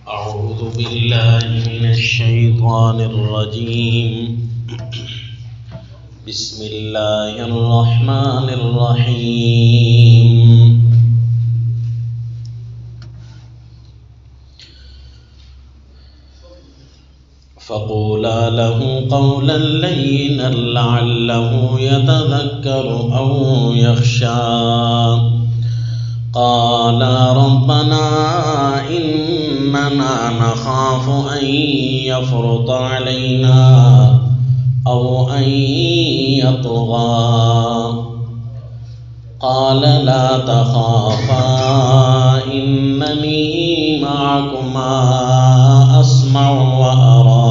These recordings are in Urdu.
أعوذ بالله من الشيطان الرجيم. بسم الله الرحمن الرحيم. فقولا له قولا لينا لعله يتذكر أو يخشى. قالا ربنا إننا نخاف أن يفرط علينا أو أن يطغى. قال لا تخافا إنني معكما أسمع وأرى.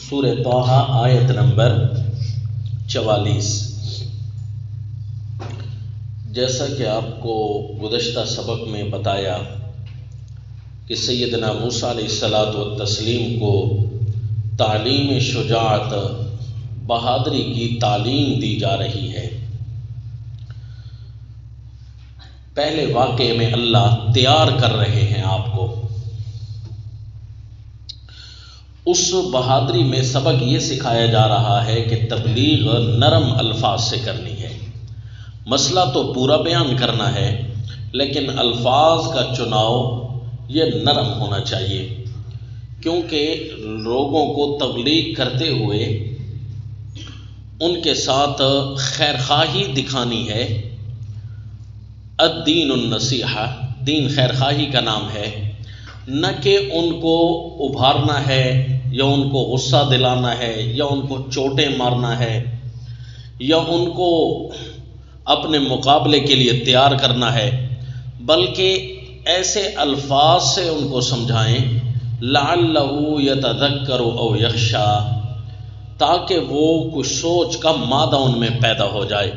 سورہ طٰہٰ آیت نمبر 44. جیسا کہ آپ کو گزشتہ سبق میں بتایا کہ سیدنا موسیٰ علیہ الصلاۃ والتسلیم کو تعلیم شجاعت، بہادری کی تعلیم دی جا رہی ہے. پہلے واقعے میں اللہ تیار کر رہے ہیں آپ کو. اس بہادری میں سبق یہ سکھایا جا رہا ہے کہ تبلیغ نرم الفاظ سے کرنی ہے. مسئلہ تو پورا بیان کرنا ہے لیکن الفاظ کا چناؤ یہ نرم ہونا چاہیے، کیونکہ لوگوں کو تبلیغ کرتے ہوئے ان کے ساتھ خیر خواہی دکھانی ہے. الدین النصیحہ، دین خیر خواہی کا نام ہے، نہ کہ ان کو ابھارنا ہے یا ان کو غصہ دلانا ہے یا ان کو چوٹیں مارنا ہے یا ان کو اپنے مقابلے کے لیے تیار کرنا ہے، بلکہ ایسے الفاظ سے ان کو سمجھائیں لعلہ یتذکر او یخشی، تاکہ وہ کچھ سوچ کا مادہ ان میں پیدا ہو جائے،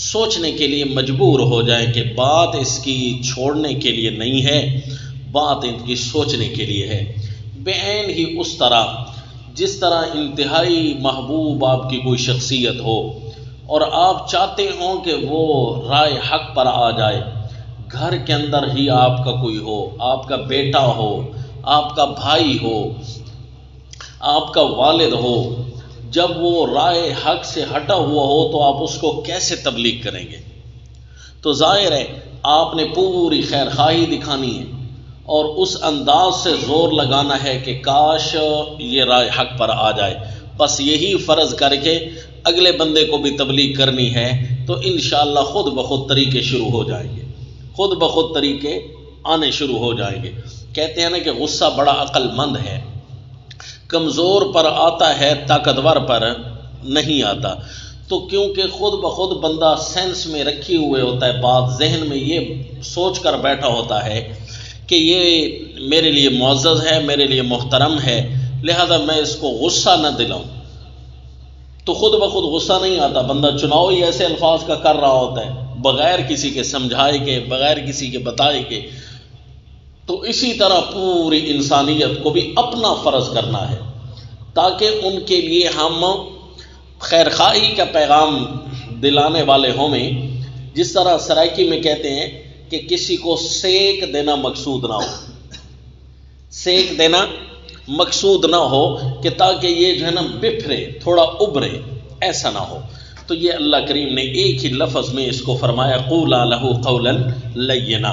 سوچنے کے لیے مجبور ہو جائیں کہ بات اس کی چھوڑنے کے لیے نہیں ہے، بات ان کی سوچنے کے لیے ہے. بعین ہی اس طرح جس طرح انتہائی محبوب آپ کی کوئی شخصیت ہو اور آپ چاہتے ہوں کہ وہ رائے حق پر آ جائے، گھر کے اندر ہی آپ کا کوئی ہو، آپ کا بیٹا ہو، آپ کا بھائی ہو، آپ کا والد ہو، جب وہ رائے حق سے ہٹا ہوا ہو تو آپ اس کو کیسے تبلیغ کریں گے؟ تو ظاہر ہے آپ نے پوری خیر خواہی دکھانی ہے اور اس انداز سے زور لگانا ہے کہ کاش یہ رائے حق پر آ جائے. بس یہی فرض کر کے اگلے بندے کو بھی تبلیغ کرنی ہے تو انشاءاللہ خود بخود طریقے شروع ہو جائیں گے، خود بخود طریقے آنے شروع ہو جائیں گے. کہتے ہیں نا کہ غصہ بڑا عقل مند ہے، کمزور پر آتا ہے، طاقتور پر نہیں آتا. تو کیونکہ خود بخود بندہ سینس میں رکھی ہوئے ہوتا ہے، بات ذہن میں یہ سوچ کر بیٹھا ہوتا ہے کہ یہ میرے لیے معزز ہے، میرے لیے محترم ہے، لہذا میں اس کو غصہ نہ دلاؤں، تو خود بخود غصہ نہیں آتا. بندہ چناؤ ہی ایسے الفاظ کا کر رہا ہوتا ہے بغیر کسی کے سمجھائے کے، بغیر کسی کے بتائے کے. تو اسی طرح پوری انسانیت کو بھی اپنا فرض کرنا ہے تاکہ ان کے لیے ہم خیر خواہی کا پیغام دلانے والے ہوں. جس طرح سرائکی میں کہتے ہیں کہ کسی کو سیک دینا مقصود نہ ہو، سیک دینا مقصود نہ ہو کہ تاکہ یہ جو ہے نا بفرے، تھوڑا ابھرے، ایسا نہ ہو. تو یہ اللہ کریم نے ایک ہی لفظ میں اس کو فرمایا قولا لہ قولا لینا.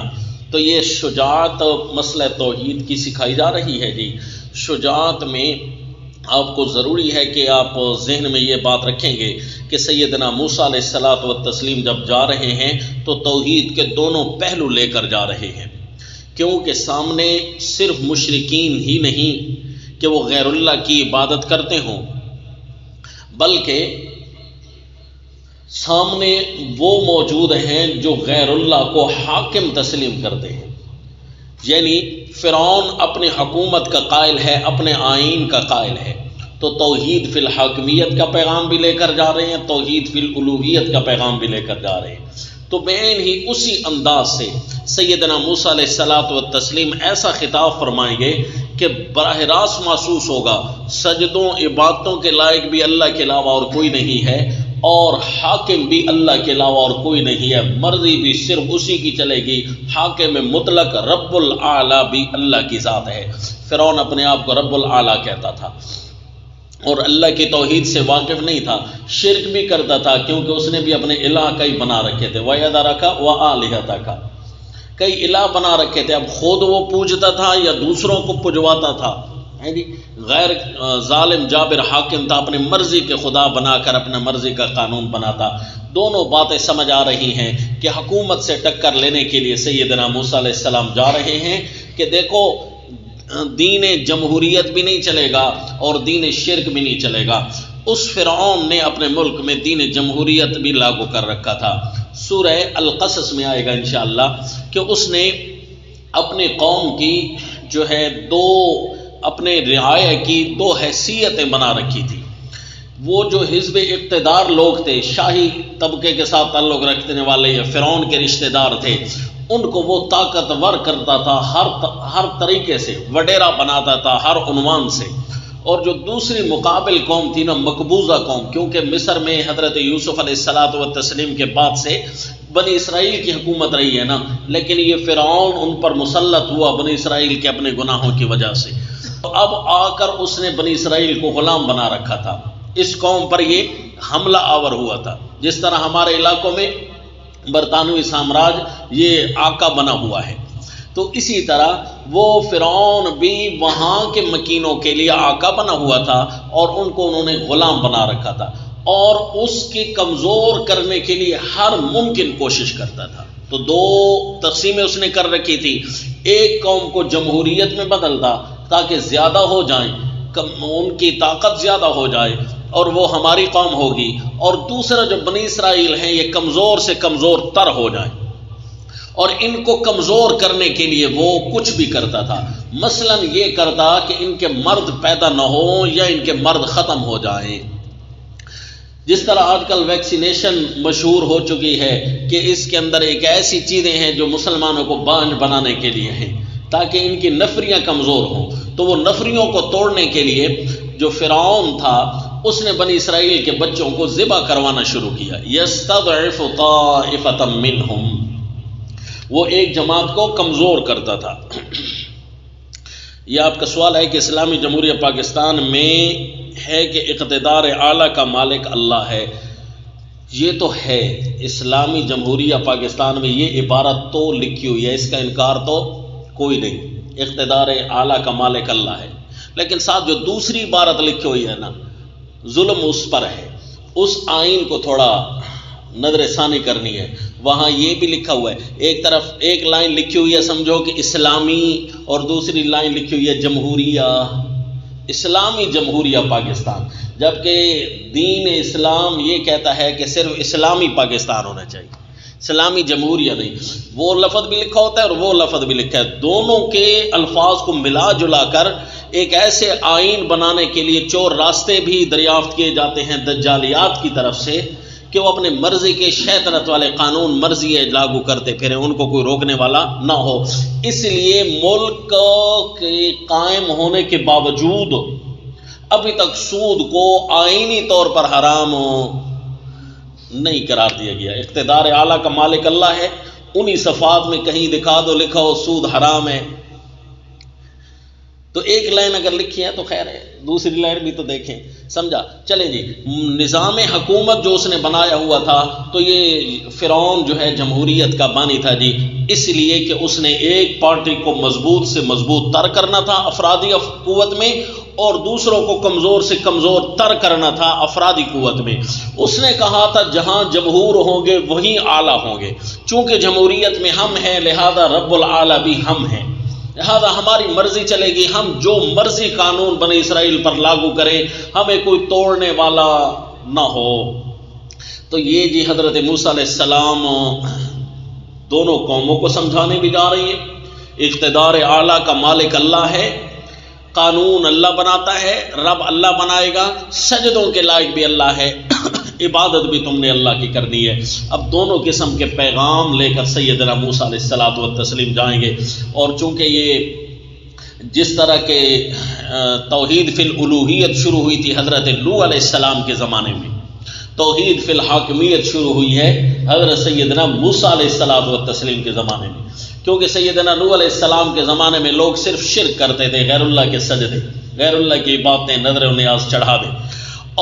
تو یہ شجاعت مسئلہ توحید کی سکھائی جا رہی ہے. جی شجاعت میں آپ کو ضروری ہے کہ آپ ذہن میں یہ بات رکھیں گے کہ سیدنا موسیٰ علیہ الصلاۃ والتسلیم جب جا رہے ہیں تو توحید کے دونوں پہلو لے کر جا رہے ہیں، کیونکہ سامنے صرف مشرکین ہی نہیں کہ وہ غیر اللہ کی عبادت کرتے ہوں، بلکہ سامنے وہ موجود ہیں جو غیر اللہ کو حاکم تسلیم کرتے ہیں. یعنی فرعون اپنی حکومت کا قائل ہے، اپنے آئین کا قائل ہے، تو توحید فی الحاکمیت کا پیغام بھی لے کر جا رہے ہیں، توحید فی الالوہیت کا پیغام بھی لے کر جا رہے ہیں. تو بعین ہی اسی انداز سے سیدنا موسیٰ علیہ الصلاۃ والتسلیم ایسا خطاب فرمائیں گے کہ براہ راست محسوس ہوگا سجدوں عبادتوں کے لائق بھی اللہ کے علاوہ اور کوئی نہیں ہے، اور حاکم بھی اللہ کے علاوہ اور کوئی نہیں ہے، مرضی بھی صرف اسی کی چلے گی، حاکم مطلق رب العالی بھی اللہ کی ذات ہے۔ فرعون اپنے آپ کو رب العالی کہتا تھا اور اللہ کی توحید سے واقف نہیں تھا، شرک بھی کرتا تھا، کیونکہ اس نے بھی اپنے الہ کئی بنا رکھے تھے، وَيَذَرَكَ وَآلِهَتَكَ، کئی الہ بنا رکھے تھے، اب خود وہ پوجتا تھا یا دوسروں کو پجواتا تھا، غیر ظالم جابر حاکم تھا، اپنی مرضی کے خدا بنا کر اپنے مرضی کا قانون بناتا۔ دونوں باتیں سمجھ آ رہی ہیں کہ حکومت سے ٹکر لینے کے لیے سیدنا موسیٰ علیہ السلام جا رہے ہیں کہ دیکھو دین جمہوریت بھی نہیں چلے گا اور دین شرک بھی نہیں چلے گا۔ اس فرعون نے اپنے ملک میں دین جمہوریت بھی لاگو کر رکھا تھا۔ سورہ القصص میں آئے گا انشاءاللہ کہ اس نے اپنی قوم کی جو ہے اپنے رعایا کی دو حیثیتیں بنا رکھی تھی۔ وہ جو حزب اقتدار لوگ تھے، شاہی طبقے کے ساتھ تعلق رکھنے والے یا فرعون کے رشتہ دار تھے، ان کو وہ طاقتور کرتا تھا، ہر طریقے سے وڈیرا بناتا تھا، ہر عنوان سے۔ اور جو دوسری مقابل قوم تھی نا، مقبوضہ قوم، کیونکہ مصر میں حضرت یوسف علیہ السلام کے بعد سے بنی اسرائیل کی حکومت رہی ہے نا، لیکن یہ فرعون ان پر مسلط ہوا بنی اسرائیل کے اپنے گناہوں کی وجہ سے۔ اب آ کر اس نے بنی اسرائیل کو غلام بنا رکھا تھا، اس قوم پر یہ حملہ آور ہوا تھا، جس طرح ہمارے علاقوں میں برطانوی سامراج یہ آقا بنا ہوا ہے، تو اسی طرح وہ فرعون بھی وہاں کے مکینوں کے لیے آقا بنا ہوا تھا اور ان کو انہوں نے غلام بنا رکھا تھا، اور اس کی کمزور کرنے کے لیے ہر ممکن کوشش کرتا تھا۔ تو دو تقسیمیں اس نے کر رکھی تھی، ایک قوم کو جمہوریت میں بدلتا تاکہ زیادہ ہو جائیں، ان کی طاقت زیادہ ہو جائے اور وہ ہماری قوم ہوگی، اور دوسرا جو بنی اسرائیل ہیں یہ کمزور سے کمزور تر ہو جائیں، اور ان کو کمزور کرنے کے لیے وہ کچھ بھی کرتا تھا۔ مثلا یہ کرتا کہ ان کے مرد پیدا نہ ہوں یا ان کے مرد ختم ہو جائیں، جس طرح آج کل ویکسینیشن مشہور ہو چکی ہے کہ اس کے اندر ایک ایسی چیزیں ہیں جو مسلمانوں کو بانجھ بنانے کے لیے ہیں تاکہ ان کی نفریاں کمزور ہوں۔ تو وہ نفریوں کو توڑنے کے لیے جو فرعون تھا اس نے بنی اسرائیل کے بچوں کو ذبح کروانا شروع کیا، یستضعف طائفۃ منہم، وہ ایک جماعت کو کمزور کرتا تھا۔ یہ آپ کا سوال ہے کہ اسلامی جمہوریہ پاکستان میں ہے کہ اقتدار اعلیٰ کا مالک اللہ ہے۔ یہ تو ہے، اسلامی جمہوریہ پاکستان میں یہ عبارت تو لکھی ہوئی ہے، اس کا انکار تو کوئی نہیں، اقتدار اعلیٰ کا مالک اللہ ہے، لیکن ساتھ جو دوسری عبارت لکھی ہوئی ہے نا، ظلم اس پر ہے، اس آئین کو تھوڑا نظر ثانی کرنی ہے۔ وہاں یہ بھی لکھا ہوا ہے، ایک طرف ایک لائن لکھی ہوئی ہے سمجھو کہ اسلامی، اور دوسری لائن لکھی ہوئی ہے جمہوریہ، اسلامی جمہوریہ پاکستان، جبکہ دین اسلام یہ کہتا ہے کہ صرف اسلامی پاکستان ہونا چاہیے، اسلامی جمہوریہ نہیں۔ وہ لفظ بھی لکھا ہوتا ہے اور وہ لفظ بھی لکھا ہے، دونوں کے الفاظ کو ملا جلا کر ایک ایسے آئین بنانے کے لیے چور راستے بھی دریافت کیے جاتے ہیں دجالیات کی طرف سے کہ وہ اپنے مرضی کے شیطنت والے قانون مرضی لاگو کرتے پھریں، ان کو کوئی روکنے والا نہ ہو۔ اس لیے ملک کے قائم ہونے کے باوجود ابھی تک سود کو آئینی طور پر حرام نہیں قرار دیا گیا۔ اقتدار اعلیٰ کا مالک اللہ ہے، انہی صفات میں کہیں دکھا دو لکھا ہو سود حرام ہے، تو ایک لائن اگر لکھی ہے تو خیر ہے، دوسری لائن بھی تو دیکھیں، سمجھا؟ چلیں جی، نظام حکومت جو اس نے بنایا ہوا تھا تو یہ فرعون جو ہے جمہوریت کا بانی تھا جی، اس لیے کہ اس نے ایک پارٹی کو مضبوط سے مضبوط تر کرنا تھا افرادی قوت میں، اور دوسروں کو کمزور سے کمزور تر کرنا تھا افرادی قوت میں۔ اس نے کہا تھا جہاں جمہور ہوں گے وہیں اعلیٰ ہوں گے، چونکہ جمہوریت میں ہم ہیں لہذا رب العالی بھی ہم ہیں، لہذا ہماری مرضی چلے گی، ہم جو مرضی قانون بنی اسرائیل پر لاگو کریں، ہمیں کوئی توڑنے والا نہ ہو۔ تو یہ جی حضرت موسیٰ علیہ السلام دونوں قوموں کو سمجھانے بھی جا رہی ہیں، اقتدار اعلیٰ کا مالک اللہ ہے، قانون اللہ بناتا ہے، رب اللہ بنائے گا، سجدوں کے لائق بھی اللہ ہے، عبادت بھی تم نے اللہ کی کرنی ہے۔ اب دونوں قسم کے پیغام لے کر سیدنا موسیٰ علیہ الصلوۃ والتسلیم جائیں گے، اور چونکہ یہ جس طرح کے توحید فی الالوہیت شروع ہوئی تھی حضرت نوح علیہ السلام کے زمانے میں، توحید فی الحاکمیت شروع ہوئی ہے حضرت سیدنا موسیٰ علیہ السلام والتسلیم کے زمانے میں، کیونکہ سیدنا نوح علیہ السلام کے زمانے میں لوگ صرف شرک کرتے تھے، غیر اللہ کے سجدے، غیر اللہ کی باتیں، نظر و نیاز چڑھا دیں.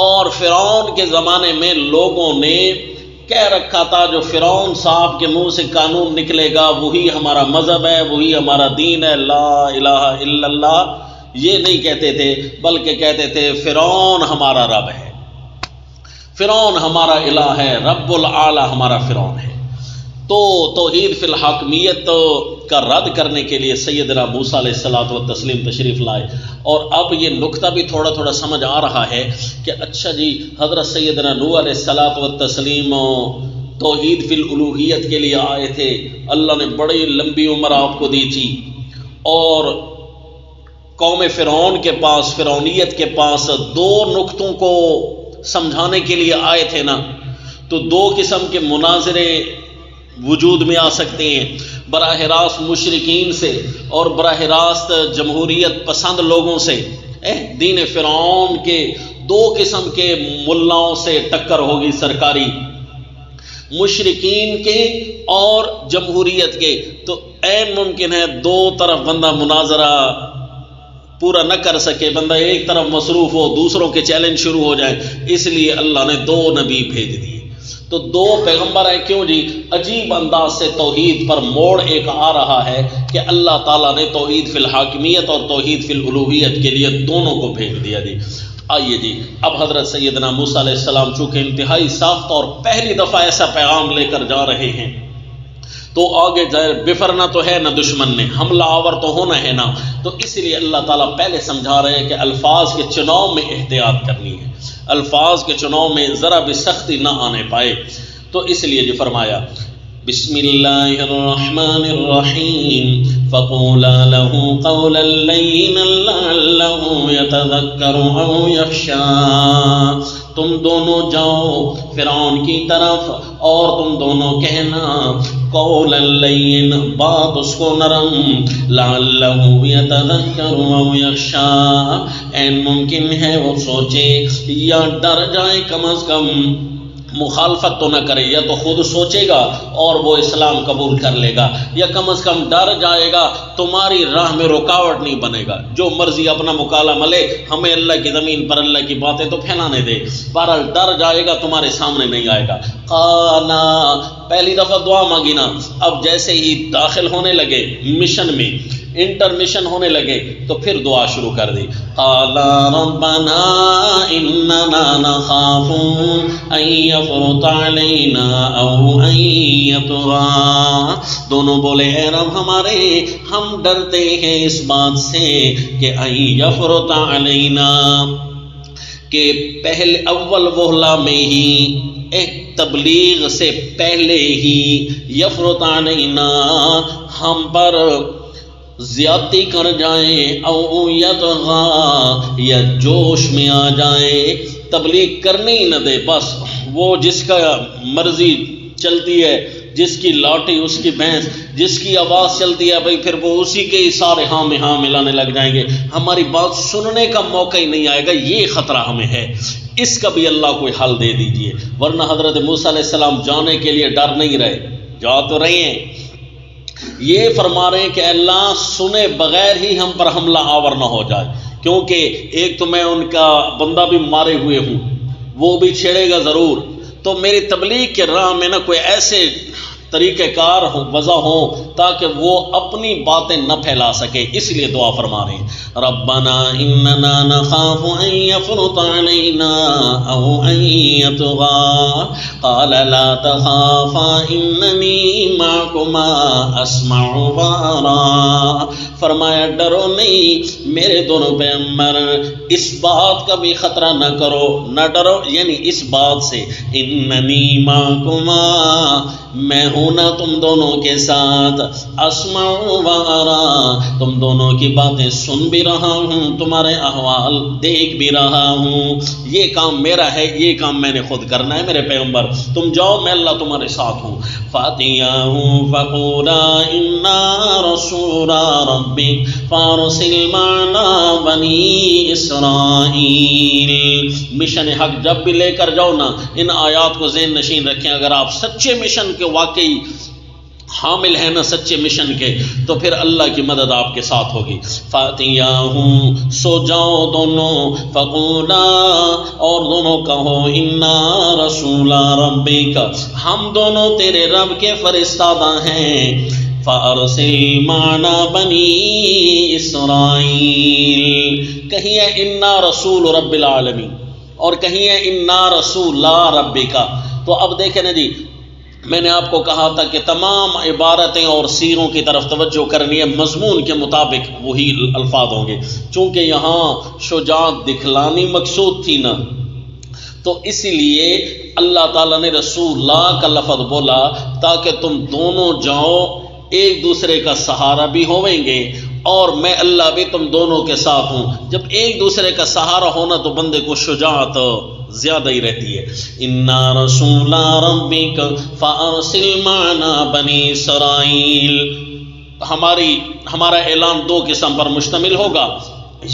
اور فرعون کے زمانے میں لوگوں نے کہہ رکھا تھا جو فرعون صاحب کے منہ سے قانون نکلے گا وہی ہمارا مذہب ہے، وہی ہمارا دین ہے، لا الہ الا اللہ. یہ نہیں کہتے تھے بلکہ کہتے تھے فرعون ہمارا رب ہے، فرعون ہمارا الہ ہے، رب العالی ہمارا فرعون ہے. تو توحید فی الحاکمیت کا رد کرنے کے لیے سیدنا موسیٰ علیہ الصلوۃ والتسلیم تشریف لائے. اور اب یہ نکتہ بھی تھوڑا تھوڑا سمجھ آ رہا ہے کہ اچھا جی حضرت سیدنا نوح علیہ الصلوۃ والتسلیم توحید فی الالوہیت کے لیے آئے تھے، اللہ نے بڑی لمبی عمر آپ کو دی تھی، اور قوم فرعون کے پاس، فرعونیت کے پاس دو نکتوں کو سمجھانے کے لیے آئے تھے نا، تو دو قسم کے مناظرے وجود میں آ سکتے ہیں، براہ راست مشرکین سے اور براہ راست جمہوریت پسند لوگوں سے. دین فرعون کے دو قسم کے ملاؤں سے ٹکر ہوگی سرکاری، مشرکین کے اور جمہوریت کے. تو عین ممکن ہے دو طرف بندہ مناظرہ پورا نہ کر سکے، بندہ ایک طرف مصروف ہو، دوسروں کے چیلنج شروع ہو جائیں، اس لیے اللہ نے دو نبی بھیج دیے. تو دو پیغمبر ہیں. کیوں جی؟ عجیب انداز سے توحید پر موڑ ایک آ رہا ہے کہ اللہ تعالیٰ نے توحید فی الحاکمیت اور توحید فی الالوہیت کے لیے دونوں کو بھیج دیا جی. آئیے جی اب حضرت سیدنا موسیٰ علیہ السلام چونکہ انتہائی صاف طور پہلی دفعہ ایسا پیغام لے کر جا رہے ہیں تو آگے جائے بفرنا تو ہے نہ دشمن نے، حملہ آور تو ہونا ہے نا. تو اس لیے اللہ تعالیٰ پہلے سمجھا رہے ہیں کہ الفاظ کے چناؤ میں احتیاط کرنی ہے، الفاظ کے چناؤ میں ذرا بھی سختی نہ آنے پائے. تو اس لیے جو فرمایا بسم اللہ الرحمن الرحیم فقولا له قولا لینا لعلہ یتذکر او یخشی. تم دونوں جاؤ فرعون کی طرف اور تم دونوں کہنا قولا لین، بات اس کو نرم، لعلہ یتذکر او یخشی، این ممکن ہے وہ سوچے یا ڈر جائے، کم از کم مخالفت تو نہ کرے، یا تو خود سوچے گا اور وہ اسلام قبول کر لے گا، یا کم از کم ڈر جائے گا، تمہاری راہ میں رکاوٹ نہیں بنے گا. جو مرضی اپنا مکالمہ لے، ہمیں اللہ کی زمین پر اللہ کی باتیں تو پھیلانے دے، بہرحال ڈر جائے گا، تمہارے سامنے نہیں آئے گا. قالا، پہلی دفعہ دعا مانگی نا، اب جیسے ہی داخل ہونے لگے مشن میں، انٹرمشن ہونے لگے تو پھر دعا شروع کر دی. قالا ربنا اننا نخاف ان یفرط علینا او ان یطغی. دونوں بولے اے رب ہمارے، ہم ڈرتے ہیں اس بات سے کہ ان یفرط علینا، کہ پہلے اول وہلا میں ہی تبلیغ سے پہلے ہی یفرط علینا ہم پر زیادتی کر جائیں، او یطغی، یا جوش میں آ جائے، تبلیغ کرنے ہی نہ دے، بس وہ جس کا مرضی چلتی ہے، جس کی لاٹھی اس کی بھینس، جس کی آواز چلتی ہے بھائی، پھر وہ اسی کے اشارے ہاں میں ہاں ملانے لگ جائیں گے، ہماری بات سننے کا موقع ہی نہیں آئے گا. یہ خطرہ ہمیں ہے، اس کا بھی اللہ کوئی حل دے دیجئے. ورنہ حضرت موسیٰ علیہ السلام جانے کے لیے ڈر نہیں رہے، جا تو رہے ہیں، یہ فرما رہے ہیں کہ اللہ سنے بغیر ہی ہم پر حملہ آور نہ ہو جائے، کیونکہ ایک تو میں ان کا بندہ بھی مارے ہوئے ہوں، وہ بھی چھیڑے گا ضرور. تو میری تبلیغ کے راہ میں نہ کوئی ایسے طریقہ کار ہو، وضع ہو تاکہ وہ اپنی باتیں نہ پھیلا سکے. اس لیے دعا فرما رہے ہیں ربنا اننا نخاف ان یفرط علینا او ان یطغی. قال لا تخافا اننی معکما اسمع وارا. فرمایا ڈرو نہیں میرے دونوں پیغمبر، اس بات کا بھی خطرہ نہ کرو، نہ ڈرو یعنی اس بات سے، اننی معکما، میں ہوں نا تم دونوں کے ساتھ، اسمع و ارا، تم دونوں کی باتیں سن بھی رہا ہوں، تمہارے احوال دیکھ بھی رہا ہوں. یہ کام میرا ہے، یہ کام میں نے خود کرنا ہے میرے پیغمبر، تم جاؤ میں اللہ تمہارے ساتھ ہوں. فاتیاہ فقولا انا رسول ربک فارسل معنا بنی اسرائیل۔ مشن حق جب بھی لے کر جاؤ نا، ان آیات کو ذہن نشین رکھیں۔ اگر آپ سچے مشن کے واقعی حامل ہیں نا، سچے مشن کے، تو پھر اللہ کی مدد آپ کے ساتھ ہوگی۔ فاتیاہم، سو جاؤ دونوں، فقولا، اور دونوں کہو، انا رسول ربک، ہم دونوں تیرے رب کے فرستادہ ہیں، فارسل معنا بنی اسرائیل، کہیں ہے انا رسول رب العالمین اور کہیں ہے انا رسول ربک۔ تو اب دیکھیں نا جی، میں نے آپ کو کہا تھا کہ تمام عبارتیں اور سیروں کی طرف توجہ کرنی ہے، مضمون کے مطابق وہی الفاظ ہوں گے، چونکہ یہاں شجاعت دکھلانی مقصود تھی نا، تو اسی لیے اللہ تعالیٰ نے رسول اللہ کا لفظ بولا تاکہ تم دونوں جاؤ، ایک دوسرے کا سہارا بھی ہویں گے، اور میں اللہ بھی تم دونوں کے ساتھ ہوں۔ جب ایک دوسرے کا سہارا ہونا تو بندے کو شجاعت زیادہ ہی رہتی ہے۔ انا رسول ربک فارسل معنا بنی اسرائیل، ہمارا اعلان دو قسم پر مشتمل ہوگا،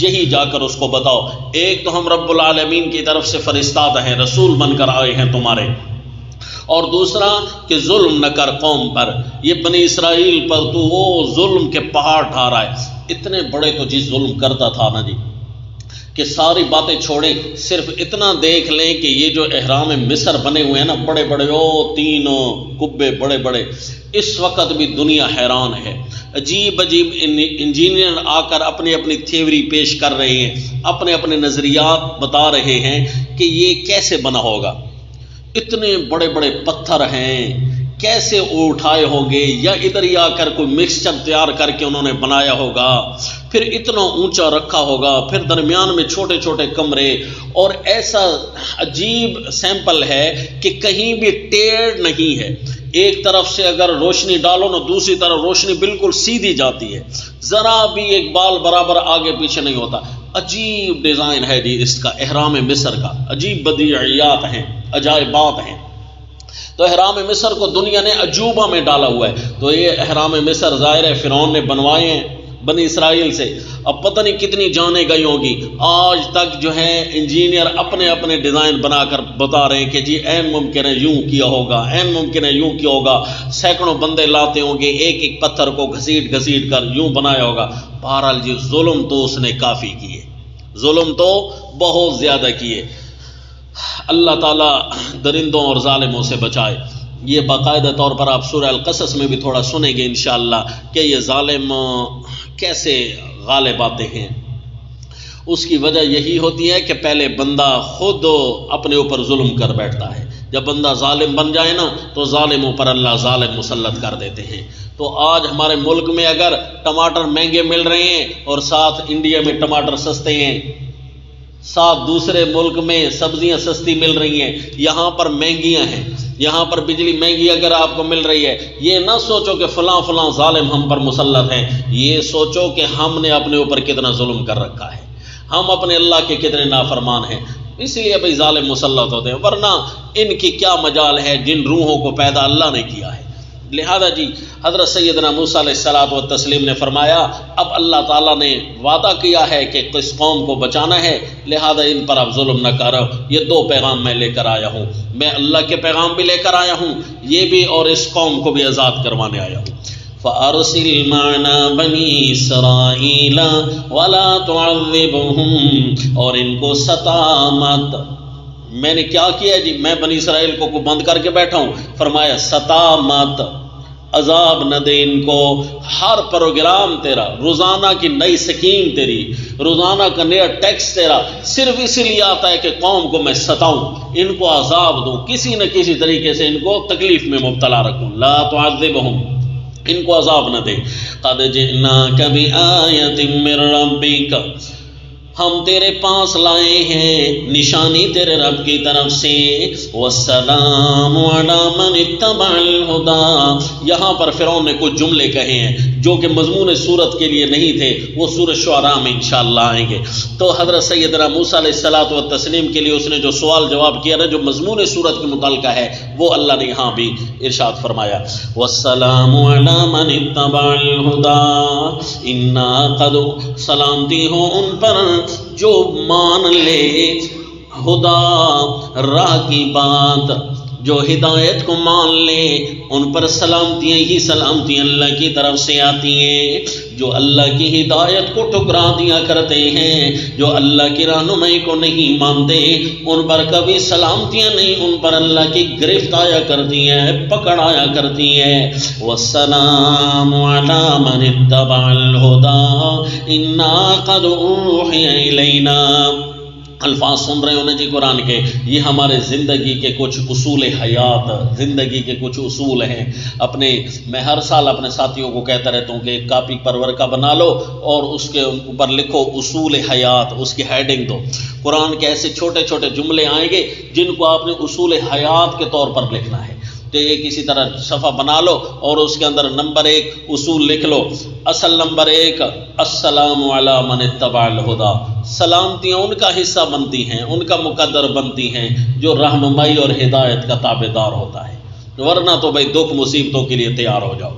یہی جا کر اس کو بتاؤ۔ ایک تو ہم رب العالمین کی طرف سے فرستادہ ہیں، رسول بن کر آئے ہیں تمہارے، اور دوسرا کہ ظلم نہ کر قوم پر، یہ بنی اسرائیل پر تو وہ ظلم کے پہاڑ ڈھا رہا ہے۔ اتنے بڑے تو جی ظلم کرتا تھا نا جی، کہ ساری باتیں چھوڑیں، صرف اتنا دیکھ لیں کہ یہ جو احرام مصر بنے ہوئے ہیں نا، بڑے بڑے، تین قبے بڑے بڑے، اس وقت بھی دنیا حیران ہے۔ عجیب عجیب انجینئر آ کر اپنی اپنی تھیوری پیش کر رہے ہیں، اپنے اپنے نظریات بتا رہے ہیں کہ یہ کیسے بنا ہوگا۔ اتنے بڑے بڑے پتھر ہیں، کیسے اٹھائے ہوں گے، یا ادھر ہی آ کر کوئی مکسچر تیار کر کے انہوں نے بنایا ہوگا، پھر اتنا اونچا رکھا ہوگا، پھر درمیان میں چھوٹے چھوٹے کمرے، اور ایسا عجیب سیمپل ہے کہ کہیں بھی ٹیڑھ نہیں ہے۔ ایک طرف سے اگر روشنی ڈالو نا، دوسری طرف روشنی بالکل سیدھی جاتی ہے، ذرا بھی ایک بال برابر آگے پیچھے نہیں ہوتا۔ عجیب ڈیزائن ہے جی اس کا، احرام مصر کا، عجیب بدیعیات ہیں، عجائبات ہیں۔ تو احرام مصر کو دنیا نے عجوبہ میں ڈالا ہوا ہے۔ تو یہ احرام مصر ظاہر ہے فرعون نے بنوائے ہیں بنی اسرائیل سے، اب پتہ نہیں کتنی جانیں گئی ہوں گی۔ آج تک جو ہے انجینئر اپنے اپنے ڈیزائن بنا کر بتا رہے ہیں کہ جی این ممکن ہے یوں کیا ہوگا، این ممکن ہے یوں کیا ہوگا، سینکڑوں بندے لاتے ہوں گے، ایک ایک پتھر کو گھسیٹ گھسیٹ کر یوں بنایا ہوگا۔ بہرحال جی ظلم تو اس نے کافی کیے، ظلم تو بہت زیادہ کیے۔ اللہ تعالیٰ درندوں اور ظالموں سے بچائے۔ یہ باقاعدہ طور پر آپ سورہ القصص میں بھی تھوڑا سنیں گے انشاءاللہ کہ یہ ظالم کیسے غالب آتے ہیں۔ اس کی وجہ یہی ہوتی ہے کہ پہلے بندہ خود اپنے اوپر ظلم کر بیٹھتا ہے، جب بندہ ظالم بن جائے نا تو ظالموں پر اللہ ظالم مسلط کر دیتے ہیں۔ تو آج ہمارے ملک میں اگر ٹماٹر مہنگے مل رہے ہیں اور ساتھ انڈیا میں ٹماٹر سستے ہیں، ساتھ دوسرے ملک میں سبزیاں سستی مل رہی ہیں، یہاں پر مہنگیاں ہیں، یہاں پر بجلی مہنگی اگر آپ کو مل رہی ہے، یہ نہ سوچو کہ فلاں فلاں ظالم ہم پر مسلط ہیں، یہ سوچو کہ ہم نے اپنے اوپر کتنا ظلم کر رکھا ہے، ہم اپنے اللہ کے کتنے نافرمان ہیں، اس لیے بھائی ظالم مسلط ہوتے ہیں، ورنہ ان کی کیا مجال ہے جن روحوں کو پیدا اللہ نے کیا ہے۔ لہذا جی حضرت سیدنا موسیٰ علیہ الصلوۃ والتسلیم نے فرمایا اب اللہ تعالیٰ نے وعدہ کیا ہے کہ اس قوم کو بچانا ہے، لہذا ان پر اب ظلم نہ کرو۔ یہ دو پیغام میں لے کر آیا ہوں، میں اللہ کے پیغام بھی لے کر آیا ہوں، یہ بھی، اور اس قوم کو بھی آزاد کروانے آیا ہوں۔ فَأَرْسِلْ مَعْنَا بَنِي إِسْرَائِيلَ وَلَا تُعَذِّبْهُمْ، اور ان کو ستا مت۔ میں نے کیا کیا جی؟ میں بنی اسرائیل کو بند کر کے بیٹھا ہوں، فرمایا ستا مت، عذاب نہ دے ان کو۔ ہر پروگرام تیرا، روزانہ کی نئی سکیم تیری، روزانہ کا نیا ٹیکس تیرا صرف اسی لیے آتا ہے کہ قوم کو میں ستاؤں، ان کو عذاب دوں، کسی نہ کسی طریقے سے ان کو تکلیف میں مبتلا رکھوں۔ لا تعذبہم، ان کو عذاب نہ دے۔ قد جئناک بآیۃ من ربک، ہم تیرے پاس لائے ہیں نشانی تیرے رب کی طرف سے، والسلام علی من اتبع الہدی۔ یہاں پر فرعون نے کچھ جملے کہے ہیں جو کہ مضمون صورت کے لیے نہیں تھے، وہ سورۃ شعراء میں انشاءاللہ آئیں گے۔ تو حضرت سیدنا موسیٰ علیہ الصلوۃ والتسلیم کے لیے اس نے جو سوال جواب کیا نا، جو مضمون صورت کے متعلقہ ہے، وہ اللہ نے یہاں بھی ارشاد فرمایا، والسلام علی من اتبع الہدی انا قد، سلامتی ہو ان پر جو مان لے خدا راہ کی بات، جو ہدایت کو مان لے، ان پر سلامتیاں ہی سلامتیاں اللہ کی طرف سے آتی ہیں۔ جو اللہ کی ہدایت کو ٹکرا دیا کرتے ہیں، جو اللہ کی رہنمائی کو نہیں مانتے، ان پر کبھی سلامتیاں نہیں، ان پر اللہ کی گرفت آیا کرتی ہے، پکڑ آیا کرتی ہے۔ والسلام علی من اتبع الہدی انا قد اوحی الینا۔ الفاظ سن رہے ہو نا جی قرآن کے، یہ ہمارے زندگی کے کچھ اصول حیات، زندگی کے کچھ اصول ہیں۔ میں ہر سال اپنے ساتھیوں کو کہتا رہتا ہوں کہ ایک کاپی پر ورقہ بنا لو اور اس کے اوپر لکھو اصول حیات، اس کی ہیڈنگ دو۔ قرآن کے ایسے چھوٹے چھوٹے جملے آئیں گے جن کو آپ نے اصول حیات کے طور پر لکھنا ہے۔ تو ایک اسی طرح صفحہ بنا لو اور اس کے اندر نمبر 1 اصول لکھ لو۔ اصل نمبر 1، السلام علی من اتبع الہدی۔ سلامتیاں ان کا حصہ بنتی ہیں، ان کا مقدر بنتی ہیں جو رہنمائی اور ہدایت کا تابع دار ہوتا ہے، ورنہ تو بھائی دکھ مصیبتوں کے لیے تیار ہو جاؤ۔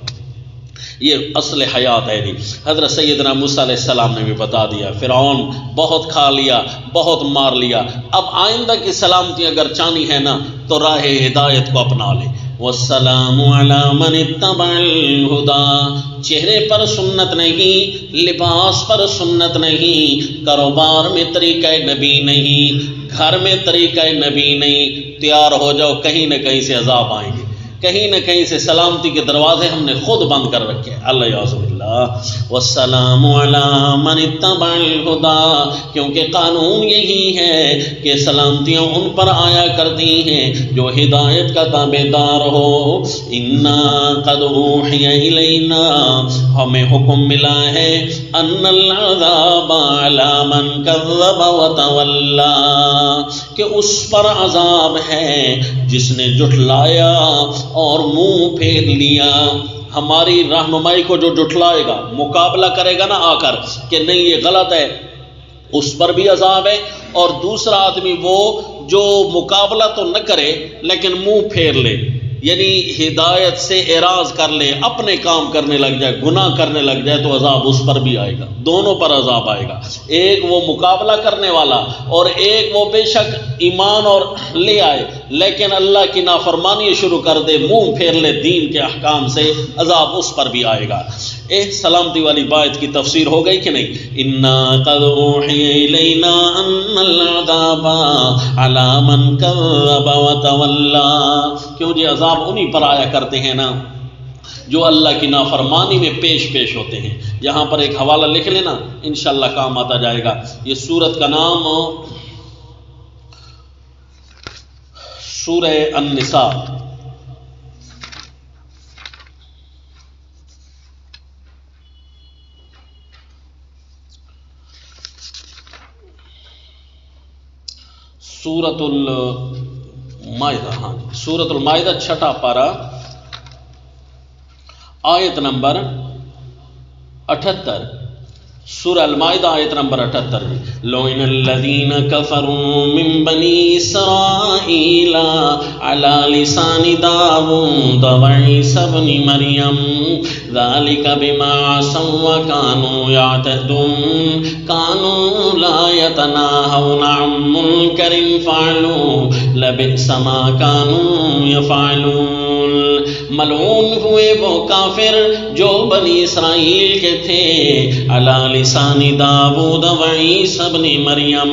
یہ اصل حیات ہے۔ حضرت سیدنا موسیٰ علیہ السلام نے بھی بتا دیا، فرعون بہت کھا لیا، بہت مار لیا، اب آئندہ کی سلامتی اگر چانی ہے نا تو راہ ہدایت کو اپنا لے۔ والسلام علی من اتبع الہدی، چہرے پر سنت نہیں، لباس پر سنت نہیں، کاروبار میں طریقہ نبی نہیں، گھر میں طریقہ نبی نہیں، تیار ہو جاؤ، کہیں نہ کہیں سے عذاب آئیں گے، کہیں نہ کہیں سے سلامتی کے دروازے ہم نے خود بند کر رکھے۔ اللہ یعوذ باللہ۔ والسلام علی من اتبع الہدی، کیونکہ قانون یہی ہے کہ سلامتیاں ان پر آیا کرتی ہیں جو ہدایت کا تابع دار ہو۔ انا قد اوحی الینا، ہمیں حکم ملا ہے، ان العذاب علی من کذب وتولی، کہ اس پر عذاب ہے جس نے جھٹلایا اور منہ پھیر لیا۔ ہماری رہنمائی کو جو جھٹلائے گا، مقابلہ کرے گا نا آ کر کہ نہیں یہ غلط ہے، اس پر بھی عذاب ہے۔ اور دوسرا آدمی وہ جو مقابلہ تو نہ کرے لیکن منہ پھیر لے، یعنی ہدایت سے اعراض کر لے، اپنے کام کرنے لگ جائے، گناہ کرنے لگ جائے، تو عذاب اس پر بھی آئے گا، دونوں پر عذاب آئے گا۔ ایک وہ مقابلہ کرنے والا اور ایک وہ بے شک ایمان اور لے آئے لیکن اللہ کی نافرمانی شروع کر دے، منہ پھیر لے دین کے احکام سے، عذاب اس پر بھی آئے گا۔ سلامتی والی بات کی تفسیر ہو گئی کہ نہیں؟ انا قد اوحی الینا ان العذاب علی من کذب وتولی، کیوں جی عذاب انہی پر آیا کرتے ہیں نا جو اللہ کی نافرمانی میں پیش ہوتے ہیں۔ یہاں پر ایک حوالہ لکھ لینا، انشاءاللہ کام آتا جائے گا۔ یہ سورت کا نام سورہ النساء، سورۃ المائدہ، ہاں سورۃ المائدہ 6 پارہ آیت نمبر 78، سورہ المائدہ آیت نمبر 78۔ لعن الذین کفروا من بنی اسرائیل علی لسان داؤد وعیسی ابن مریم ذلک بما عصوا وکانوا یعتدون کانوا لا یتناہون عن منکر فعلوا لبئس ما کانوا یفعلون۔ ملعون ہوئے وہ کافر جو بنی اسرائیل کے تھے، علی لسان داؤد و عیسی ابن مریم،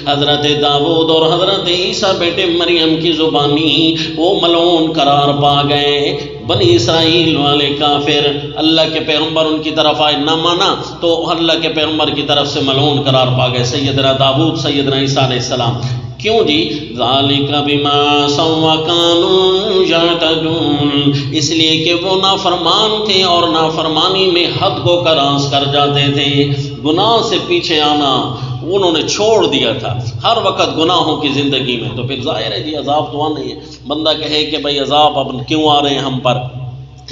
حضرت داؤد اور حضرت عیسیٰ بیٹے مریم کی زبانی وہ ملعون قرار پا گئے۔ بنی اسرائیل والے کافر اللہ کے پیغمبر ان کی طرف آئے، نہ مانا تو اللہ کے پیغمبر کی طرف سے ملعون قرار پا گئے، سیدنا داؤد، سیدنا عیسیٰ علیہ السلام۔ کیوں جی؟ ذالک بما عصوا وکانوا یعتدون، اس لیے کہ وہ نافرمان تھے اور نافرمانی میں حد کو کراس کر جاتے تھے۔ گناہ سے پیچھے آنا، انہوں نے چھوڑ دیا تھا ہر وقت گناہوں کی زندگی میں، تو پھر ظاہر ہے جی عذاب تو آنا ہی ہے۔ بندہ کہے کہ بھائی عذاب اب کیوں آ رہے ہیں ہم پر،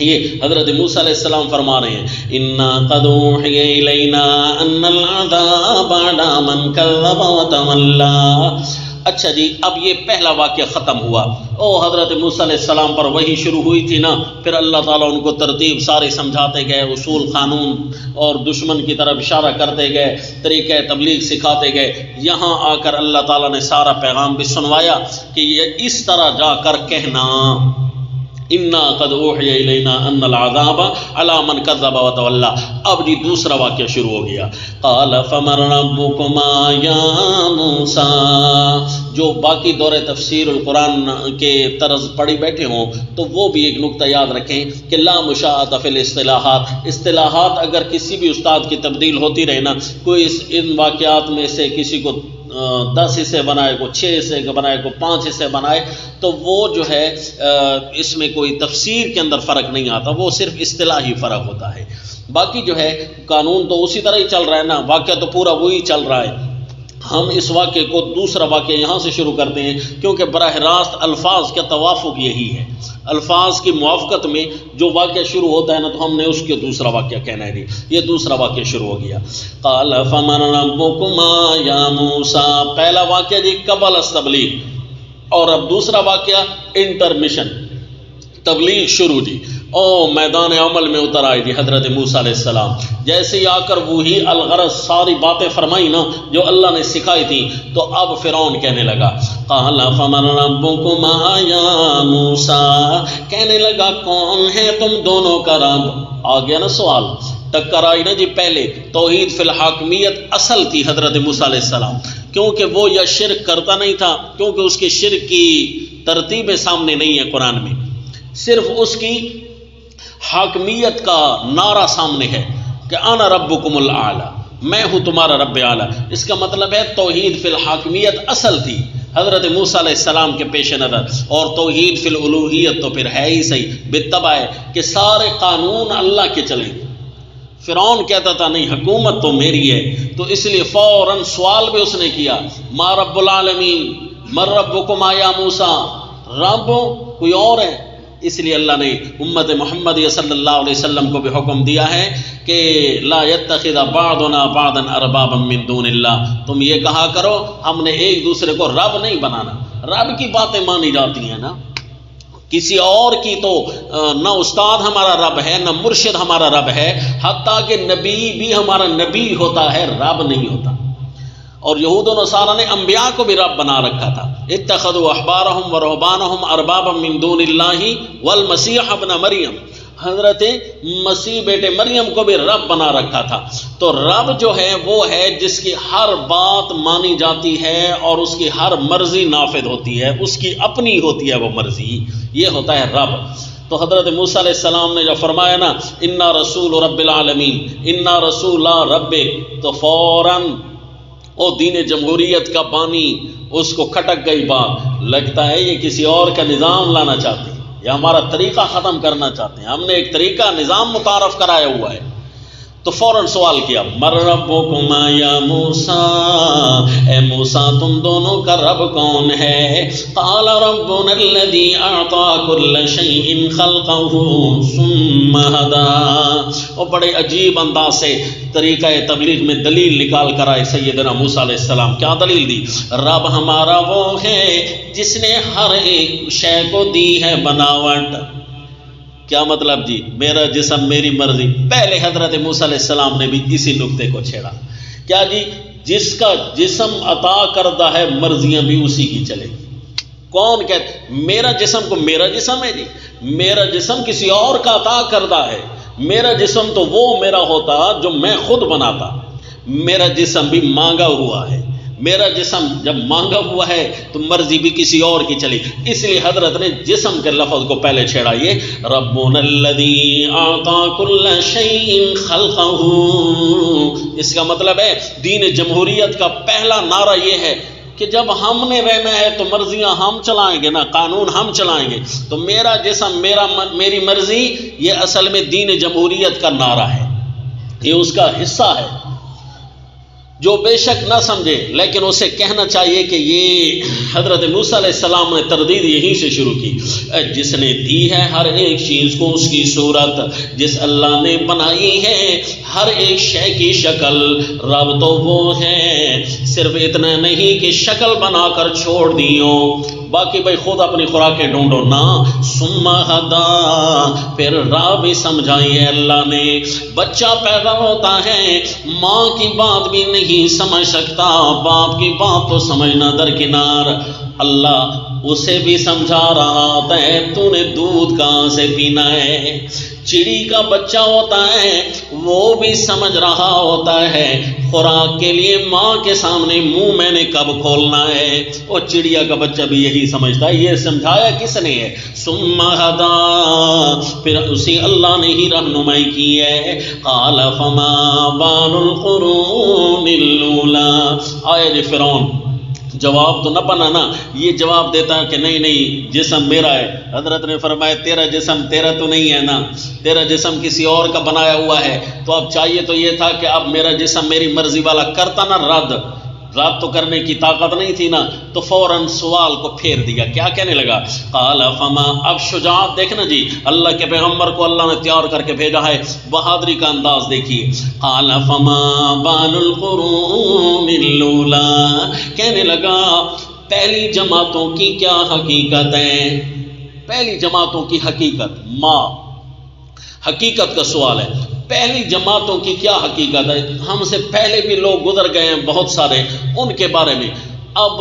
یہ حضرت موسیٰ علیہ السلام فرما رہے ہیں اِنَّا قَدْ أُوحِيَ إِلَيْنَا أَنَّ الْعَذَابَ عَلَىٰ مَنْ كَذَّبَ وَتَوَلَّىٰ۔ اچھا جی، اب یہ پہلا واقعہ ختم ہوا۔ حضرت موسیٰ علیہ السلام پر وہی شروع ہوئی تھی نا، پھر اللہ تعالیٰ ان کو ترتیب سارے سمجھاتے گئے، اصول قانون اور دشمن کی طرف اشارہ کرتے گئے، طریقہ تبلیغ سکھاتے گئے۔ یہاں آ کر اللہ تعالیٰ نے سارا پیغام بھی سنوایا کہ یہ اس طرح جا کر کہنا اِنَّا قَدْ أُوحِيَ إِلَيْنَا أَنَّ الْعَذَابَ عَلَىٰ مَنْ كَذَّبَ وَتَوَلَّىٰ۔ اب جی دوسرا واقعہ شروع ہو گیا۔ قَالَ فَمَن رَبُّكُمَا يَا مُوسَىٰ۔ جو باقی دور تفسیر القرآن کے طرز پڑھی بیٹھے ہوں تو وہ بھی ایک نقطہ یاد رکھیں کہ لا مشاءۃ فی الاصطلاحات، اصطلاحات اگر کسی بھی استاد کی تبدیل ہوتی رہے نا، کوئی ان واقعات میں سے کسی کو 10 حصے بنائے، کو 6 حصے بنائے، کو 5 حصے بنائے، تو وہ جو ہے اس میں کوئی تفسیر کے اندر فرق نہیں آتا، وہ صرف اصطلاحی فرق ہوتا ہے۔ باقی جو ہے قانون تو اسی طرح ہی چل رہا ہے نا، واقعہ تو پورا وہی چل رہا ہے۔ ہم اس واقعے کو دوسرا واقعہ یہاں سے شروع کرتے ہیں کیونکہ براہ راست الفاظ کا توافق یہی ہے، الفاظ کی موافقت میں جو واقعہ شروع ہوتا ہے نا تو ہم نے اس کے دوسرا واقعہ کہنا ہے۔ یہ دوسرا واقعہ شروع ہو گیا۔ قال فمن ربکما یا موسیٰ، پہلا واقعہ جی قبل التبلیغ، اور اب دوسرا واقعہ انٹرمیشن، تبلیغ شروع جی۔ میدان عمل میں اتر آئی تھی حضرت موسیٰ علیہ السلام، جیسے ہی آ کر وہی الغرض ساری باتیں فرمائی نا جو اللہ نے سکھائی تھی، تو اب فرعون کہنے لگا قال فمن ربکما یا موسیٰ، کہنے لگا کون ہے تم دونوں کا رب؟ آ گیا نا سوال، ٹکر آئی نا جی۔ پہلے توحید فی الحاکمیت اصل تھی حضرت موسیٰ علیہ السلام، کیونکہ وہ یا شرک کرتا نہیں تھا، کیونکہ اس کے شرک کی ترتیبیں سامنے نہیں ہے قرآن میں، صرف اس کی حاکمیت کا نعرہ سامنے ہے کہ انا ربکم الاعلی، میں ہوں تمہارا رب اعلیٰ۔ اس کا مطلب ہے توحید فی الحاکمیت اصل تھی حضرت موسیٰ علیہ السلام کے پیش نظر، اور توحید فی الالوہیت تو پھر ہے ہی صحیح، بالطبع ہے کہ سارے قانون اللہ کے چلیں گے۔ فرعون کہتا تھا نہیں حکومت تو میری ہے، تو اس لیے فوراً سوال بھی اس نے کیا ما رب العالمین، من ربکما یا موسیٰ، رب کوئی اور ہے؟ اس لیے اللہ نے امت محمد صلی اللہ علیہ وسلم کو بھی حکم دیا ہے کہ لا يتخذ بعضنا بعضا اربابا من دون اللہ، تم یہ کہا کرو ہم نے ایک دوسرے کو رب نہیں بنانا۔ رب کی باتیں مانی جاتی ہیں نا، کسی اور کی تو نہ استاد ہمارا رب ہے، نہ مرشد ہمارا رب ہے، حتیٰ کہ نبی بھی ہمارا نبی ہوتا ہے، رب نہیں ہوتا۔ اور یہود و نصارہ نے انبیاء کو بھی رب بنا رکھا تھا، اتخذوا احبارهم ورهبانهم اربابا من دون اللہ والمسیح ابن مریم، حضرت مسیح بیٹے مریم کو بھی رب بنا رکھا تھا۔ تو رب جو ہے وہ ہے جس کی ہر بات مانی جاتی ہے اور اس کی ہر مرضی نافذ ہوتی ہے، اس کی اپنی ہوتی ہے وہ مرضی، یہ ہوتا ہے رب۔ تو حضرت موسیٰ علیہ السلام نے جو فرمایا نا انا رسول رب العالمین، انا رسول رب، تو فوراً دین جمہوریت کا بانی اس کو کھٹک گئی بات، لگتا ہے یہ کسی اور کا نظام لانا چاہتے ہیں یا ہمارا طریقہ ختم کرنا چاہتے ہیں، ہم نے ایک طریقہ نظام متعارف کرایا ہوا ہے۔ تو فوراً سوال کیا من ربکما یا موسیٰ، اے موسیٰ تم دونوں کا رب کون ہے؟ قال ربنا الذی اعطا کل شیء خلقہ ثم ہدی۔ اور بڑے عجیب انداز سے طریقہ تبلیغ میں دلیل نکال کر آئے سیدنا موسیٰ علیہ السلام۔ کیا دلیل دی؟ رب ہمارا وہ ہے جس نے ہر ایک شے کو دی ہے بناوٹ۔ کیا مطلب جی؟ میرا جسم میری مرضی۔ پہلے حضرت موسیٰ علیہ السلام نے بھی اسی نقطے کو چھیڑا، کیا جی؟ جس کا جسم عطا کردہ ہے مرضیاں بھی اسی کی چلے گی۔ کون کہتے میرا جسم کو میرا جسم ہے جی؟ میرا جسم کسی اور کا عطا کردہ ہے، میرا جسم تو وہ میرا ہوتا جو میں خود بناتا، میرا جسم بھی مانگا ہوا ہے، میرا جسم جب مانگا ہوا ہے تو مرضی بھی کسی اور کی چلی، اس لیے حضرت نے جسم کے لفظ کو پہلے چھیڑا، یہ ربنا الذی اعطا کل شیء خلقہ۔ اس کا مطلب ہے دین جمہوریت کا پہلا نعرہ یہ ہے کہ جب ہم نے رہنا ہے تو مرضیاں ہم چلائیں گے نا، قانون ہم چلائیں گے، تو میرا جسم میری مرضی، یہ اصل میں دین جمہوریت کا نعرہ ہے، یہ اس کا حصہ ہے۔ جو بے شک نہ سمجھے، لیکن اسے کہنا چاہیے کہ یہ حضرت موسیٰ علیہ السلام نے تردید یہیں سے شروع کی، جس نے دی ہے ہر ایک چیز کو اس کی صورت، جس اللہ نے بنائی ہے ہر ایک شے کی شکل، رب تو وہ ہے، صرف اتنا نہیں کہ شکل بنا کر چھوڑ دیو، باقی بھائی خود اپنی خوراکیں ڈھونڈو نا، ثم ہدا، پھر راہ بھی سمجھائی ہے اللہ نے۔ بچہ پیدا ہوتا ہے، ماں کی بات بھی نہیں سمجھ سکتا، باپ کی بات تو سمجھنا درکنار، اللہ اسے بھی سمجھا رہا ہوتا ہے تو نے دودھ کہاں سے پینا ہے۔ چڑی کا بچہ ہوتا ہے، وہ بھی سمجھ رہا ہوتا ہے خوراک کے لیے ماں کے سامنے منہ میں نے کب کھولنا ہے، اور چڑیا کا بچہ بھی یہی سمجھتا ہے۔ یہ سمجھایا کس نے ہے؟ ثم ہدا، پھر اسی اللہ نے ہی رہنمائی کی ہے۔ قال فما بال القرون الاولی، آئے جی فرعون جواب تو نہ بنانا، یہ جواب دیتا ہے کہ نہیں نہیں جسم میرا ہے۔ حضرت نے فرمایا تیرا جسم تیرا تو نہیں ہے نا، تیرا جسم کسی اور کا بنایا ہوا ہے، تو اب چاہیے تو یہ تھا کہ اب میرا جسم میری مرضی والا کرتا نا، رد تو کرنے کی طاقت نہیں تھی نا، تو فوراً سوال کو پھیر دیا، کیا کہنے لگا؟ قال فما، اب شجاعت دیکھنا جی، اللہ کے پیغمبر کو اللہ نے تیار کر کے بھیجا ہے، بہادری کا انداز دیکھیے۔ قال فما بال القرون الاولی، کہنے لگا پہلی جماعتوں کی کیا حقیقت ہے؟ پہلی جماعتوں کی حقیقت، ماں حقیقت کا سوال ہے، پہلی جماعتوں کی کیا حقیقت ہے؟ ہم سے پہلے بھی لوگ گزر گئے ہیں بہت سارے، ان کے بارے میں۔ اب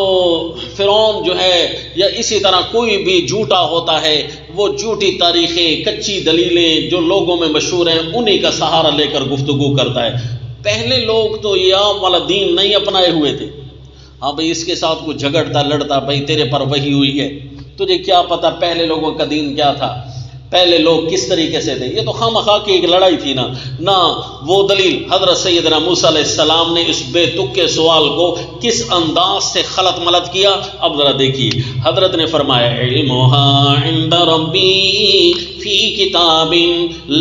فرعون جو ہے یا اسی طرح کوئی بھی جھوٹا ہوتا ہے، وہ جھوٹی تاریخیں، کچی دلیلیں جو لوگوں میں مشہور ہیں، انہی کا سہارا لے کر گفتگو کرتا ہے۔ پہلے لوگ تو یہ عام والا دین نہیں اپنائے ہوئے تھے، ہاں بھائی اس کے ساتھ کوئی جھگڑتا لڑتا، بھائی تیرے پر وحی ہوئی ہے، تجھے کیا پتا پہلے لوگوں کا دین کیا تھا، پہلے لوگ کس طریقے سے تھے؟ یہ تو خواہ کی ایک لڑائی تھی نا، نہ وہ دلیل۔ حضرت سیدنا موسیٰ علیہ السلام نے اس بے تک کے سوال کو کس انداز سے خلط ملط کیا، اب ذرا دیکھیے۔ حضرت نے فرمایا علمها عند ربی فی کتاب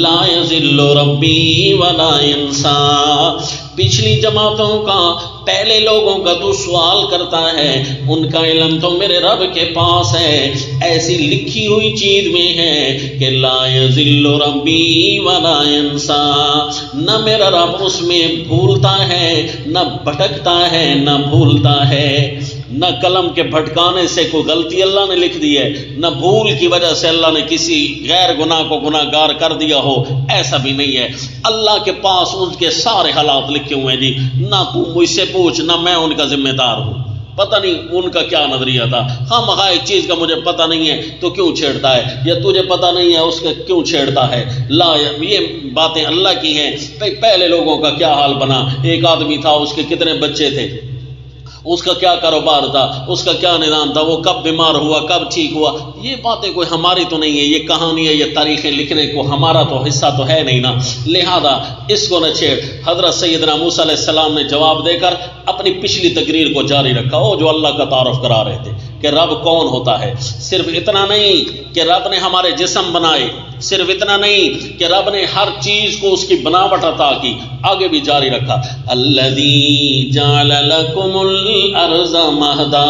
لا یضل ربی ولا ینسیٰ، پچھلی جماعتوں کا، پہلے لوگوں کا تو سوال کرتا ہے، ان کا علم تو میرے رب کے پاس ہے، ایسی لکھی ہوئی چیز میں ہے کہ لا یضل ربی ولا ینسیٰ، نہ میرا رب اس میں بھولتا ہے، نہ بھٹکتا ہے، نہ بھولتا ہے، نہ قلم کے بھٹکانے سے کوئی غلطی اللہ نے لکھ دی ہے، نہ بھول کی وجہ سے اللہ نے کسی غیر گناہ کو گناہ گار کر دیا ہو، ایسا بھی نہیں ہے۔ اللہ کے پاس ان کے سارے حالات لکھے ہوئے ہیں جی، نہ تو مجھ سے پوچھ، نہ میں ان کا ذمہ دار ہوں، پتہ نہیں ان کا کیا نظریہ تھا، خواہ ایک چیز کا مجھے پتہ نہیں ہے تو کیوں چھیڑتا ہے، یا تجھے پتہ نہیں ہے اس کا کیوں چھیڑتا ہے، لا، یہ باتیں اللہ کی ہیں۔ پہلے لوگوں کا کیا حال بنا، ایک آدمی تھا، اس کے کتنے بچے تھے، اس کا کیا کاروبار تھا، اس کا کیا نظام تھا، وہ کب بیمار ہوا، کب ٹھیک ہوا، یہ باتیں کوئی ہماری تو نہیں ہے، یہ کہانی ہے، یہ تاریخیں لکھنے کو ہمارا تو حصہ تو ہے نہیں نا، لہذا اس کو نہ چھیڑ۔ حضرت سیدنا موسیٰ علیہ السلام نے جواب دے کر اپنی پچھلی تقریر کو جاری رکھا، وہ جو اللہ کا تعارف کرا رہے تھے کہ رب کون ہوتا ہے۔ صرف اتنا نہیں کہ رب نے ہمارے جسم بنائے، صرف اتنا نہیں کہ رب نے ہر چیز کو اس کی بناوٹ عطا کی، آگے بھی جاری رکھا، الذی جعل لکم الارض مہدا،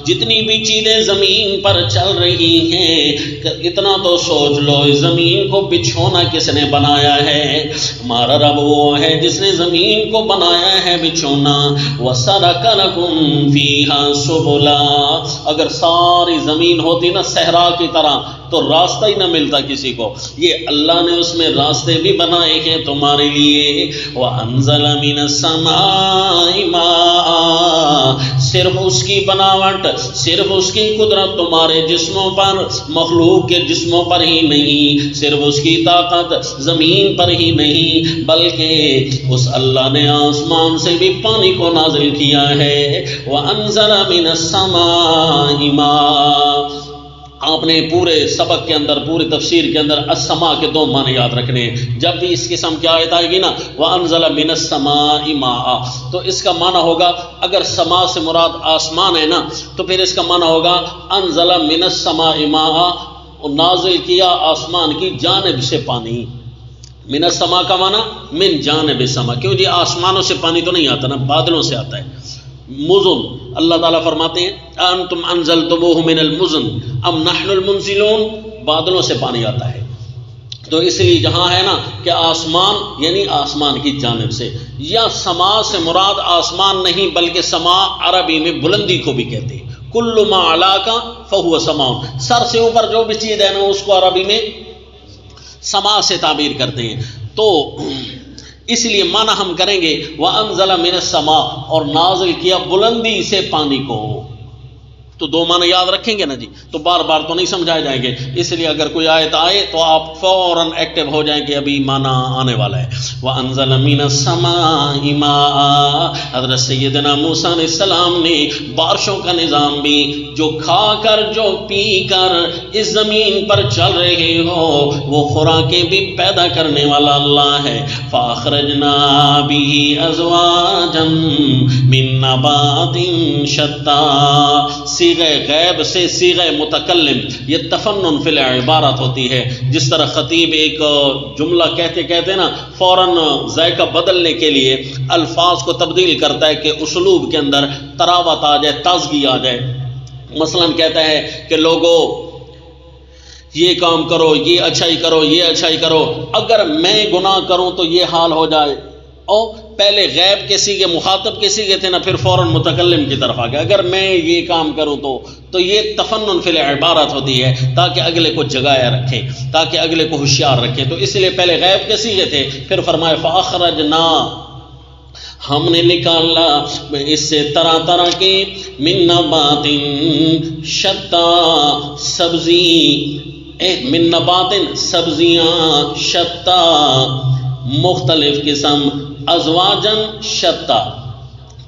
جتنی بھی چیزیں زمین پر چل رہی ہیں، اتنا تو سوچ لو اس زمین کو بچھونا کس نے بنایا ہے؟ ہمارا رب وہ ہے جس نے زمین کو بنایا ہے بچھونا، وَسَلَكَ لَكُمْ فِيهَا سُبُلًا، اگر ساری زمین ہوتی نا صحرا کی طرح تو راستہ ہی نہ ملتا کسی کو، یہ اللہ نے اس میں راستے بھی بنائے ہیں تمہارے لیے۔ وَأَنزَلَ مِنَ السَّمَاءِ مَاءً، صرف اس کی بناوٹ، صرف اس کی قدرت تمہارے جسموں پر، مخلوق کے جسموں پر ہی نہیں، صرف اس کی طاقت زمین پر ہی نہیں، بلکہ اس اللہ نے آسمان سے بھی پانی کو نازل کیا ہے۔ وَأَنزَلَ مِنَ السَّمَاءِ مَاءً، آپ نے پورے سبق کے اندر، پوری تفسیر کے اندر السماء کے دو معنی یاد رکھنے ہیں۔ جب بھی اس قسم کی آیت آئے گی نا وَأَنزَلَ مِنَ السَّمَاءِ مَاءً، تو اس کا معنی ہوگا، اگر سما سے مراد آسمان ہے نا تو پھر اس کا معنی ہوگا انزل من السماء ماء، نازل کیا آسمان کی جانب سے پانی، من السما کا معنی من جانب السما، کیوں جی آسمانوں سے پانی تو نہیں آتا نا، بادلوں سے آتا ہے. مزن، اللہ تعالیٰ فرماتے ہیں انتم انزلتموہ من المزن ام نحن المنزلون، بادلوں سے پانی آتا ہے. تو اس لیے جہاں ہے نا کہ آسمان یعنی آسمان کی جانب سے، یا سما سے مراد آسمان نہیں بلکہ سما عربی میں بلندی کو بھی کہتے ہیں. کل ما علاک فہو سما، سر سے اوپر جو بھی چیز ہے نا اس کو عربی میں سما سے تعبیر کرتے ہیں. تو اس لیے معنی ہم کریں گے وَأَنزَلَ مِنَ السَّمَاءِ، اور نازل کیا بلندی سے پانی کو. تو دو معنی یاد رکھیں گے نا جی، تو بار بار تو نہیں سمجھائے جائیں گے، اس لیے اگر کوئی آیت آئے تو آپ فوراً ایکٹیو ہو جائیں کہ ابھی معنی آنے والا ہے. وَأَنزَلَ مِنَ السَّمَاءِ مَاءً، حضرت سیدنا موسیٰ علیہ السلام نے بارشوں کا نظام بھی، جو کھا کر جو پی کر اس زمین پر چل رہے ہو وہ خوراکیں بھی پیدا کرنے والا اللہ ہے. فَأَخْرَجْنَا بِهِ أَزْوَاجًا مِّن نَّبَاتٍ شَتَّىٰ، صیغہ غیب سے صیغہ متکلم، یہ تفنن فی العبارت ہوتی ہے. جس طرح خطیب ایک جملہ کہتے کہتے نا فوراً ذائقہ بدلنے کے لیے الفاظ کو تبدیل کرتا ہے کہ اسلوب کے اندر تراوت آ جائے، تازگی آ جائے. مثلاً کہتا ہے کہ لوگوں یہ کام کرو، یہ اچھائی کرو، یہ اچھائی کرو، اگر میں گناہ کروں تو یہ حال ہو جائے. اور پہلے غیب کے سیغے مخاطب کے سیغے تھے نا، پھر فوراً متکلم کی طرف آ گیا، اگر میں یہ کام کروں تو یہ تفنن فی العبارت ہوتی ہے تاکہ اگلے کو جگایا رکھے، تاکہ اگلے کو ہوشیار رکھے. تو اس لیے پہلے غیب کے سیغے تھے، پھر فرمایا فاخرجنا، ہم نے نکالا اس سے طرح طرح کے من نبات شتا، سبزی، من نبات سبزیاں، شتا مختلف قسم، ازواجن شتا،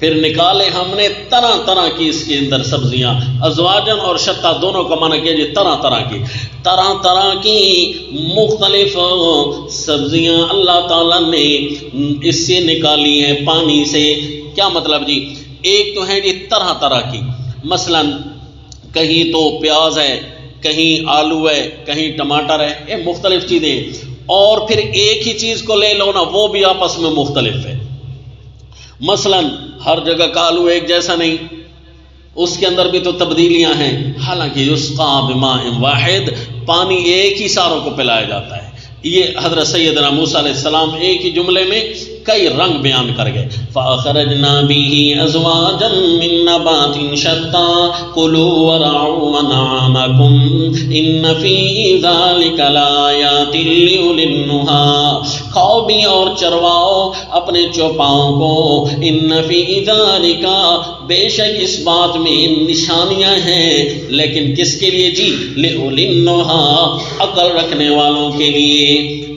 پھر نکالے ہم نے طرح طرح کی اس کے اندر سبزیاں. ازواجن اور شتا دونوں کا معنی کیا جی طرح طرح کی، طرح طرح کی مختلف سبزیاں اللہ تعالیٰ نے اس سے نکالی ہیں پانی سے. کیا مطلب جی؟ ایک تو ہے جی طرح طرح کی، مثلا کہیں تو پیاز ہے، کہیں آلو ہے، کہیں ٹماٹر ہے، یہ مختلف چیزیں. اور پھر ایک ہی چیز کو لے لو نا وہ بھی آپس میں مختلف ہے. مثلا ہر جگہ کا آلو ایک جیسا نہیں، اس کے اندر بھی تو تبدیلیاں ہیں. حالانکہ یسقا بماء واحد، پانی ایک ہی ساروں کو پلایا جاتا ہے. یہ حضرت سیدنا موسیٰ علیہ السلام ایک ہی جملے میں کئی رنگ بیان کر گئے. فَأَخْرَجْنَا بِهِ أَزْوَاجًا مِّن نَّبَاتٍ شَتَّىٰ كُلُوا وَارْعَوْا أَنْعَامَكُمْ إِنَّ فِي ذَٰلِكَ لَآيَاتٍ لِّأُولِي النُّهَىٰ، کھاؤ بھی اور چرواؤ اپنے چوپاؤں کو. إِنَّ فِي ذَٰلِكَ، بے شک اس بات میں نشانیاں ہیں، لیکن کس کے لیے جی؟ لِأُولِي النُّهَىٰ، عقل رکھنے والوں کے لیے.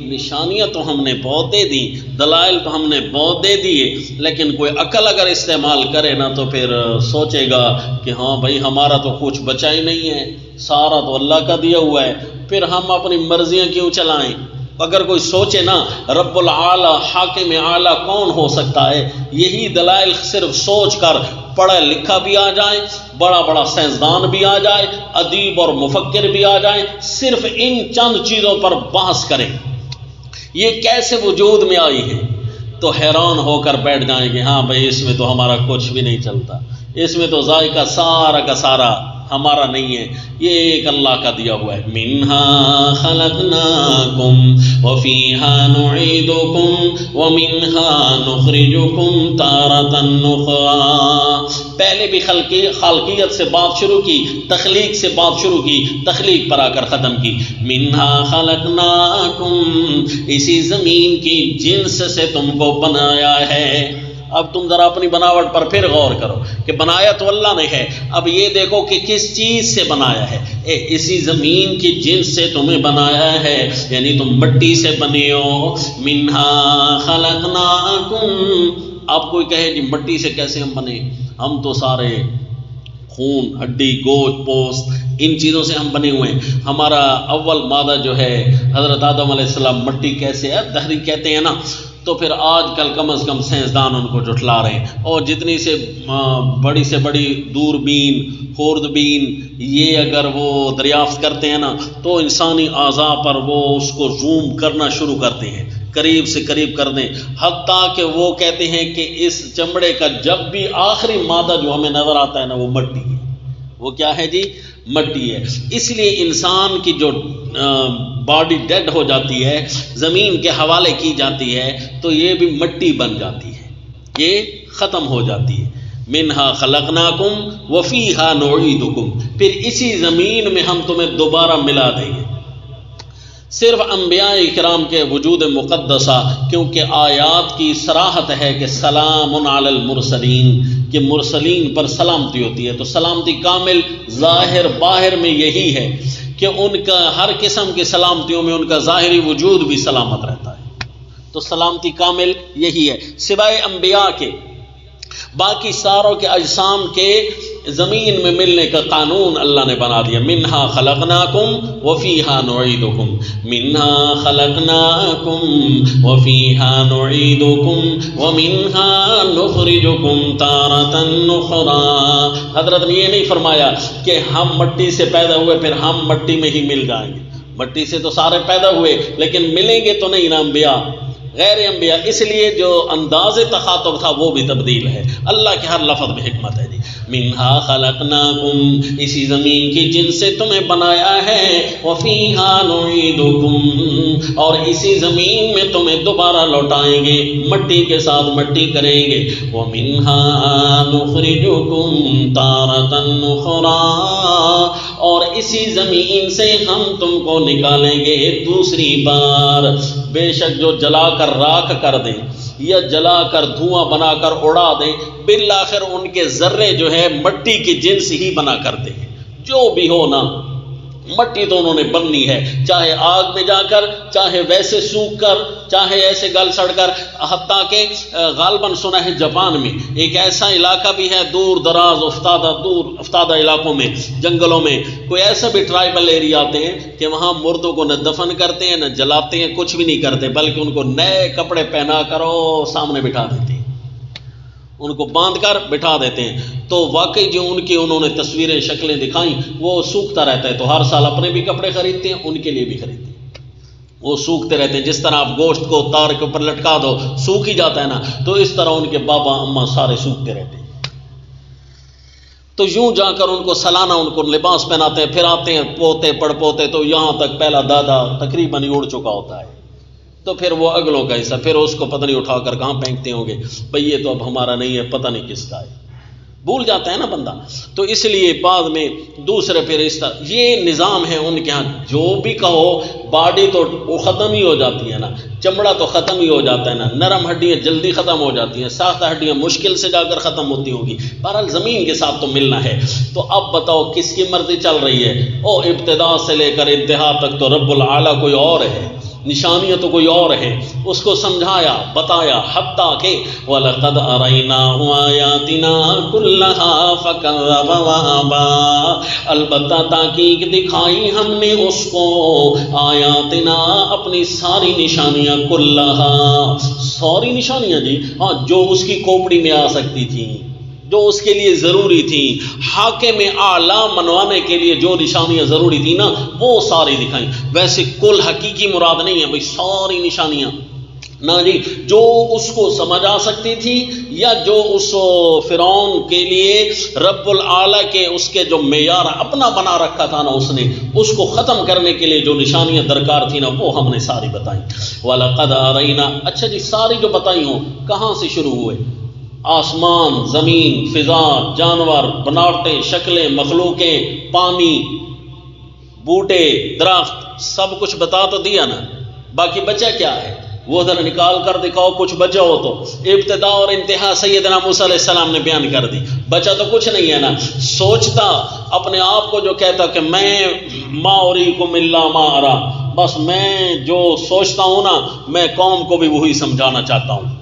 نشانیاں تو ہم نے بہت دے دی، دلائل تو ہم نے بہت دے دیے، لیکن کوئی عقل اگر استعمال کرے نا تو پھر سوچے گا کہ ہاں بھائی ہمارا تو کچھ بچا ہی نہیں ہے، سارا تو اللہ کا دیا ہوا ہے، پھر ہم اپنی مرضیاں کیوں چلائیں. اگر کوئی سوچے نا رب العالی حاکم اعلیٰ کون ہو سکتا ہے، یہی دلائل صرف سوچ کر پڑھا لکھا بھی آ جائے، بڑا بڑا سائنسدان بھی آ جائے، ادیب اور مفکر بھی آ جائے، صرف ان چند چیزوں پر بحث کریں یہ کیسے وجود میں آئی ہے، تو حیران ہو کر بیٹھ جائیں گے ہاں بھائی اس میں تو ہمارا کچھ بھی نہیں چلتا، اس میں تو ذائقہ سارا کا سارا ہمارا نہیں ہے، یہ ایک اللہ کا دیا ہوا ہے. منہا خلقناکم وفیہا نعیدکم ومنہا نخرجکم تارۃ اخری. پہلے بھی خالقیت سے بات شروع کی، تخلیق سے بات شروع کی، تخلیق پر آ کر ختم کی. منہا خلقناکم، اسی زمین کی جنس سے تم کو بنایا ہے. اب تم ذرا اپنی بناوٹ پر پھر غور کرو کہ بنایا تو اللہ نے ہے، اب یہ دیکھو کہ کس چیز سے بنایا ہے. اسی زمین کی جنس سے تمہیں بنایا ہے، یعنی تم مٹی سے بنے ہو. منہا خلقناکم، آپ کوئی کہے جی مٹی سے کیسے ہم بنے؟ ہم تو سارے خون، ہڈی، گوشت، پوست، ان چیزوں سے ہم بنے ہوئے ہیں. ہمارا اول مادہ جو ہے حضرت آدم علیہ السلام، مٹی کیسے ہے؟ دہری کہتے ہیں نا. تو پھر آج کل کم از کم سائنسدان ان کو جھٹلا رہے ہیں، اور جتنی سے بڑی دوربین، خوردبین، یہ اگر وہ دریافت کرتے ہیں نا تو انسانی اعضاء پر وہ اس کو زوم کرنا شروع کرتے ہیں قریب سے قریب کر دیں، حتیٰ کہ وہ کہتے ہیں کہ اس چمڑے کا جب بھی آخری مادہ جو ہمیں نظر آتا ہے نا وہ مٹی ہے۔ وہ کیا ہے جی؟ مٹی ہے۔ اس لیے انسان کی جو باڈی ڈیڈ ہو جاتی ہے، زمین کے حوالے کی جاتی ہے، تو یہ بھی مٹی بن جاتی ہے، یہ ختم ہو جاتی ہے۔ منہا خلقناکم وفیہا نعیدکم، پھر اسی زمین میں ہم تمہیں دوبارہ ملا دیں گے۔ صرف انبیاء کرام کے وجود مقدسہ، کیونکہ آیات کی صراحت ہے کہ سلام علی المرسلین، کہ مرسلین پر سلامتی ہوتی ہے، تو سلامتی کامل ظاہر باہر میں یہی ہے کہ ان کا ہر قسم کی سلامتیوں میں ان کا ظاہری وجود بھی سلامت رہتا ہے، تو سلامتی کامل یہی ہے۔ سوائے انبیاء کے باقی ساروں کے اجسام کے زمین میں ملنے کا قانون اللہ نے بنا دیا۔ منہا خلقناکم وفیہا نعیدکم، منہا خلقناکم وفیہا نعیدکم ومنہا نخرجکم تارۃ اخری۔ حضرت نے یہ نہیں فرمایا کہ ہم مٹی سے پیدا ہوئے پھر ہم مٹی میں ہی مل جائیں گے، مٹی سے تو سارے پیدا ہوئے لیکن ملیں گے تو نہیں نا انبیاء غیر انبیاء، اس لیے جو انداز تخاطب تھا وہ بھی تبدیل ہے۔ اللہ کے ہر لفظ میں حکمت ہے جی۔ منہا خلقناکم، اسی زمین کی جن سے تمہیں بنایا ہے، وفیہا نعیدکم، اور اسی زمین میں تمہیں دوبارہ لوٹائیں گے، مٹی کے ساتھ مٹی کریں گے، ومنہا نخرجکم تارۃ اخری، اور اسی زمین سے ہم تم کو نکالیں گے دوسری بار۔ بے شک جو جلا کر راکھ کر دیں یا جلا کر دھواں بنا کر اڑا دیں، بالآخر ان کے ذرے جو ہے مٹی کی جنس ہی بنا کرتے ہیں، جو بھی ہو نا مٹی تو انہوں نے بننی ہے، چاہے آگ میں جا کر، چاہے ویسے سوکھ کر، چاہے ایسے گل سڑ کر۔ حتیٰ کہ غالباً سنا ہے جاپان میں ایک ایسا علاقہ بھی ہے دور دراز افتادہ علاقوں میں، جنگلوں میں، کوئی ایسا بھی ٹرائبل ایریا آتے ہیں کہ وہاں مردوں کو نہ دفن کرتے ہیں نہ جلاتے ہیں، کچھ بھی نہیں کرتے، بلکہ ان کو نئے کپڑے پہنا کر سامنے بٹھا دیتے ہیں، ان کو باندھ کر بٹھا دیتے ہیں۔ تو واقعی جو ان کی انہوں نے تصویریں شکلیں دکھائیں وہ سوکھتا رہتا ہے، تو ہر سال اپنے بھی کپڑے خریدتے ہیں، ان کے لیے بھی خریدتے ہیں، وہ سوکھتے رہتے ہیں۔ جس طرح آپ گوشت کو تار کے اوپر لٹکا دو سوکھ ہی جاتا ہے نا، تو اس طرح ان کے بابا اماں سارے سوکھتے رہتے ہیں۔ تو یوں جا کر ان کو سالانہ ان کو لباس پہناتے ہیں، پھر آتے ہیں پوتے پڑ پوتے، تو یہاں تک پہلا دادا تقریباً اڑ چکا ہوتا ہے، تو پھر وہ اگلوں کا حصہ، پھر اس کو پتہ نہیں اٹھا کر کہاں پھینکتے ہوں گے، بھئی یہ تو اب ہمارا نہیں ہے، پتہ نہیں کس کا ہے، بھول جاتا ہے نا بندہ۔ تو اس لیے بعد میں دوسرے پھر اس طرح یہ نظام ہے ان کے ہاں۔ جو بھی کہو باڈی تو وہ ختم ہی ہو جاتی ہے نا، چمڑا تو ختم ہی ہو جاتا ہے نا، نرم ہڈیاں جلدی ختم ہو جاتی ہیں، ساختہ ہڈیاں مشکل سے جا کر ختم ہوتی ہوں گی، بہرحال زمین کے ساتھ تو ملنا ہے۔ تو اب بتاؤ کس کی مرضی چل رہی ہے؟ ابتدا سے لے کر انتہا تک تو رب العالی کوئی اور ہے، نشانیاں تو کوئی اور ہے، اس کو سمجھایا بتایا، حتیٰ کہ وَلَقَدْ أَرَيْنَاهُ آيَاتِنَا كُلَّهَا فَكَذَّبَ وَأَبَىٰ، البتہ تحقیق دکھائی ہم نے اس کو، آیاتنا اپنی ساری نشانیاں، کلہا ساری نشانیاں جی، ہاں جو اس کی کھوپڑی میں آ سکتی تھیں، جو اس کے لیے ضروری تھی، حاکم اعلیٰ منوانے کے لیے جو نشانیاں ضروری تھی نا وہ ساری دکھائیں۔ ویسے کل حقیقی مراد نہیں ہے بھئی ساری نشانیاں، نہ جی، جو اس کو سمجھ آ سکتی تھی یا جو اس فرعون کے لیے رب العالی کے اس کے جو معیار اپنا بنا رکھا تھا نا، اس نے اس کو ختم کرنے کے لیے جو نشانیاں درکار تھی نا وہ ہم نے ساری بتائیں۔ وَلَقَدْ أَرَيْنَا، اچھا جی ساری جو بتائی ہوں کہاں سے شروع ہوئے؟ آسمان، زمین، فضا، جانور، بناوٹیں، شکلیں، مخلوقیں، پانی، بوٹے، درخت، سب کچھ بتا تو دیا نا، باقی بچا کیا ہے وہ ذرا نکال کر دکھاؤ، کچھ بچا ہو تو۔ ابتدا اور انتہا سیدنا موسیٰ علیہ السلام نے بیان کر دی، بچا تو کچھ نہیں ہے نا۔ سوچتا اپنے آپ کو جو کہتا کہ میں ما اریکم الا ما ارا، بس میں جو سوچتا ہوں نا میں قوم کو بھی وہی سمجھانا چاہتا ہوں،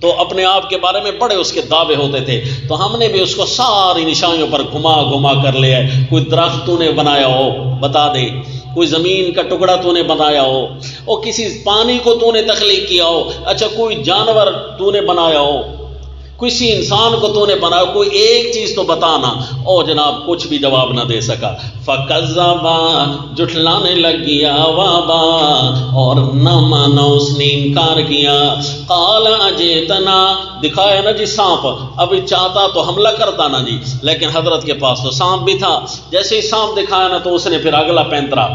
تو اپنے آپ کے بارے میں بڑے اس کے دعوے ہوتے تھے۔ تو ہم نے بھی اس کو ساری نشانیوں پر گھما گھما کر لیا ہے۔ کوئی درخت تو نے بنایا ہو بتا دے، کوئی زمین کا ٹکڑا تو نے بنایا ہو، اور کسی پانی کو تو نے تخلیق کیا ہو، اچھا کوئی جانور تو نے بنایا ہو، کسی انسان کو تو نے بنایا، کوئی ایک چیز تو بتانا۔ اور جناب کچھ بھی جواب نہ دے سکا۔ فَكَذَّبَا جھٹلانے لگ گیا، وَابَا اور نہ مانا، اس نے انکار کیا۔ قَالَ أَجِئْتَنَا دکھایا نا جی سانپ، ابھی چاہتا تو حملہ کرتا نا جی، لیکن حضرت کے پاس تو سانپ بھی تھا، جیسے ہی سانپ دکھایا نا تو اس نے پھر اگلا پینترا،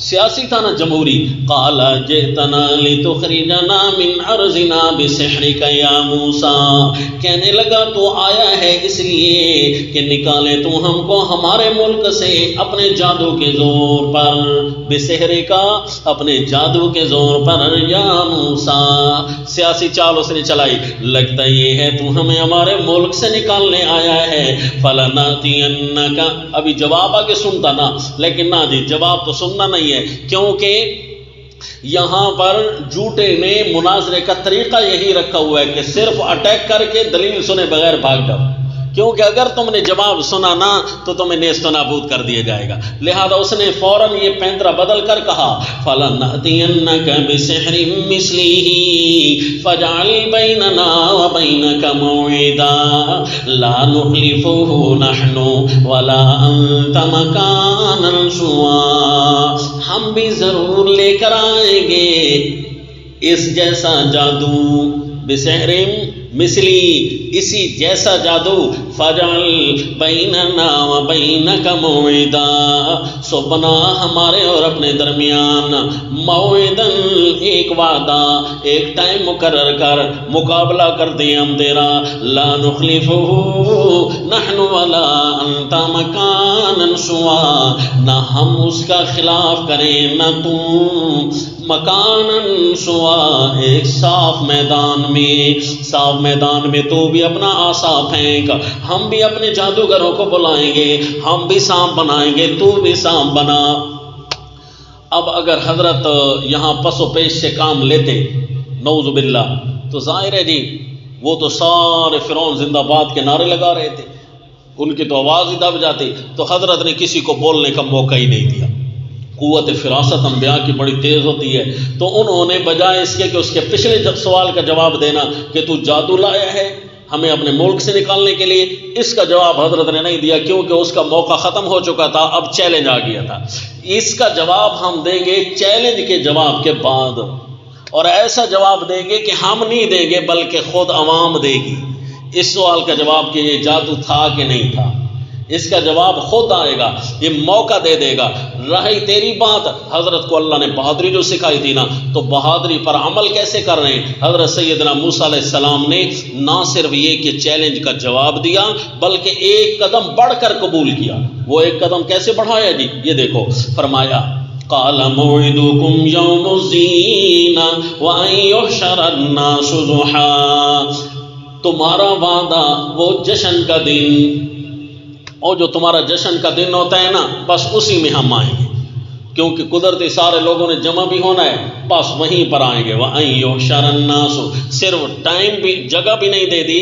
سیاسی تھا نا جمہوری۔ قال جئتنا لتخرجنا من ارضنا بسحرك یا موسیٰ، کہنے لگا تو آیا ہے اس لیے کہ نکالے تو ہم کو ہمارے ملک سے اپنے جادو کے زور پر، بسحرک اپنے جادو کے زور پر، یا موسیٰ سیاسی چال اس نے چلائی، لگتا یہ ہے تو ہمیں ہمارے ملک سے نکالنے آیا ہے۔ فلناتینک ابھی جواب آگے سنتا نا، لیکن نہ جی جواب تو سننا نہیں ہے، کیونکہ یہاں پر جھوٹے نے مناظرے کا طریقہ یہی رکھا ہوا ہے کہ صرف اٹیک کر کے دلیل سنے بغیر بھاگ جاؤ، کیونکہ اگر تم نے جواب سنا نا تو تمہیں نیست و نابود کر دیا جائے گا۔ لہذا اس نے فوراً یہ پینترا بدل کر کہا فَلَنَأْتِيَنَّكَ بِسِحْرٍ مِثْلِهِ فَاجْعَلْ بَيْنَنَا وَبَيْنَكَ مَوْعِدًا لَا نُخْلِفُهُ نَحْنُ وَلَا أَنْتَ مَكَانًا سُوًى، ہم بھی ضرور لے کر آئیں گے اس جیسا جادو، بسحر مثلی اسی جیسا جادو، فجعل بیننا و بینک موعدا، سو بنا ہمارے اور اپنے درمیان موعدا ایک وعدہ، ایک ٹائم مقرر کر، مقابلہ کر دیں ہم تیرا، لا نخلفہ نحن ولا انت مکانا سوا، نہ ہم اس کا خلاف کریں نہ تم، مکانن سوا ایک صاف میدان میں تو بھی اپنا عصا پھینک، ہم بھی اپنے جادوگروں کو بلائیں گے، ہم بھی سانپ بنائیں گے، تو بھی سانپ بنا۔ اب اگر حضرت یہاں پس و پیش سے کام لیتے نعوذ باللہ تو ظاہر ہے جی وہ تو سارے فرعون زندہ باد کے نعرے لگا رہے تھے، ان کی تو آواز ہی دب جاتی، تو حضرت نے کسی کو بولنے کا موقع ہی نہیں دیا۔ قوت فراست انبیاء کی بڑی تیز ہوتی ہے، تو انہوں نے بجائے اس کے کہ اس کے پچھلے سوال کا جواب دینا کہ تو جادو لایا ہے ہمیں اپنے ملک سے نکالنے کے لیے، اس کا جواب حضرت نے نہیں دیا، کیونکہ اس کا موقع ختم ہو چکا تھا، اب چیلنج آ گیا تھا۔ اس کا جواب ہم دیں گے چیلنج کے جواب کے بعد، اور ایسا جواب دیں گے کہ ہم نہیں دیں گے بلکہ خود عوام دے گی اس سوال کا جواب کہ یہ جادو تھا کہ نہیں تھا، اس کا جواب خود آئے گا، یہ موقع دے دے گا۔ رہی تیری بات، حضرت کو اللہ نے بہادری جو سکھائی تھی نا، تو بہادری پر عمل کیسے کر رہے ہیں؟ حضرت سیدنا موسیٰ علیہ السلام نے نہ صرف یہ کہ چیلنج کا جواب دیا بلکہ ایک قدم بڑھ کر قبول کیا۔ وہ ایک قدم کیسے بڑھایا جی؟ یہ دیکھو، فرمایا قال موعدكم يوم الزينة وأن يحشر الناس ضحى، تمہارا وعدہ وہ جشن کا دن، اور جو تمہارا جشن کا دن ہوتا ہے نا بس اسی میں ہم آئیں گے، کیونکہ قدرتی سارے لوگوں نے جمع بھی ہونا ہے، بس وہیں پر آئیں گے۔ وَأَن يُحْشَرَ النَّاسُ، صرف ٹائم بھی جگہ بھی نہیں دے دی،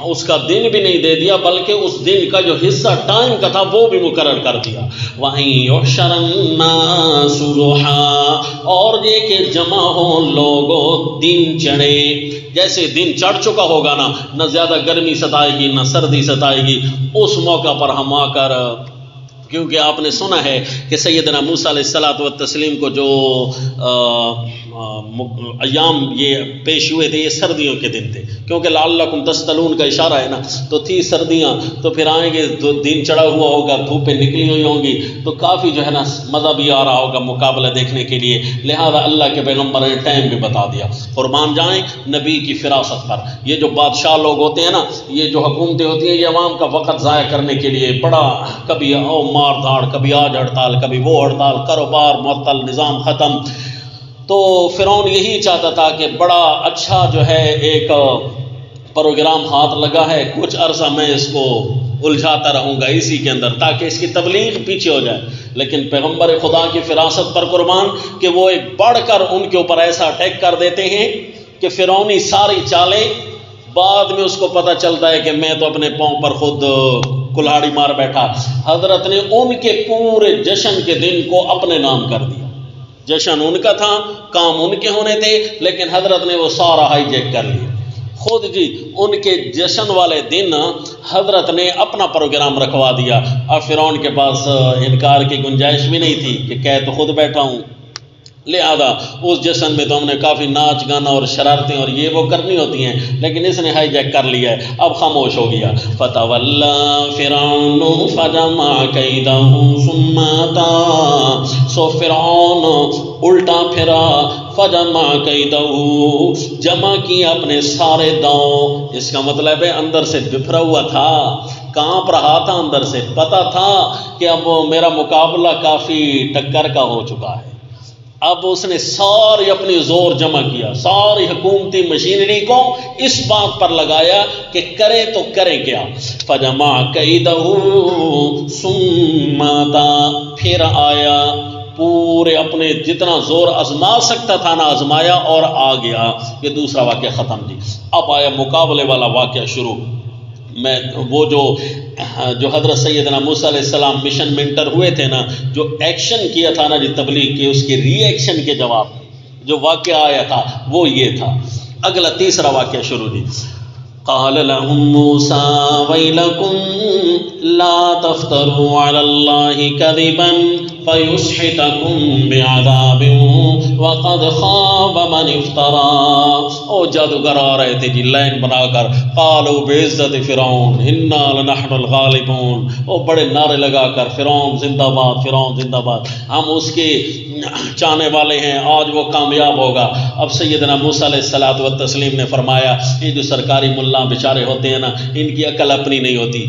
اس کا دن بھی نہیں دے دیا، بلکہ اس دن کا جو حصہ ٹائم کا تھا وہ بھی مقرر کر دیا۔ وَأَن يُحْشَرَ النَّاسُ ضُحًى، اور یہ کہ جمع ہوں لوگوں دن چڑھے، جیسے دن چڑھ چکا ہوگا نا، نہ زیادہ گرمی ستائے گی نہ سردی ستائے گی، اس موقع پر ہم آ کر، کیونکہ آپ نے سنا ہے کہ سیدنا موسیٰ علیہ الصلوۃ والتسلیم کو جو ایام یہ پیش ہوئے تھے یہ سردیوں کے دن تھے، کیونکہ لعلکم تستلون کا اشارہ ہے نا، تو تھی سردیاں، تو پھر آئیں گے تو دن چڑھا ہوا ہوگا، دھوپیں نکلی ہوئی ہوں گی، تو کافی جو ہے نا مزہ بھی آ رہا ہوگا مقابلہ دیکھنے کے لیے، لہذا اللہ کے پیغمبر نے ٹائم بھی بتا دیا۔ قربان جائیں نبی کی فراست پر۔ یہ جو بادشاہ لوگ ہوتے ہیں نا، یہ جو حکومتیں ہوتی ہیں، یہ عوام کا وقت ضائع کرنے کے لیے بڑا، کبھی مار دھاڑ، کبھی آج ہڑتال، کبھی وہ ہڑتال، کاروبار معطل، نظام ختم۔ تو فرعون یہی چاہتا تھا کہ بڑا اچھا جو ہے ایک پروگرام ہاتھ لگا ہے، کچھ عرصہ میں اس کو الجھاتا رہوں گا اسی کے اندر تاکہ اس کی تبلیغ پیچھے ہو جائے، لیکن پیغمبر خدا کی فراست پر قربان کہ وہ ایک بڑھ کر ان کے اوپر ایسا اٹیک کر دیتے ہیں کہ فرعونی ساری چالیں بعد میں اس کو پتہ چلتا ہے کہ میں تو اپنے پاؤں پر خود کلہاڑی مار بیٹھا۔ حضرت نے ان کے پورے جشن کے دن کو اپنے نام کر دیا، جشن ان کا تھا، کام ان کے ہونے تھے، لیکن حضرت نے وہ سارا ہائی جیک کر لیا۔ خود جی ان کے جشن والے دن حضرت نے اپنا پروگرام رکھوا دیا. اب فرعون کے پاس انکار کی گنجائش بھی نہیں تھی کہ کہہ تو خود بیٹھا ہوں، لہذا اس جشن میں تو ہم نے کافی ناچ گانا اور شرارتیں اور یہ وہ کرنی ہوتی ہیں، لیکن اس نے ہائی جیک کر لیا ہے، اب خاموش ہو گیا. فَتَوَلَّى فِرْعَوْنُ فَجَمَعَ كَيْدَهُ ثُمَّ أَتَىٰ. سو فرعون الٹا پھرا، فَجَمَعَ كَيْدَهُ جمع کیا اپنے سارے داؤں. اس کا مطلب ہے اندر سے بفرا ہوا تھا، کانپ رہا تھا اندر سے، پتہ تھا کہ اب میرا مقابلہ کافی ٹکر کا ہو چکا ہے. اب اس نے ساری اپنی زور جمع کیا، ساری حکومتی مشینری کو اس بات پر لگایا کہ کریں تو کریں کیا. فَجَمَعَ كَيْدَهُ ثُمَّ أَتَىٰ پھر آیا، پورے اپنے جتنا زور آزما سکتا تھا نہ آزمایا اور آ گیا. یہ دوسرا واقعہ ختم جی. اب آیا مقابلے والا واقعہ شروع. میں وہ جو حضرت سیدنا موسیٰ علیہ السلام مشن میں انٹر ہوئے تھے نا، جو ایکشن کیا تھا نا جی تبلیغ کے، اس کے ری ایکشن کے جواب میں جو واقعہ آیا تھا وہ یہ تھا. اگلا تیسرا واقعہ شروع جی. قال لهم موسى ويلكم لا تفتروا على الله كذبا فيسحتكم بعذاب وقد خاب من افترى. او جادوگر آ رہے تھے جی لائن بنا کر، قالوا بعزت فرعون انا لنحن الغالبون. او بڑے نعرے لگا کر فرعون زندہ باد، فرعون زندہ باد، ہم اس کے چاہنے والے ہیں، آج وہ کامیاب ہوگا. اب سیدنا موسیٰ علیہ الصلوۃ والتسلیم نے فرمایا یہ جو سرکاری ملا بیچارے ہوتے ہیں نا، ان کی عقل اپنی نہیں ہوتی،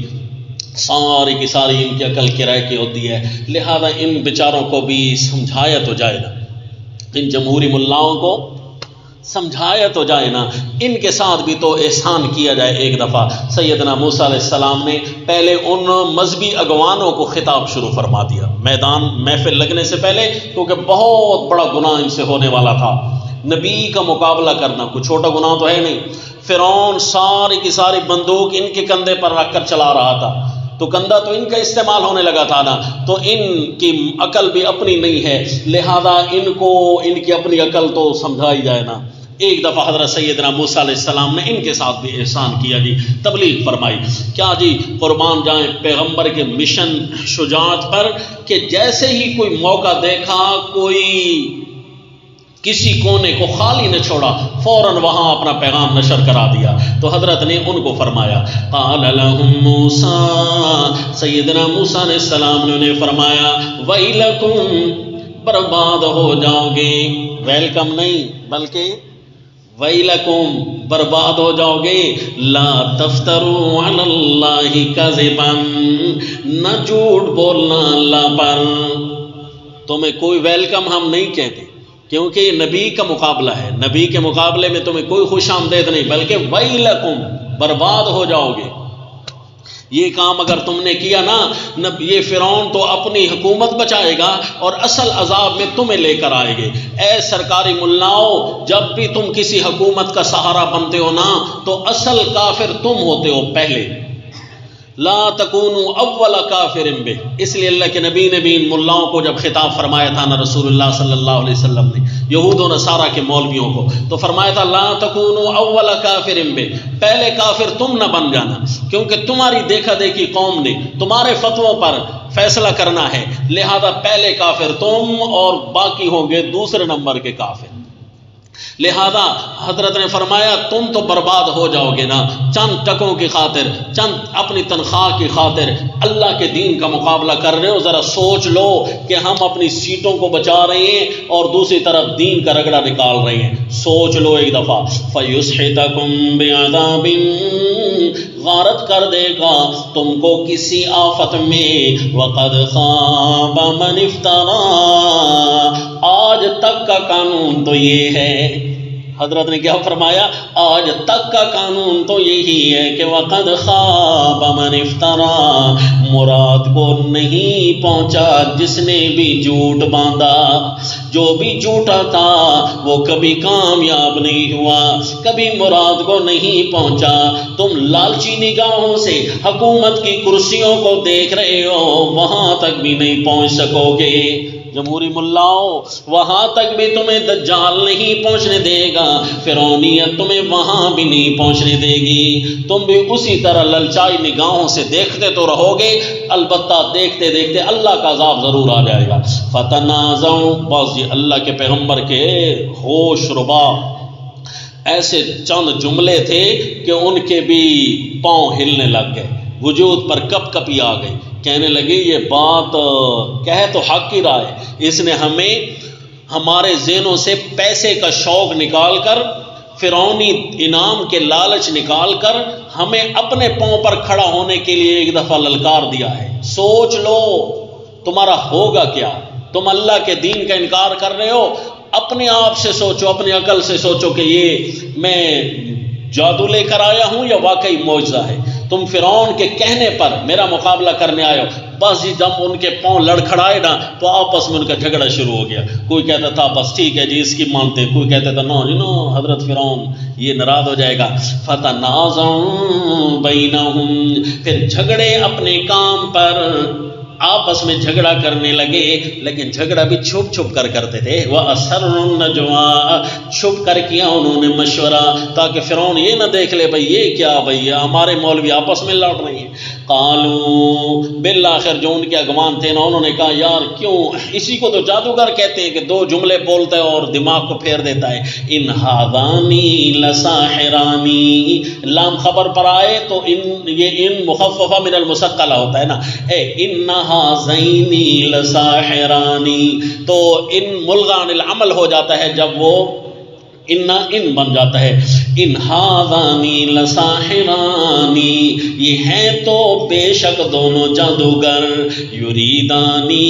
ساری کی ساری ان کی عقل کرائے کی ہوتی ہے، لہذا ان بیچاروں کو بھی سمجھایا تو جائے نا، ان جمہوری ملاؤں کو سمجھایا تو جائے نا، ان کے ساتھ بھی تو احسان کیا جائے. ایک دفعہ سیدنا موسیٰ علیہ السلام نے پہلے ان مذہبی اگوانوں کو خطاب شروع فرما دیا میدان محفل لگنے سے پہلے، کیونکہ بہت بڑا گناہ ان سے ہونے والا تھا. نبی کا مقابلہ کرنا کوئی چھوٹا گناہ تو ہے نہیں. فرعون ساری کی ساری بندوق ان کے کندھے پر رکھ کر چلا رہا تھا، تو کندھا تو ان کا استعمال ہونے لگا تھا نا، تو ان کی عقل بھی اپنی نہیں ہے، لہذا ان کو ان کی اپنی عقل تو سمجھائی جائے نا. ایک دفعہ حضرت سیدنا موسیٰ علیہ السلام نے ان کے ساتھ بھی احسان کیا جی، تبلیغ فرمائی. کیا جی قربان جائیں پیغمبر کے مشن شجاعت پر کہ جیسے ہی کوئی موقع دیکھا، کوئی کسی کونے کو خالی نہ چھوڑا، فوراً وہاں اپنا پیغام نشر کرا دیا. تو حضرت نے ان کو فرمایا، قال لهم موسیٰ، سیدنا موسیٰ علیہ السلام نے انہیں فرمایا، ویلکم، برباد ہو جاؤ گے. ویلکم نہیں بلکہ ویلکم، برباد ہو جاؤ گے. لا تفتروا علی اللہ کذبا، نہ جھوٹ بولنا اللہ پر. تمہیں کوئی ویلکم ہم نہیں کہتے، کیونکہ یہ نبی کا مقابلہ ہے، نبی کے مقابلے میں تمہیں کوئی خوش آمدید نہیں، بلکہ ویلکم، برباد ہو جاؤ گے. یہ کام اگر تم نے کیا نا، یہ فرعون تو اپنی حکومت بچائے گا اور اصل عذاب میں تمہیں لے کر آئے گے. اے سرکاری ملاؤ، جب بھی تم کسی حکومت کا سہارا بنتے ہو نا، تو اصل کافر تم ہوتے ہو پہلے. لا تکونوا اول کافر بہ، اس لیے اللہ کے نبی نے بھی ان ملاؤں کو جب خطاب فرمایا تھا نا رسول اللہ صلی اللہ علیہ وسلم نے یہود و نصارہ کے مولویوں کو، تو فرمایا تھا لا تکونوا اول کافر بہ، پہلے کافر تم نہ بن جانا، کیونکہ تمہاری دیکھا دیکھی قوم نے تمہارے فتووں پر فیصلہ کرنا ہے، لہذا پہلے کافر تم اور باقی ہوں گے دوسرے نمبر کے کافر. لہذا حضرت نے فرمایا تم تو برباد ہو جاؤ گے نا، چند ٹکوں کی خاطر، چند اپنی تنخواہ کی خاطر اللہ کے دین کا مقابلہ کر رہے ہو. ذرا سوچ لو کہ ہم اپنی سیٹوں کو بچا رہے ہیں اور دوسری طرف دین کا رگڑا نکال رہے ہیں. سوچ لو ایک دفعہ. فَيُسْحِتَكُمْ بِعَذَابٍ، غارت کر دے گا تم کو کسی آفت میں. وَقَدْ خَابَ مَنِ افْتَرَىٰ، آج تک کا قانون تو یہ ہے. حضرت نے کیا فرمایا؟ آج تک کا قانون تو یہی ہے کہ وَقَدْ خَابَ مَنِ افْتَرَىٰ، مراد کو نہیں پہنچا جس نے بھی جھوٹ باندھا. جو بھی جھوٹا تھا وہ کبھی کامیاب نہیں ہوا، کبھی مراد کو نہیں پہنچا. تم لالچی نگاہوں سے حکومت کی کرسیوں کو دیکھ رہے ہو، وہاں تک بھی نہیں پہنچ سکو گے. جمہوری ملاؤں، وہاں تک بھی تمہیں دجال نہیں پہنچنے دے گا، فرعونیت تمہیں وہاں بھی نہیں پہنچنے دے گی، تم بھی اسی طرح للچائی نگاہوں سے دیکھتے تو رہو گے، البتہ دیکھتے دیکھتے اللہ کا عذاب ضرور آ جائے گا۔ فتنازعوا، بعض یہ اللہ کے پیغمبر کے ہوش ربا ایسے چند جملے تھے کہ ان کے بھی پاؤں ہلنے لگ گئے، وجود پر کپ کپی آ گئی، کہنے لگے یہ بات کہہ تو حق کی رہا ہے، اس نے ہمیں ہمارے ذہنوں سے پیسے کا شوق نکال کر، فرعونی انعام کے لالچ نکال کر ہمیں اپنے پاؤں پر کھڑا ہونے کے لیے ایک دفعہ للکار دیا ہے۔ سوچ لو تمہارا ہوگا کیا، تم اللہ کے دین کا انکار کر رہے ہو، اپنے آپ سے سوچو، اپنی عقل سے سوچو کہ یہ میں جادو لے کر آیا ہوں یا واقعی معجزہ ہے۔ تم فرعون کے کہنے پر میرا مقابلہ کرنے آئے ہو، بس جب ان کے پاؤں لڑکھڑائے نا تو آپس میں ان کا جھگڑا شروع ہو گیا، کوئی کہتا تھا بس ٹھیک ہے جی اس کی مانتے، کوئی کہتا تھا نو جی نو حضرت فرعون یہ ناراض ہو جائے گا۔ فتنازعوا بینہم، پھر جھگڑے اپنے کام پر، آپس میں جھگڑا کرنے لگے، لیکن جھگڑا بھی چھپ چھپ کر کرتے تھے۔ وَأَسَرُّوا النَّجْوَىٰ، چھپ کر کیا انہوں نے مشورہ، تاکہ فرعون یہ نہ دیکھ لے بھئی یہ کیا، بھئی ہمارے مولوی آپس میں لڑ رہے ہیں۔ قالوا، بالآخر جو ان کے اگوان تھے نا انہوں نے کہا یار کیوں، اسی کو تو جادوگر کہتے ہیں کہ دو جملے بولتا ہے اور دماغ کو پھیر دیتا ہے۔ ان ھذانی لساحرانی، لام خبر پر آئے تو یہ ان مخففہ من المثقلہ ہوتا ہے نا، ان ھذین لساحرانی، تو ان ملغى عن العمل ہو جاتا ہے جب وہ ان بن جاتا ہے۔ ان ھذانی لساحرانی، یہ ہیں تو بے شک دونوں جادوگر، یریدانی،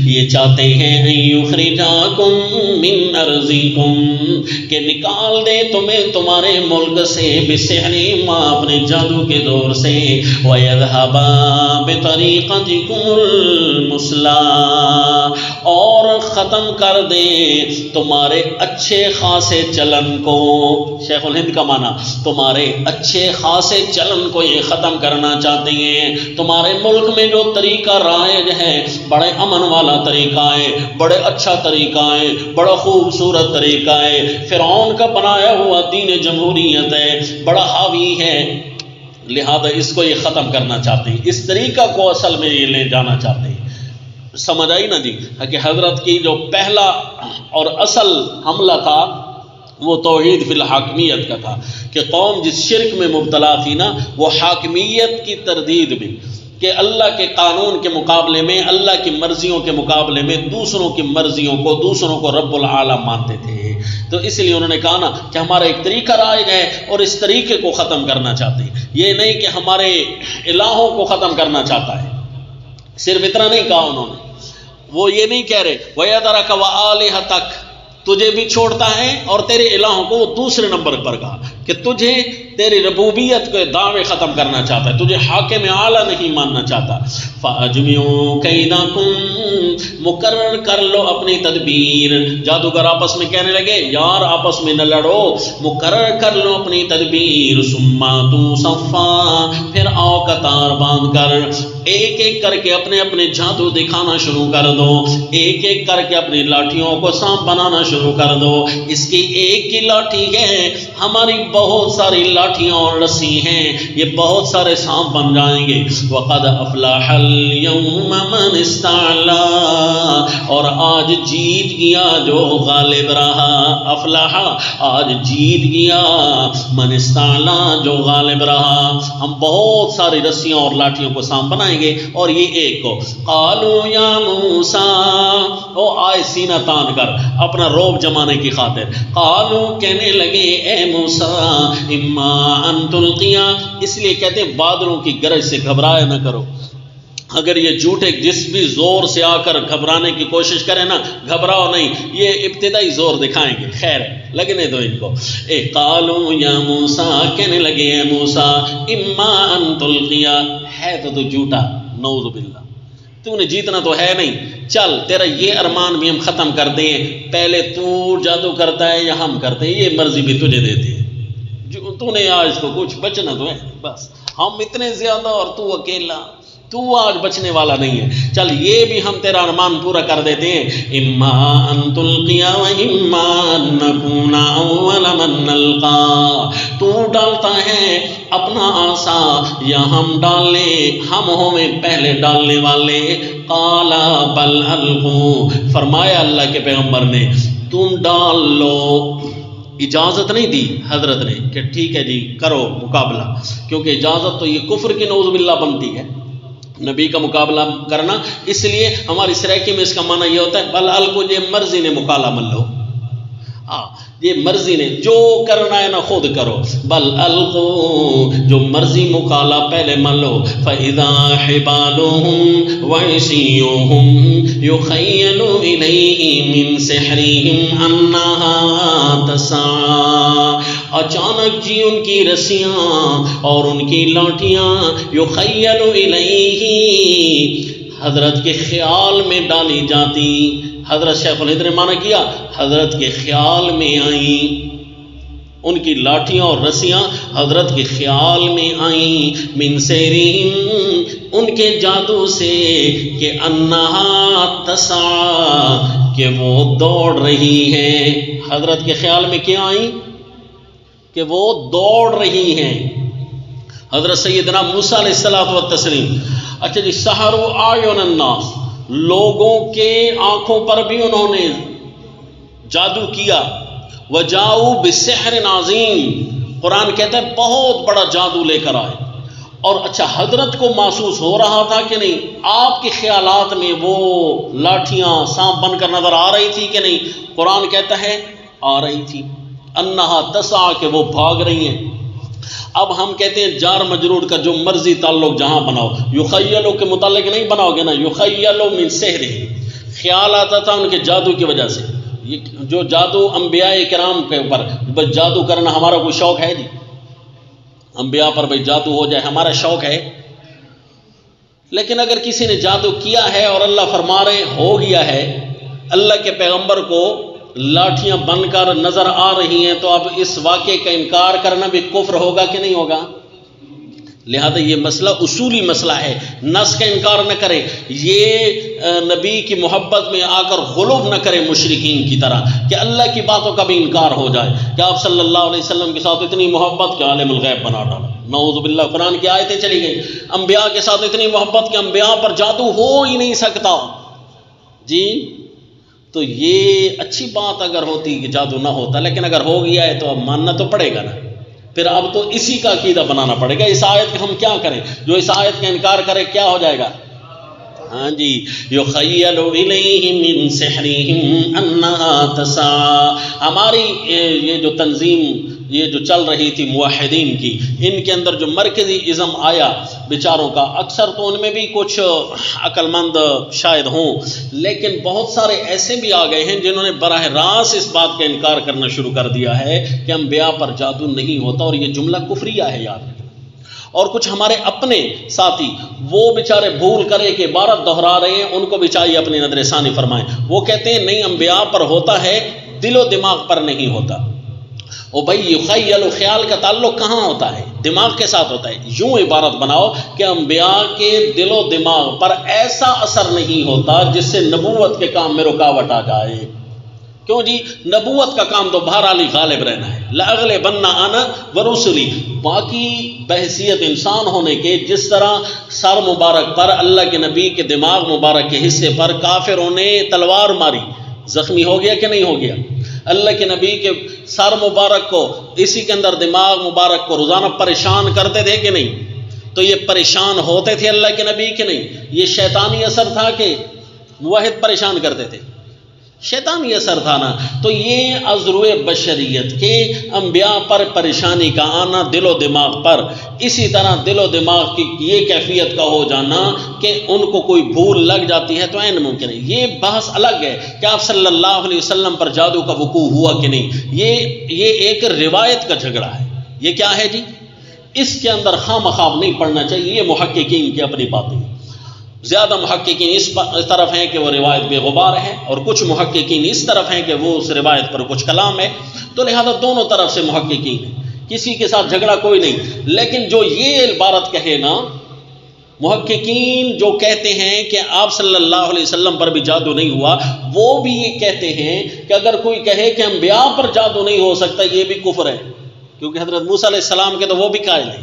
یہ چاہتے ہیں ان یخرجاکم من ارضکم، کہ نکال دے تمہیں تمہارے ملک سے، بسحرہما، اپنے جادو کے دور سے، ویذھبا بطریقتکم المثلی، اور ختم کر دے تمہارے اچھے خاصے چلن کو، شیخ الہند کا معنی تمہارے اچھے خاصے چلن کو یہ ختم کرنا چاہتے ہیں۔ تمہارے ملک میں جو طریقہ رائج ہے بڑے امن والا طریقہ ہے، بڑے اچھا طریقہ ہے، بڑا خوبصورت طریقہ ہے، فرعون کا بنایا ہوا دین جمہوریت ہے، بڑا حاوی ہے، لہذا اس کو یہ ختم کرنا چاہتے ہیں، اس طریقہ کو اصل میں یہ لے جانا چاہتے ہیں۔ سمجھ آئی نا جی کہ حضرت کی جو پہلا اور اصل حملہ تھا وہ توحید فی الحاکمیت کا تھا، کہ قوم جس شرک میں مبتلا تھی نا وہ حاکمیت کی تردید میں، کہ اللہ کے قانون کے مقابلے میں، اللہ کی مرضیوں کے مقابلے میں دوسروں کی مرضیوں کو، دوسروں کو رب العالم مانتے تھے۔ تو اس لیے انہوں نے کہا نا کہ ہمارا ایک طریقہ رائج ہے اور اس طریقے کو ختم کرنا چاہتے ہیں، یہ نہیں کہ ہمارے الہوں کو ختم کرنا چاہتا ہے۔ صرف اتنا نہیں کہا انہوں نے، وہ یہ نہیں کہہ رہے وَيَذَرَكَ وَآلِهَتَكَ، تجھے بھی چھوڑتا ہے اور تیرے الہوں کو وہ دوسرے نمبر پر کہا کہ تجھے تیری ربوبیت کے دعوے ختم کرنا چاہتا ہے، تجھے حاکم اعلیٰ نہیں ماننا چاہتا۔ فَأَجْمِعُوا كَيْدَكُمْ، مقرر کر لو اپنی تدبیر۔ جادوگر آپس میں کہنے لگے یار آپس میں نہ لڑو، مقرر کر لو اپنی تدبیر۔ ثُمَّ أَتُوا صَفًّا، پھر آؤ قطار باندھ کر، ایک ایک کر کے اپنے اپنے جادو دکھانا شروع کر دو، ایک ایک کر کے اپنی لاٹھیوں کو سانپ بنانا شروع کر دو۔ اس کی ایک کی لاٹھی ہے، ہماری بہت ساری لاٹھیاں اور رسی ہیں، یہ بہت سارے سانپ بن جائیں گے۔ وَقَدْ أَفْلَحَ الْيَوْمَ مَنِ اسْتَعْلَىٰ، اور آج جیت گیا جو غالب رہا۔ افلاح، آج جیت گیا، من استعلیٰ، جو غالب رہا۔ ہم بہت ساری رسیاں اور لاٹھیوں کو سانپ بنائیں گے اور یہ ایک کو۔ قالوا یا موسیٰ، وہ آئے سینہ تان کر اپنا روب جمانے کی خاطر۔ قالوا، کہنے لگے اے موسیٰ، اما ان تلقیا، اس لیے کہتے ہیں بادلوں کی گرج سے گھبرایا نہ کرو۔ اگر یہ جھوٹے جس بھی زور سے آ کر گھبرانے کی کوشش کریں نا، گھبراؤ نہیں، یہ ابتدائی زور دکھائیں گے، خیر لگنے دو ان کو۔ اے قالوا یا موسیٰ، کہنے لگے اے موسیٰ، اما ان تلقیا، ہے تو جھوٹا، نعوذ باللہ، تو نے جیتنا تو ہے نہیں، چل تیرا یہ ارمان بھی ہم ختم کر دیں، پہلے تو جادو کرتا ہے یا ہم کرتے ہیں، یہ مرضی بھی تجھے دیتے ہیں، تو نے آج تو کچھ بچنا تو ہے بس، ہم اتنے زیادہ اور تو اکیلا، تو آج بچنے والا نہیں ہے، چل یہ بھی ہم تیرا ارمان پورا کر دیتے ہیں، اما ان تلقی و اما ان نکون اول من نلقا، تو ڈالتا ہے اپنا عصا یا ہم ڈال لیں، ہم ہمیں پہلے ڈالنے والے، قال بل القوا، فرمایا اللہ کے پیغمبر نے تم ڈال لو، اجازت نہیں دی حضرت نے کہ ٹھیک ہے جی کرو مقابلہ، کیونکہ اجازت تو یہ کفر کی نعوذ باللہ بنتی ہے نبی کا مقابلہ کرنا، اس لیے ہماری سریکی میں اس کا معنی یہ ہوتا ہے بل القوا، یہ مرضی نے مقابلہ من لو، یہ مرضی نے جو کرنا ہے نا خود کرو، بل القوا جو مرضی مقالہ پہلے من لو، فَإِذَا حِبَالُهُمْ وَعِصِيُّهُمْ يُخَيَّلُ إِلَيْهِ مِنْ سِحْرِهِمْ أَنَّهَا تَسْعَىٰ، اچانک جی ان کی رسیاں اور ان کی لاٹیاں، یخیل الیہ حضرت کے خیال میں ڈالی جاتی، حضرت شیخ الہند نے معنی کیا حضرت کے خیال میں آئیں، ان کی لاٹیاں اور رسیاں حضرت کے خیال میں آئیں، من سحرہم ان کے جادو سے، کہ انہا تسعیٰ کہ وہ دوڑ رہی ہیں، حضرت کے خیال میں کیا آئیں کہ وہ دوڑ رہی ہیں، حضرت سیدنا موسیٰ علیہ الصلوۃ والتسلیم۔ اچھا جی، سحروا اعین الناس، لوگوں کے آنکھوں پر بھی انہوں نے جادو کیا، وجاؤ بسحر عظیم، قرآن کہتا ہے بہت بڑا جادو لے کر آئے، اور اچھا حضرت کو محسوس ہو رہا تھا کہ نہیں؟ آپ کے خیالات میں وہ لاٹھیاں سانپ بن کر نظر آ رہی تھی کہ نہیں؟ قرآن کہتا ہے آ رہی تھی، انہا تسعیٰ کہ وہ بھاگ رہی ہیں۔ اب ہم کہتے ہیں جار مجرور کا جو مرضی تعلق جہاں بناؤ، یخیلو کے متعلق نہیں بناؤ گے نا، یخیلو من سحرہ، خیال آتا تھا ان کے جادو کی وجہ سے، یہ جو جادو انبیاء کرام کے اوپر جادو کرنا ہمارا کوئی شوق ہے جی؟ انبیاء پر بھائی جادو ہو جائے ہمارا شوق ہے، لیکن اگر کسی نے جادو کیا ہے اور اللہ فرما رہے ہو گیا ہے، اللہ کے پیغمبر کو لاٹھیاں بن کر نظر آ رہی ہیں، تو اب اس واقعے کا انکار کرنا بھی کفر ہوگا کہ نہیں ہوگا؟ لہذا یہ مسئلہ اصولی مسئلہ ہے، نص کا انکار نہ کرے، یہ نبی کی محبت میں آ کر غلو نہ کرے مشرکین کی طرح کہ اللہ کی باتوں کا بھی انکار ہو جائے کہ آپ صلی اللہ علیہ وسلم کے ساتھ اتنی محبت کہ عالم الغیب بنا ڈالا، نعوذ باللہ، قرآن کی آیتیں چلی گئی، انبیاء کے ساتھ اتنی محبت کہ انبیاء پر جادو ہو ہی نہیں سکتا جی۔ تو یہ اچھی بات اگر ہوتی کہ جادو نہ ہوتا، لیکن اگر ہو گیا ہے تو اب ماننا تو پڑے گا نا، پھر اب تو اسی کا عقیدہ بنانا پڑے گا۔ اس آیت کا ہم کیا کریں؟ جو اس آیت کا انکار کرے کیا ہو جائے گا؟ ہاں جی، یخیل الیہ من سحرہم انہا تسعیٰ۔ ہماری یہ جو تنظیم یہ جو چل رہی تھی موحدین کی، ان کے اندر جو مرکزی ازم آیا بیچاروں کا، اکثر تو ان میں بھی کچھ عقل مند شاید ہوں، لیکن بہت سارے ایسے بھی آ گئے ہیں جنہوں نے براہ راست اس بات کا انکار کرنا شروع کر دیا ہے کہ انبیاء پر جادو نہیں ہوتا، اور یہ جملہ کفریہ ہے یاد رکھیں۔ اور کچھ ہمارے اپنے ساتھی وہ بیچارے بھول کرے کہ عبارت دہرا رہے ہیں، ان کو بھی چاہیے اپنی نظر ثانی فرمائیں۔ وہ کہتے ہیں نہیں، انبیاء پر ہوتا ہے، دل و دماغ پر نہیں ہوتا۔ او بھائی، یخیل خیال کا تعلق کہاں ہوتا ہے؟ دماغ کے ساتھ ہوتا ہے۔ یوں عبارت بناؤ کہ انبیاء کے دل و دماغ پر ایسا اثر نہیں ہوتا جس سے نبوت کے کام میں رکاوٹ آ جائے۔ کیوں جی؟ نبوت کا کام تو بہرحال ہی غالب رہنا ہے، لأغلبن انا ورسلی، باقی بحیثیت انسان ہونے کے جس طرح سر مبارک پر اللہ کے نبی کے دماغ مبارک کے حصے پر کافروں نے تلوار ماری، زخمی ہو گیا کہ نہیں ہو گیا؟ اللہ کے نبی کے سر مبارک کو، اسی کے اندر دماغ مبارک کو روزانہ پریشان کرتے تھے کہ نہیں؟ تو یہ پریشان ہوتے تھے اللہ کے نبی کہ نہیں؟ یہ شیطانی اثر تھا کہ موحد پریشان کرتے تھے؟ شیطانی اثر تھا نا۔ تو یہ عذروِ بشریت کے انبیاء پر پریشانی کا آنا دل و دماغ پر، اسی طرح دل و دماغ کی یہ کیفیت کا ہو جانا کہ ان کو کوئی بھول لگ جاتی ہے تو عین ممکن ہے۔ یہ بحث الگ ہے کہ آپ صلی اللہ علیہ وسلم پر جادو کا وقوع ہوا کہ نہیں، یہ ایک روایت کا جھگڑا ہے۔ یہ کیا ہے جی؟ اس کے اندر خام خواب نہیں پڑنا چاہیے، یہ محققین کی اپنی باتیں۔ زیادہ محققین اس طرف ہیں کہ وہ روایت بے غبار ہے، اور کچھ محققین اس طرف ہیں کہ وہ اس روایت پر کچھ کلام ہے، تو لہذا دونوں طرف سے محققین ہیں، کسی کے ساتھ جھگڑا کوئی نہیں۔ لیکن جو یہ عبارت کہے نا محققین جو کہتے ہیں کہ آپ صلی اللہ علیہ وسلم پر بھی جادو نہیں ہوا، وہ بھی یہ کہتے ہیں کہ اگر کوئی کہے کہ انبیاء پر جادو نہیں ہو سکتا یہ بھی کفر ہے، کیونکہ حضرت موسیٰ علیہ السلام کے تو وہ بھی قائل ہیں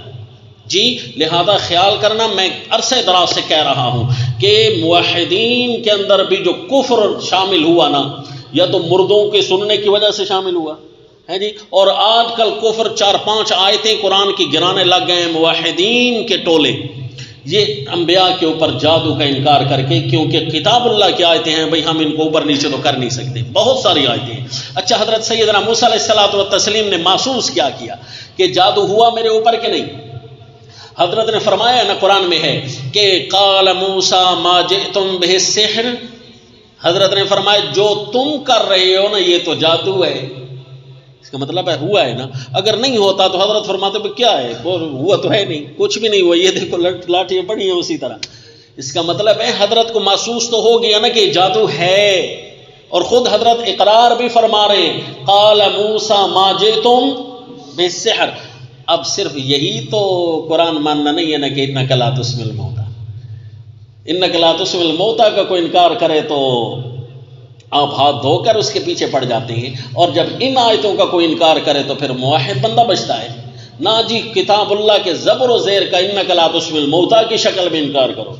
جی۔ لہذا خیال کرنا، میں عرصہ دراز سے کہہ رہا ہوں کہ موحدین کے اندر بھی جو کفر شامل ہوا نا، یا تو مردوں کے سننے کی وجہ سے شامل ہوا ہے جی، اور آج کل کفر 4-5 آیتیں قرآن کی گرانے لگ گئے ہیں موحدین کے ٹولے، یہ انبیاء کے اوپر جادو کا انکار کر کے، کیونکہ کتاب اللہ کی آیتیں ہیں بھئی ہم ان کو اوپر نیچے تو کر نہیں سکتے، بہت ساری آیتیں ہیں۔ اچھا، حضرت سیدنا موسیٰ علیہ الصلوۃ والتسلیم نے محسوس کیا کہ جادو ہوا میرے اوپر کہ نہیں؟ حضرت نے فرمایا نا، قرآن میں ہے کہ قال موسیٰ ما جئتم بہ السحر، حضرت نے فرمایا جو تم کر رہے ہو نا یہ تو جادو ہے، اس کا مطلب ہے ہوا ہے نا، اگر نہیں ہوتا تو حضرت فرماتے بھی کیا ہے، ہوا تو ہے نہیں، کچھ بھی نہیں ہوا، یہ دیکھو لاٹھیاں پڑی ہیں اسی طرح۔ اس کا مطلب ہے حضرت کو محسوس تو ہو گیا نا کہ جادو ہے، اور خود حضرت اقرار بھی فرما رہے ہیں قال موسیٰ ما جئتم بالسحر۔ اب صرف یہی تو قرآن ماننا نہیں ہے نا کہ انک لا تسمع الموتیٰ، انک لا تسمع الموتیٰ کا کوئی انکار کرے تو آپ ہاتھ دھو کر اس کے پیچھے پڑ جاتے ہیں، اور جب ان آیتوں کا کوئی انکار کرے تو پھر موحد بندہ بچتا ہے نا جی۔ کتاب اللہ کے زبر و زیر کا انک لا تسمع الموتیٰ کی شکل میں انکار کرو،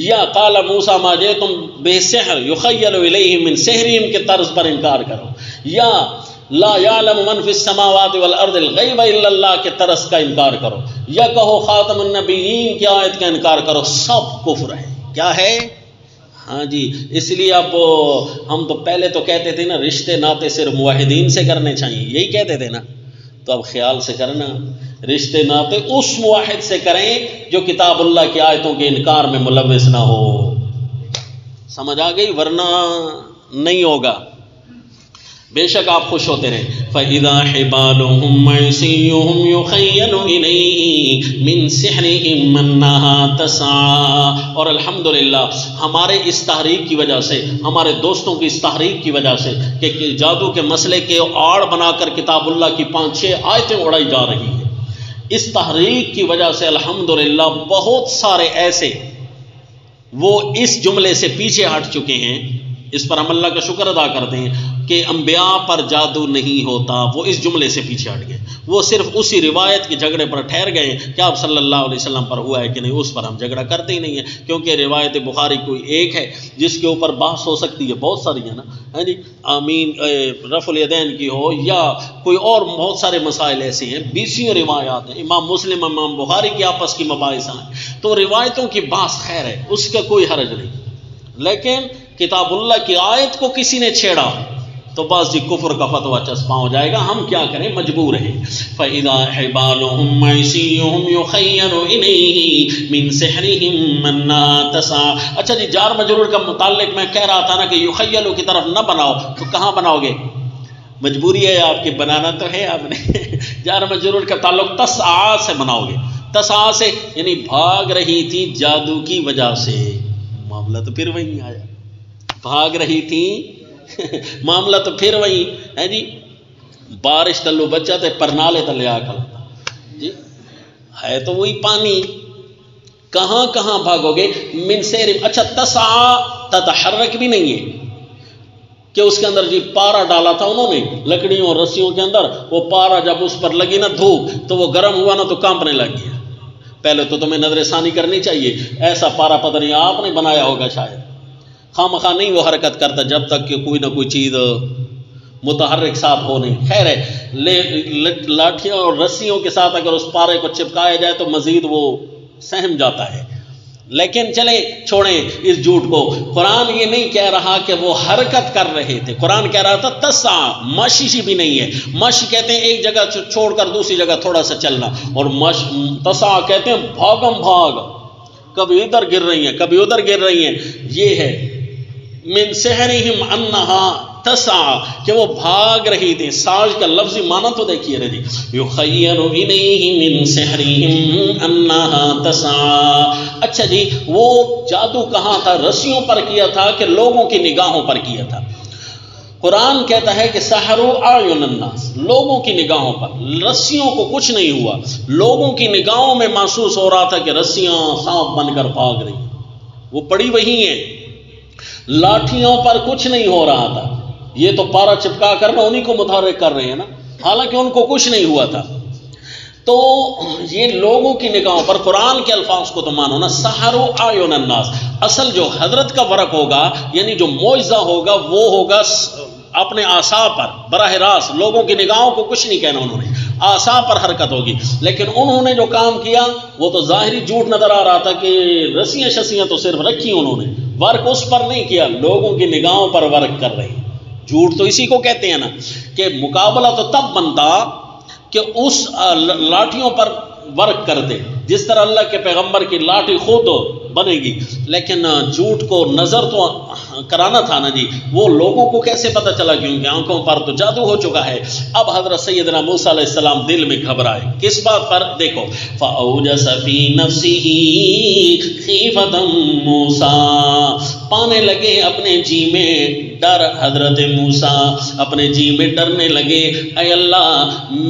یا قال موسیٰ ما جئتم بالسحر یخیل الیہ من سحرہم کے طرز پر انکار کرو، یا لا یعلم من فی السماوات والارض الغیب الا اللہ کے طرز کا انکار کرو، یا کہو خاتم النبیین کی آیت کا انکار کرو، سب کفر ہے۔ کیا ہے؟ ہاں جی، اس لیے اب ہم تو پہلے تو کہتے تھے نا رشتے ناتے صرف موحدین سے کرنے چاہیے، یہی کہتے تھے نا، تو اب خیال سے کرنا، رشتے ناتے اس موحد سے کریں جو کتاب اللہ کی آیتوں کے انکار میں ملوث نہ ہو، سمجھ آ گئی؟ ورنہ نہیں ہوگا۔ بے شک آپ خوش ہوتے رہیں۔ فَإِذَا حِبَالُهُمْ وَعِصِيُّهُمْ يُخَيَّلُ إِلَيْهِ مِنْ سِحْرِهِمْ أَنَّهَا تَسْعَىٰ، اور الحمدللہ ہمارے اس تحریک کی وجہ سے، ہمارے دوستوں کی اس تحریک کی وجہ سے کہ جادو کے مسئلے کے آڑ بنا کر کتاب اللہ کی 5-6 آیتیں اڑائی جا رہی ہیں، اس تحریک کی وجہ سے الحمدللہ بہت سارے ایسے وہ اس جملے سے پیچھے ہٹ چکے ہیں۔ اس پر ہم اللہ کا شکر ادا کرتے ہیں کہ انبیاء پر جادو نہیں ہوتا، وہ اس جملے سے پیچھے ہٹ گئے، وہ صرف اسی روایت کے جھگڑے پر ٹھہر گئے کہ آپ صلی اللہ علیہ وسلم پر ہوا ہے کہ نہیں، اس پر ہم جھگڑا کرتے ہی نہیں ہیں، کیونکہ روایت بخاری کوئی ایک ہے جس کے اوپر بحث ہو سکتی ہے، بہت ساری ہیں نا، ہاں جی، آمین رفع الیدین کی ہو یا کوئی اور بہت سارے مسائل ایسے ہیں، 20 روایات ہیں، امام مسلم امام بخاری کی آپس کی مباحث ہیں، تو روایتوں کی بحث خیر ہے، اس کا کوئی حرج نہیں، لیکن کتاب اللہ کی آیت کو کسی نے چھیڑا تو بعض کفر کا فتویٰ چسپاں ہو جائے گا، ہم کیا کریں، مجبور ہیں۔ فَإِذَا حِبَالُهُمْ وَعِصِيُّهُمْ يُخَيَّلُ إِلَيْهِ مِنْ سِحْرِهِمْ أَنَّهَا تَسْعَىٰ۔ اچھا جی، جار مجرور کا متعلق میں کہہ رہا تھا نا کہ یخیلو کی طرف نہ بناؤ، تو کہاں بناؤ گے؟ مجبوری ہے آپ کی، بنانا تو ہے آپ نے۔ جار مجرور کا تعلق تسعیٰ سے بناؤ گے، تسعیٰ سے یعنی بھاگ رہی تھی جادو کی وجہ سے، معاملہ تو پھر وہی آیا، بھاگ رہی تھی معاملہ تو پھر وہی ہے جی، بارش تلو بچہ تے پرنالے تلے آ کر جی، ہے تو وہی پانی، کہاں کہاں بھاگو گے؟ من سیر۔ اچھا، تسعیٰ تتحرک بھی نہیں ہے کہ اس کے اندر جی پارا ڈالا تھا انہوں نے لکڑیوں اور رسیوں کے اندر، وہ پارا جب اس پر لگی نا دھوپ تو وہ گرم ہوا نا تو کانپنے لگ گیا۔ پہلے تو تمہیں نظر ثانی کرنی چاہیے، ایسا پارا پتہ نہیں آپ نے بنایا ہوگا شاید، خواہ مخواہ نہیں وہ حرکت کرتا جب تک کہ کوئی نہ کوئی چیز متحرک ساتھ ہو نہیں۔ خیر ہے، لاٹھیوں اور رسیوں کے ساتھ اگر اس پارے کو چپکایا جائے تو مزید وہ سہم جاتا ہے، لیکن چلیں چھوڑیں اس جھوٹ کو۔ قرآن یہ نہیں کہہ رہا کہ وہ حرکت کر رہے تھے، قرآن کہہ رہا تھا تسعیٰ، مشی بھی نہیں ہے، مشی کہتے ہیں ایک جگہ چھوڑ کر دوسری جگہ تھوڑا سا چلنا، اور تسعیٰ کہتے ہیں بھاگم بھاگ، کبھی ادھر گر رہی ہیں کبھی ادھر گر رہی ہیں، یہ ہے من سحرہم انہا تسعیٰ کہ وہ بھاگ رہی تھی۔ ساج کا لفظی معنی تو دیکھیے رہے جی، یخیل الیہ من سحرہم انہا تسعیٰ۔ اچھا جی، وہ جادو کہاں تھا؟ رسیوں پر کیا تھا کہ لوگوں کی نگاہوں پر کیا تھا؟ قرآن کہتا ہے کہ سحروا اعین الناس، لوگوں کی نگاہوں پر، رسیوں کو کچھ نہیں ہوا، لوگوں کی نگاہوں میں محسوس ہو رہا تھا کہ رسیاں سانپ بن کر بھاگ رہی ہیں، وہ پڑی وہی ہیں، لاٹھیوں پر کچھ نہیں ہو رہا تھا، یہ تو پارا چپکا کر انہی کو متحرک کر رہے ہیں نا، حالانکہ ان کو کچھ نہیں ہوا تھا۔ تو یہ لوگوں کی نگاہوں پر، قرآن کے الفاظ کو تو مانو نا، سحروا اعین الناس، اصل جو حضرت کا ورق ہوگا، یعنی جو معجزہ ہوگا، وہ ہوگا اپنے اعصاب پر براہ راست، لوگوں کی نگاہوں کو کچھ نہیں کہنا، انہوں نے اعصاب پر حرکت ہوگی، لیکن انہوں نے جو کام کیا وہ تو ظاہری جھوٹ نظر آ رہا تھا کہ رسیاں شسیاں تو صرف رکھی انہوں نے، ورک اس پر نہیں کیا، لوگوں کی نگاہوں پر ورک کر رہے ہیں۔ جھوٹ تو اسی کو کہتے ہیں نا، کہ مقابلہ تو تب بنتا کہ اس لاٹھیوں پر ورک کرتے، جس طرح اللہ کے پیغمبر کی لاٹھی خود بنے گی، لیکن جھوٹ کو نظر تو کرانا تھا نا جی، وہ لوگوں کو کیسے پتہ چلا، کیونکہ آنکھوں پر تو جادو ہو چکا ہے۔ اب حضرت سیدنا موسیٰ علیہ السلام دل میں گھبرائے، کس بات پر؟ دیکھو، فَأَوْجَسَ فِي نَفْسِهِ خِيفَةً مُوسَىٰ، پانے لگے اپنے جی میں ڈر، حضرت موسیٰ اپنے جی میں ڈرنے لگے، اے اللہ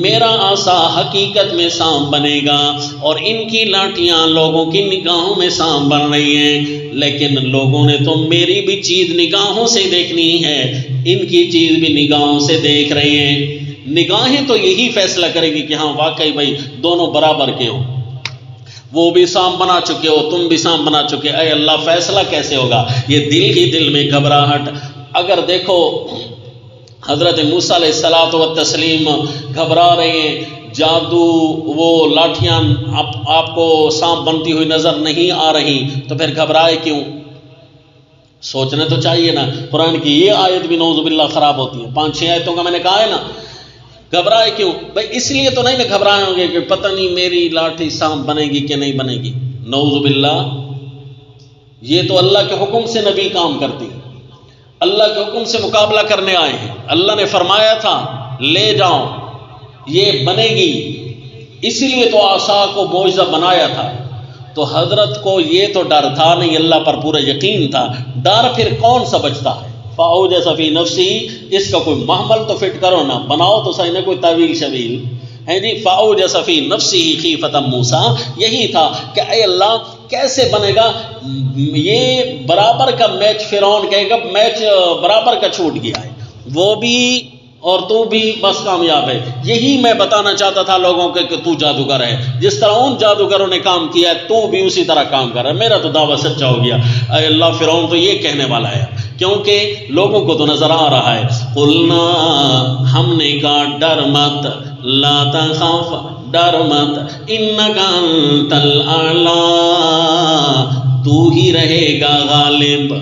میرا عصا حقیقت میں سانپ بنے گا، اور ان کی لاٹیاں لوگوں کی نگاہوں میں سانپ بن رہی ہیں، لیکن لوگوں نے تو میری بھی چیز نگاہوں سے دیکھنی ہے، ان کی چیز بھی نگاہوں سے دیکھ رہے ہیں، نگاہیں تو یہی فیصلہ کرے گی کہ ہاں واقعی بھائی دونوں برابر کے ہو، وہ بھی سانپ بنا چکے ہو، تم بھی سانپ بنا چکے، اے اللہ فیصلہ کیسے ہوگا؟ یہ دل ہی دل میں گھبراہٹ۔ اگر دیکھو حضرت موسیٰ علیہ الصلوۃ والتسلیم گھبرا رہے ہیں، جادو وہ لاٹھیاں آپ کو سانپ بنتی ہوئی نظر نہیں آ رہی، تو پھر گھبرائے کیوں؟ سوچنا تو چاہیے نا۔ قرآن کی یہ آیت بھی نعوذ باللہ خراب ہوتی ہے، 5-6 آیتوں کا میں نے کہا ہے نا، گھبرائے کیوں؟ بھائی اس لیے تو نہیں میں گھبرائے ہوں گے کہ پتہ نہیں میری لاٹھی سانپ بنے گی کہ نہیں بنے گی، نعوذ باللہ، یہ تو اللہ کے حکم سے نبی کام کرتی، اللہ کے حکم سے مقابلہ کرنے آئے ہیں، اللہ نے فرمایا تھا لے جاؤ یہ بنے گی، اسی لیے تو عصا کو معجزہ بنایا تھا۔ تو حضرت کو یہ تو ڈر تھا نہیں، اللہ پر پورا یقین تھا، ڈر پھر کون سمجھتا ہے؟ فَأَوْجَسَ فِي نَفْسِهِ، اس کا کوئی محمل تو فٹ کرو نا، بناؤ تو صحیح، نہ کوئی طویل شویل ہے جی۔ فَأَوْجَسَ فِي نَفْسِهِ خِيفَةً مُوسَىٰ، یہی تھا کہ اے اللہ کیسے بنے گا یہ برابر کا میچ؟ فرعون کہے گا میچ برابر کا چھوٹ گیا ہے، وہ بھی اور تو بھی بس کامیاب ہے۔ یہی میں بتانا چاہتا تھا لوگوں کے کہ تو جادوگر ہے، جس طرح ان جادوگروں نے کام کیا ہے تو بھی اسی طرح کام کر رہا ہے، میرا تو دعویٰ سچا ہو گیا۔ اے اللہ فرعون تو یہ کہنے والا ہے، کیونکہ لوگوں کو تو نظر آ رہا ہے۔ قلنا، ہم نے کہا ڈر مت، لا تخف، ڈر مت، انک انت الاعلی، تو ہی رہے گا غالب،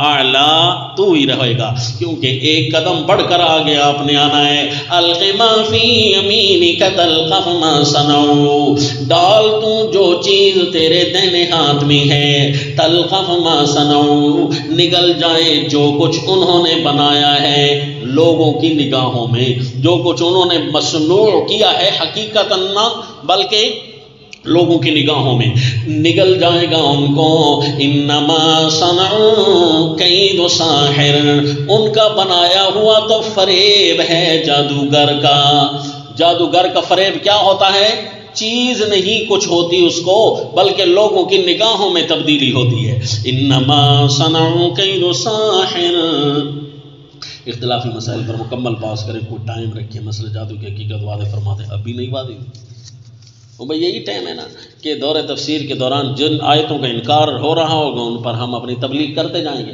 اعلیٰ تو ہی رہے گا، کیونکہ ایک قدم بڑھ کر آگے آپ نے آنا ہے۔ الق ما فی یمینک تلقف ما صنعوا، ڈال تو جو چیز تیرے دائیں ہاتھ میں ہے، تلقف ما صنعوا، نگل جائے جو کچھ انہوں نے بنایا ہے، لوگوں کی نگاہوں میں جو کچھ انہوں نے مصنوع کیا ہے، حقیقتاً نہ بلکہ لوگوں کی نگاہوں میں نگل جائے گا ان کو۔ انما صنعوا کید ساحر، ان کا بنایا ہوا تو فریب ہے جادوگر کا۔ جادوگر کا فریب کیا ہوتا ہے؟ چیز نہیں کچھ ہوتی اس کو، بلکہ لوگوں کی نگاہوں میں تبدیلی ہوتی ہے۔ انما صنعوا کید ساحر۔ اختلافی مسائل پر مکمل بحث کریں، کوئی ٹائم رکھیں، مسئلہ جادو کی حقیقت واضح فرماتے ہیں، ابھی نہیں واضح، بھئی یہی ٹائم ہے نا کہ دور تفسیر کے دوران جن آیتوں کا انکار ہو رہا ہوگا ان پر ہم اپنی تبلیغ کرتے جائیں گے۔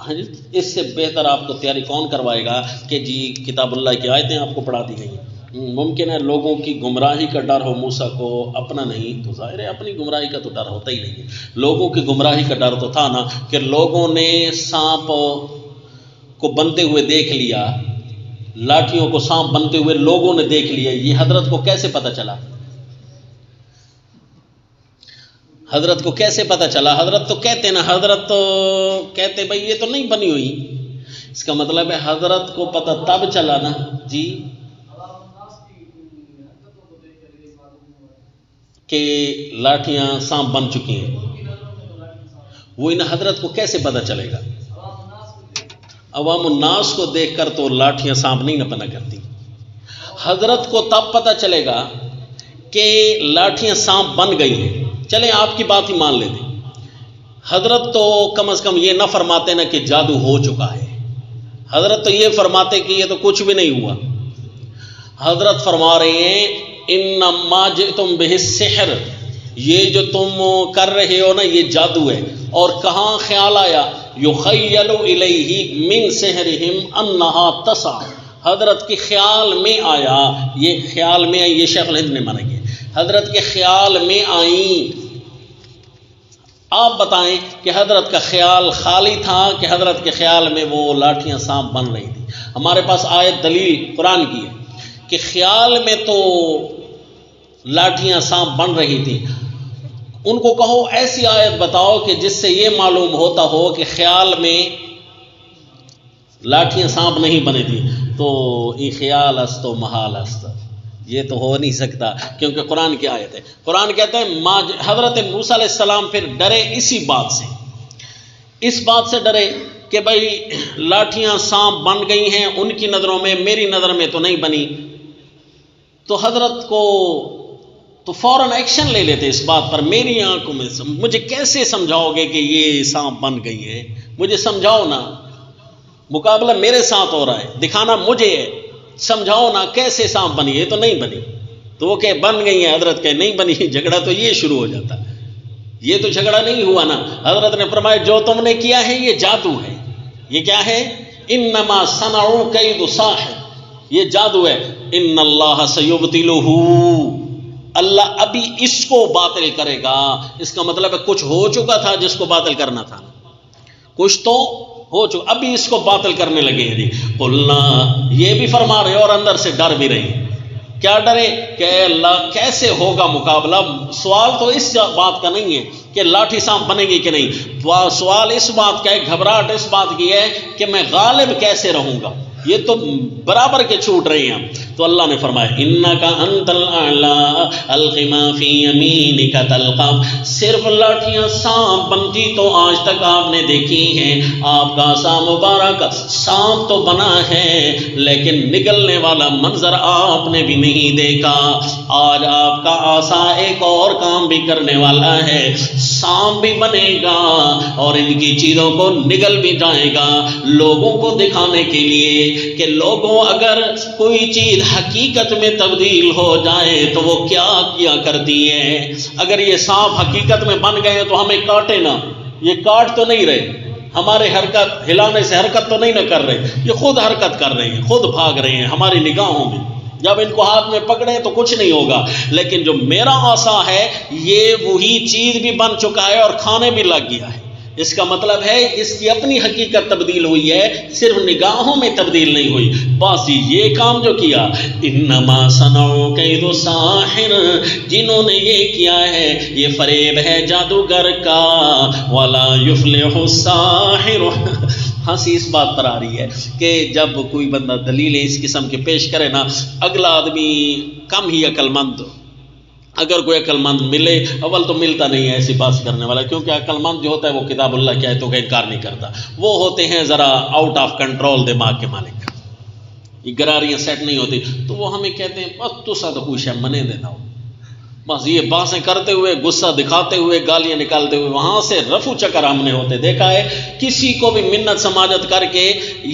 ہاں جی، اس سے بہتر آپ کو تیاری کون کروائے گا کہ جی کتاب اللہ کی آیتیں آپ کو پڑھا دی گئی؟ ممکن ہے لوگوں کی گمراہی کا ڈر ہو موسیٰ کو، اپنا نہیں، تو ظاہر ہے اپنی گمراہی کا تو ڈر ہوتا ہی نہیں ہے۔ لوگوں کی گمراہی کا ڈر تو تھا نا کہ لوگوں نے سانپ کو بنتے ہوئے دیکھ لیا، لاٹھیوں کو سانپ بنتے ہوئے لوگوں نے دیکھ لیا، یہ حضرت کو کیسے پتہ چلا؟ حضرت کو کیسے پتہ چلا؟ حضرت تو کہتے نا، حضرت تو کہتے بھئی یہ تو نہیں بنی ہوئی، اس کا مطلب ہے حضرت کو پتہ تب چلا نا جی کہ لاٹھیاں سانپ بن چکی ہیں، وہ ان حضرت کو کیسے پتہ چلے گا؟ عوام الناس کو دیکھ کر تو لاٹھیاں سانپ نہیں نہ بنا کرتی. حضرت کو تب پتہ چلے گا کہ لاٹھیاں سانپ بن گئی ہیں. چلیں آپ کی بات ہی مان لیتے. حضرت تو کم از کم یہ نہ فرماتے نا کہ جادو ہو چکا ہے. حضرت تو یہ فرماتے کہ یہ تو کچھ بھی نہیں ہوا. حضرت فرما رہے ہیں انما جئتم بہ السحر، یہ جو تم کر رہے ہو نا یہ جادو ہے. اور کہاں خیال آیا؟ یخیل الیہ من سحرہم انہا تسعی. حضرت کے خیال میں آیا، یہ خیال میں آئی، یہ شیخ الہند نے مانا کیا. حضرت کے خیال میں آئیں. آپ بتائیں کہ حضرت کا خیال خالی تھا کہ حضرت کے خیال میں وہ لاٹھیاں سانپ بن رہی تھی؟ ہمارے پاس آیت دلیل قرآن کی ہے کہ خیال میں تو لاٹھیاں سانپ بن رہی تھی. ان کو کہو ایسی آیت بتاؤ کہ جس سے یہ معلوم ہوتا ہو کہ خیال میں لاٹھیاں سانپ نہیں بنے تھی. تو یہ خیال است و محال است، یہ تو ہو نہیں سکتا کیونکہ قرآن کی آیت ہے. قرآن کہتا ہے حضرت موسیٰ علیہ السلام پھر ڈرے اسی بات سے، اس بات سے ڈرے کہ بھائی لاٹھیاں سانپ بن گئی ہیں ان کی نظروں میں، میری نظر میں تو نہیں بنی. تو حضرت کو تو فوراً ایکشن لے لیتے اس بات پر. میری آنکھوں میں مجھے کیسے سمجھاؤ گے کہ یہ سانپ بن گئی ہے؟ مجھے سمجھاؤ نا، مقابلہ میرے ساتھ ہو رہا ہے، دکھانا مجھے ہے، سمجھاؤ نا کیسے سانپ بنی. یہ تو نہیں بنی. تو وہ کہ بن گئی ہیں، حضرت کہ نہیں بنی. جھگڑا تو یہ شروع ہو جاتا. یہ تو جھگڑا نہیں ہوا نا. حضرت نے فرمایا جو تم نے کیا ہے یہ جادو ہے. یہ کیا ہے؟ انما صنعوا کید ساحر، یہ جادو ہے. ان اللہ سیبطلہ، اللہ ابھی اس کو باطل کرے گا. اس کا مطلب ہے کچھ ہو چکا تھا جس کو باطل کرنا تھا، کچھ تو ہو چکا، ابھی اس کو باطل کرنے لگے ہیں. جی قلنا، یہ بھی فرما رہے اور اندر سے ڈر بھی رہے. کیا ڈرے کہ اللہ کیسے ہوگا مقابلہ. سوال تو اس بات کا نہیں ہے کہ لاٹھی سانپ بنے گی کہ نہیں، سوال اس بات کا ہے، گھبراہٹ اس بات کی ہے کہ میں غالب کیسے رہوں گا. یہ تو برابر کے چھوٹ رہے ہیں. تو اللہ نے فرمایا انکا انت الاعلی الق ما فی یمینک تلقف. صرف لاٹھیاں سانپ بنتی تو آج تک آپ نے دیکھی ہیں. آپ کا عصا مبارک سانپ تو بنا ہے لیکن نگلنے والا منظر آپ نے بھی نہیں دیکھا. آج آپ کا عصا ایک اور کام بھی کرنے والا ہے، سانپ بھی بنے گا اور ان کی چیزوں کو نگل بھی جائے گا، لوگوں کو دکھانے کے لیے کہ لوگوں اگر کوئی چیز حقیقت میں تبدیل ہو جائے تو وہ کیا کیا کرتی ہے. اگر یہ سانپ حقیقت میں بن گئے تو ہمیں کاٹے نا. یہ کاٹ تو نہیں رہے، ہمارے حرکت ہلانے سے حرکت تو نہیں نہ کر رہے، یہ خود حرکت کر رہے ہیں، خود بھاگ رہے ہیں ہماری نگاہوں میں. جب ان کو ہاتھ میں پکڑے تو کچھ نہیں ہوگا. لیکن جو میرا عصا ہے یہ وہی چیز بھی بن چکا ہے اور کھانے بھی لگ گیا ہے. اس کا مطلب ہے اس کی اپنی حقیقت تبدیل ہوئی ہے، صرف نگاہوں میں تبدیل نہیں ہوئی. بس یہ کام جو کیا انما صنعوا کید ساحر، جنہوں نے یہ کیا ہے یہ فریب ہے جادوگر کا. ولا یفلح الساحر. ہنسی اس بات پر آ رہی ہے کہ جب کوئی بندہ دلیلیں اس قسم کے پیش کرے نا، اگلا آدمی کم ہی عقل مند، اگر کوئی عقل مند ملے، اول تو ملتا نہیں ہے ایسی بات کرنے والا، کیونکہ عقل مند جو ہوتا ہے وہ کتاب اللہ کی آیتوں کا انکار نہیں کرتا. وہ ہوتے ہیں ذرا آؤٹ آف کنٹرول دماغ کے مالک، یہ گراریاں سیٹ نہیں ہوتی. تو وہ ہمیں کہتے ہیں بس تو سا تو خوش ہے منے دینا ہو، بس یہ باتیں کرتے ہوئے، غصہ دکھاتے ہوئے، گالیاں نکالتے ہوئے وہاں سے رفو چکر ہم نے ہوتے دیکھا ہے. کسی کو بھی منت سماجت کر کے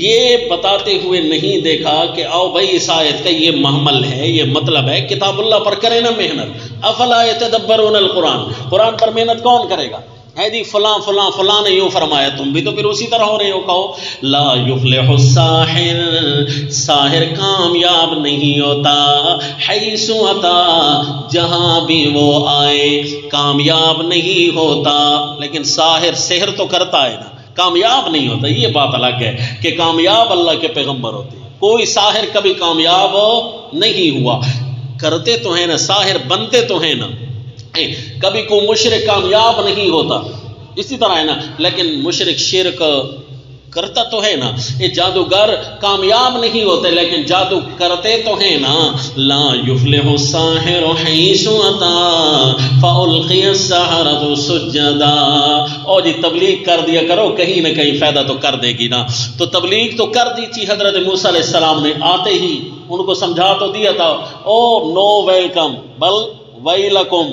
یہ بتاتے ہوئے نہیں دیکھا کہ آؤ بھائی اس آیت کا یہ محمل ہے، یہ مطلب ہے. کتاب اللہ پر کرے نا محنت. افلا یتدبرون القرآن، قرآن پر محنت کون کرے گا؟ ہے جی فلاں فلاں فلاں نے یوں فرمایا، تم بھی تو پھر اسی طرح ہو رہے ہو. کہو لا یفلح الساحر، ساحر کامیاب نہیں ہوتا. حیث اتا، جہاں بھی وہ آئے کامیاب نہیں ہوتا. لیکن ساحر سحر تو کرتا ہے نا، کامیاب نہیں ہوتا. یہ بات الگ ہے کہ کامیاب اللہ کے پیغمبر ہوتے ہیں. کوئی ساحر کبھی کامیاب نہیں ہوا. کرتے تو ہیں نا ساحر، بنتے تو ہیں نا. کبھی کوئی مشرک کامیاب نہیں ہوتا، اسی طرح ہے نا. لیکن مشرک شرک کرتا تو ہے نا، یہ جادوگر کامیاب نہیں ہوتے لیکن جادو کرتے تو ہیں نا. لا یفلح الساحر حیث اتی فالقی السحرۃ سجدا. اور جی تبلیغ کر دیا کرو، کہیں نہ کہیں فائدہ تو کر دے گی نا. تو تبلیغ تو کر دی تھی حضرت موسیٰ علیہ السلام نے، آتے ہی ان کو سمجھا تو دیا تھا، او نو ویلکم بل ویلکم.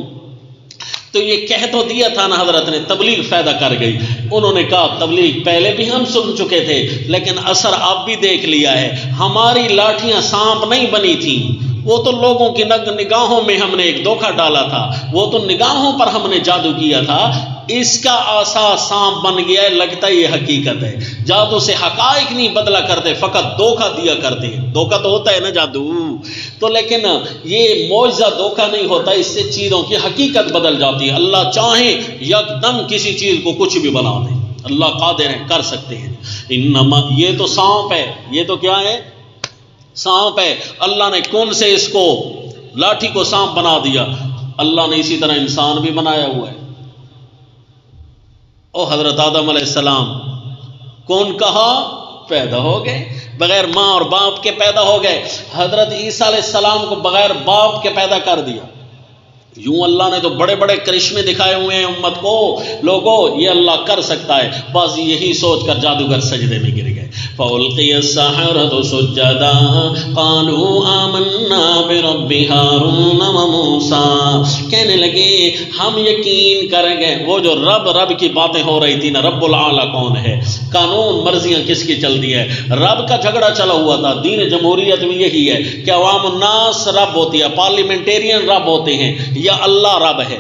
تو یہ کہہ تو دیا تھا نا حضرت نے، تبلیغ فائدہ کر گئی. انہوں نے کہا تبلیغ پہلے بھی ہم سن چکے تھے لیکن اثر آپ بھی دیکھ لیا ہے. ہماری لاٹھیاں سانپ نہیں بنی تھیں، وہ تو لوگوں کی نگاہوں میں ہم نے ایک دھوکہ ڈالا تھا، وہ تو نگاہوں پر ہم نے جادو کیا تھا. اس کا آسا سانپ بن گیا ہے، لگتا ہے یہ حقیقت ہے. جادو سے حقائق نہیں بدلا کرتے، فقط دھوکہ دیا کرتے ہیں. دھوکہ تو ہوتا ہے نا جادو تو، لیکن یہ معجزہ دھوکہ نہیں ہوتا، اس سے چیزوں کی حقیقت بدل جاتی ہے. اللہ چاہے یکدم کسی چیز کو کچھ بھی بنا دے، اللہ قادر ہے، کر سکتے ہیں. انما یہ تو سانپ ہے، یہ تو کیا ہے؟ سانپ ہے. اللہ نے کون سے اس کو لاٹھی کو سانپ بنا دیا. اللہ نے اسی طرح انسان بھی بنایا ہوا ہے. او حضرت آدم علیہ السلام کون کہا پیدا ہو گئے، بغیر ماں اور باپ کے پیدا ہو گئے. حضرت عیسیٰ علیہ السلام کو بغیر باپ کے پیدا کر دیا. یوں اللہ نے تو بڑے بڑے کرشمے دکھائے ہوئے ہیں امت کو. لوگوں یہ اللہ کر سکتا ہے، بس یہی سوچ کر جادوگر سجدے میں گر گئے. فَأُلْقِيَ السَّحَرَةُ سُجَّدًا قَالُوا آمَنَّا بِرَبِّ هَارُونَ وَمُوسَىٰ. کہنے لگے ہم یقین کر گئے. وہ جو رب کی باتیں ہو رہی تھی نا، رب العالی کون ہے، قانون مرضیاں کس کی چلتی ہے، رب کا جھگڑا چلا ہوا تھا. دین جمہوریت میں یہی ہے کہ عوام الناس رب ہوتی ہے، پارلیمنٹیرین رب ہوتے ہیں، یا اللہ رب ہے.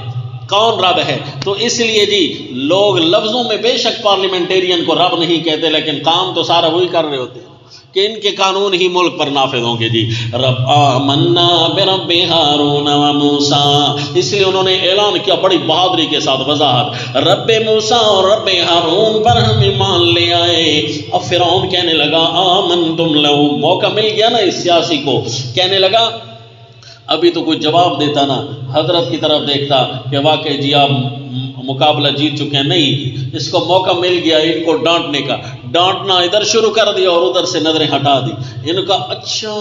کون رب ہے؟ تو اس لیے جی لوگ لفظوں میں بے شک پارلیمنٹیرین کو رب نہیں کہتے لیکن کام تو سارا وہی کر رہے ہوتے ہیں کہ ان کے قانون ہی ملک پر نافذ ہوں گے. جی رب آمنا برب ہارون و موسیٰ، اس لیے انہوں نے اعلان کیا بڑی بہادری کے ساتھ وضاحت، رب موسیٰ اور رب ہارون پر ہم ایمان لے آئے. اب فرعون کہنے لگا آمنتم لہو. موقع مل گیا نا اس سیاسی کو، کہنے لگا ابھی تو کوئی جواب دیتا نا، حضرت کی طرف دیکھتا کہ واقعی جی آپ مقابلہ جیت چکے ہیں. نہیں، اس کو موقع مل گیا ان کو ڈانٹنے کا. ڈانٹنا ادھر شروع کر دیا اور ادھر سے نظریں ہٹا دی. ان کا اچھا